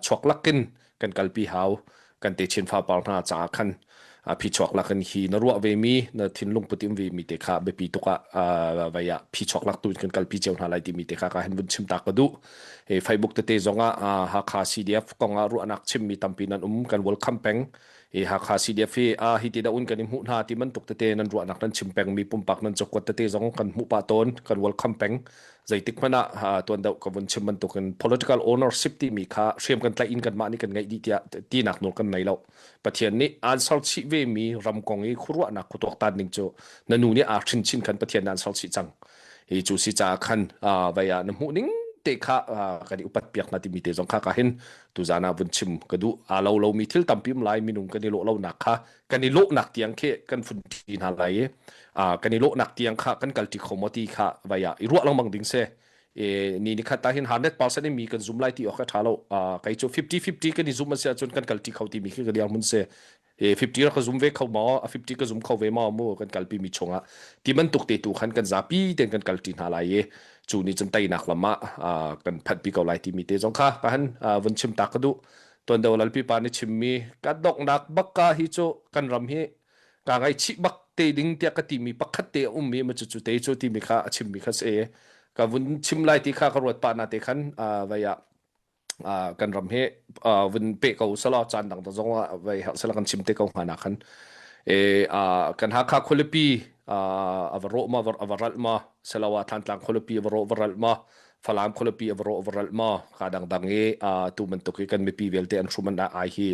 chok lakin kan kal pi hau kan te chin fa par na cha khan pi chok la kan hi na ruwa ve mi na thin lung putim ve mi te kha be pi tuka vaya pi chok lak tu kan kal pi cheu na lai ti mi te kha ka hen bun chim ta ka du e Facebook te zonga ha kha CDF konga ru anak chim mi tampi nan kan welcome peng e ha kha CDF hi ti da un kan mu na ti man tuk te nan ru anak nan chim peng mi pum pak nan chok te zong kan mu pa ton kan welcome peng zaitik mana ton da ka bun chim man tuk kan political ownership ti mi kha shem kan tla in kan ma ni kan ngai di ti nak nur kan nai lo pathian ni an sal chi ve mi ram kong e khurwa na khutok tan ning cho nanu ni a chin kan pathian an sal chi chang e chu si cha khan vaya na mu ning te kha kani upat piak na ti mi te jong kha ka hin tu zana bun chim ka du a lo mi thil tampim lai minung kani lo nak kha kani lo nak tiang khe kan fun ti na lai kani lo nak tiang kha kan kalti khomoti kha vaya i ruwa lang mang ding se ni kha ta hin 100% mi kan zoom lai ti okha thalo kai cho 50-50 kan zoom se chon kan kalti khauti mi khi ga mun se 50 ra ka zoom ve khau ma 50 ka zoom khau ve ma mo kan kalpi mi chonga ti man tuk te tu khan kan zapi ten kan kalti na lai ye chu ni chum tai nak lama kan phat pi ko lai ti mi te jong kha kan vun chim ta ka du ton do lal pi pa ni chim mi ka dok nak bakka hi cho kan ram hi ka ngai chi bak te ding te ka ti mi pakhat te mi ma chu te chu ti mi kha chim mi kha se ka vun chim lai ti kha ka rot pa na te khan vaya kan ram he vun pe ko sala chan dang ta zong vai ha sala kan chim te ko hana khan kan ha kha kholipi avaro ma avaral ma salawa than tlang kholipi avaro avaral ma falam kholipi avaro avaral ma kadang dang e tu man to kan me pi velte an thuman na ai hi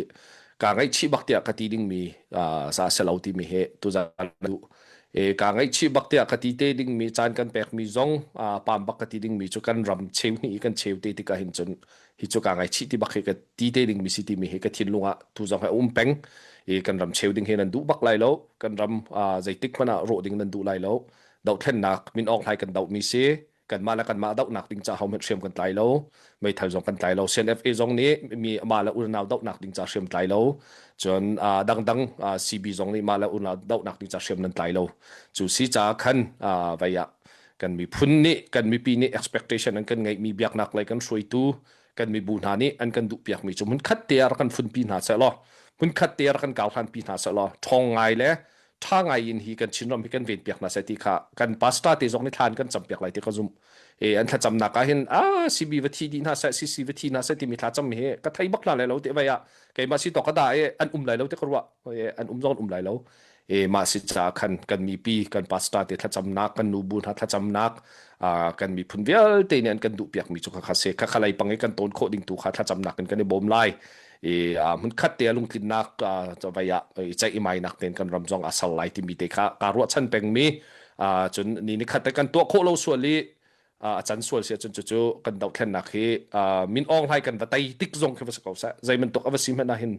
ka ngai chi baktia ka ti ding mi sa salauti mi he tu za lu ka ngai chi baktia ka ti te ding mi chan kan pek mi zong pam bak ka ti ding mi chu kan ram cheu ni kan cheu te ti ka hin chun hi chu ka ngai chi ti bak ka ti te ding mi si ti mi he ka thin lunga tu za ha peng kan ram cheu ding he nan du bak lai lo kan ram zaitik mana ro ding nan du lai lo dau then nak min ong hai kan dau mi se kan ma la kan ma dau nak ding cha hom shem kan tlai lo mai thal jong kan tlai lo CNFA jong ni mi ma la un naw dau nak ding cha shem tlai lo chon dang CB jong ni ma la un naw dau nak ding cha shem nan tlai lo chu si cha khan vaya kan mi phun ni kan mi pi ni expectation an kan ngai mi biak nak lai kan soi tu kan mi bu na ni an kan du piak mi chu mun khat te ar kan fun pi na sa lo mun khat te ar kan kal han pi na sa lo thong ngai leถ้าไงยินฮีกันชินรอมฮีกันเวียนเปียกนะเสติค่ะกันพาสต้าที่จงนิทานกันจำเปียกไหลที่เขาซุ่มอันถ้าจำนักก็เห็นซีบีวิธีดีนะเสติซีวิธีนะเสติมีท่าจำเฮก็ไทยบักลาเลยเราเดี๋ยวไปไงมาสิต่อก็ได้อันไหลเราที่เขาว่าอันจงไหลเรา มาสิจากันมีปีกันปาสตาเตทัจำนักกันนูบุญทัจำนักกันมีพุนเวลเตเนี่ยกันดุเปียกมีจุกคาเซคาไลปังกันต้นโคดิงตูคาทัจำนักกันในบ่มไลมันคัดเตียลุงตินนักจะไปใจอีไมนักเต็นกันรำจองอาศัลไลที่มีเตคะการวดชั้นเป็งมีจนนี่คัดแต่กันตัวโคเราส่วนลีอาจารย์ส่วนเสียจนจู่ๆกันดาวแค่นักเฮมินอองไลกันว่าไตติ๊กซงแค่ว่าสกาวซะใจมันตกอวสิมันน่าเห็น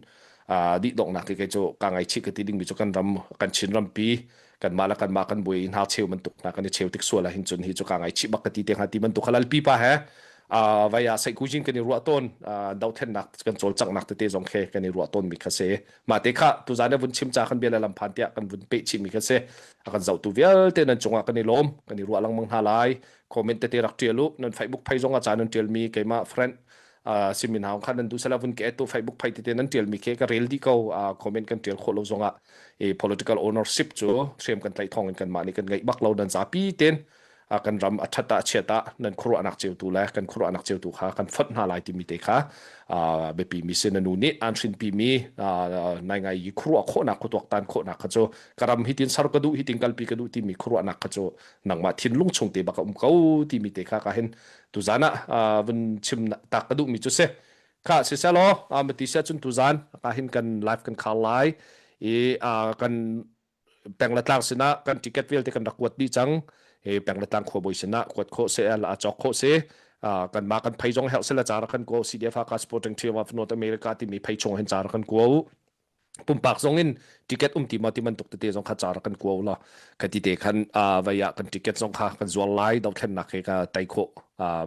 ดิดอกนักที่โจกางไอชิกติดิ่งมีจุกันรำกันชินรำปีกันมาแล้วกันมากันบุยหาเชลมันตกนักกันเชลติ๊กส่วนละเห็นจนฮิจุกางไอชิบักติเตียงหาที่มันตกขลัลปีป่ะฮะvaya sai kujin kan ruwa ton dau then nak kan chol chak nak te jong khe kan ruwa ton mi khase ma te kha tu zane bun chim cha kan bela lam phan tia kan bun pe chi mi khase akan zau tu vel te nan chonga kan lom kan ruwa lang mang halai comment te rak tielu nan facebook phai jong a cha nan tel mi ke ma friend simin haw khan nan du sala bun ke to facebook phai te nan tel mi ke ka rel di ko comment kan tel kholo zonga political ownership chu threm kan tlai thong kan ma ni kan ngai bak lo dan za pi tenกันรำอัจฉริยะนั่นครัวนักเจียวตัวแลกันครัวนักเจียวตัวขากันฟัดหาลายที่มีเตค่ะเบปีมีเสนนูนี่อันสินปีมีในไงครัวโคนักตัวตันโคนักขจกรำฮิตินสารกระดูฮิตินกัลปีกระดูที่มีครัวนักขจนังมาทิ้งลุงชงเตบักเขาที่มีเตค่ะก็เห็นตุจานะวันชิมตักกระดูมีจุดเสค่ะเสียแล้วมาติเสียจนตุจานก็เห็นกันไลฟ์กันข่าวไลฟ์กันแปลงละต่างสินะกันติเก็ตเวลที่กันดักวดดีจังแปลงละต่างขวบอยชนะกวดโคเซลอาจอกโคเซกันมากันไพจงเฮลเซลจาระกันกู CDF ก็ Sporting Team of North America ที่มีไพจงเห็นจาระกันกูปุ่มปากซงอินติเก็ตที่มาที่มันตกเตะซงขาจาระกันกูละกันที่เตะกันvia กันติเก็ตซงขากันจวลไลดาวแค่นักเอกไตโค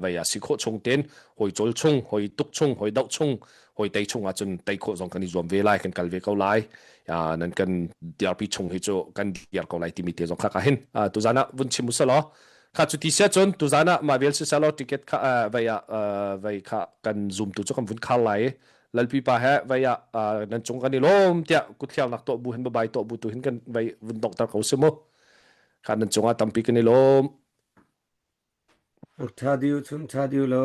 via สิโคชงเต็นหอยจลชงหอยตุกชงหอยดาวชงหอยไตชงจนไตโคซงกันนี่รวมเวลากันกัลเวกเอาไลนั่นกันเดียร์ปีชงให้โจกันเดียร์เขาไลที่มีเตะซงขากันเห็นตุจานะวุ่นชิมุสลอข้าจุดที่เสียจนตุจานะมาเวลสิสลอติเก็ตข้าvia ข้ากันซูมตุจกันวุ่นขาไลลัลปีป่าฮะvia นั่นจงกันนี่ล้มเจ้ากุดเขียวนักโตบุเห็นบ่ายโตบุตุเห็นกันไปวุ่นดอกตาเขาเสมอข้านั่นจงตั้มปีกันนี่ล้มทาดิวทุนทาดิวโล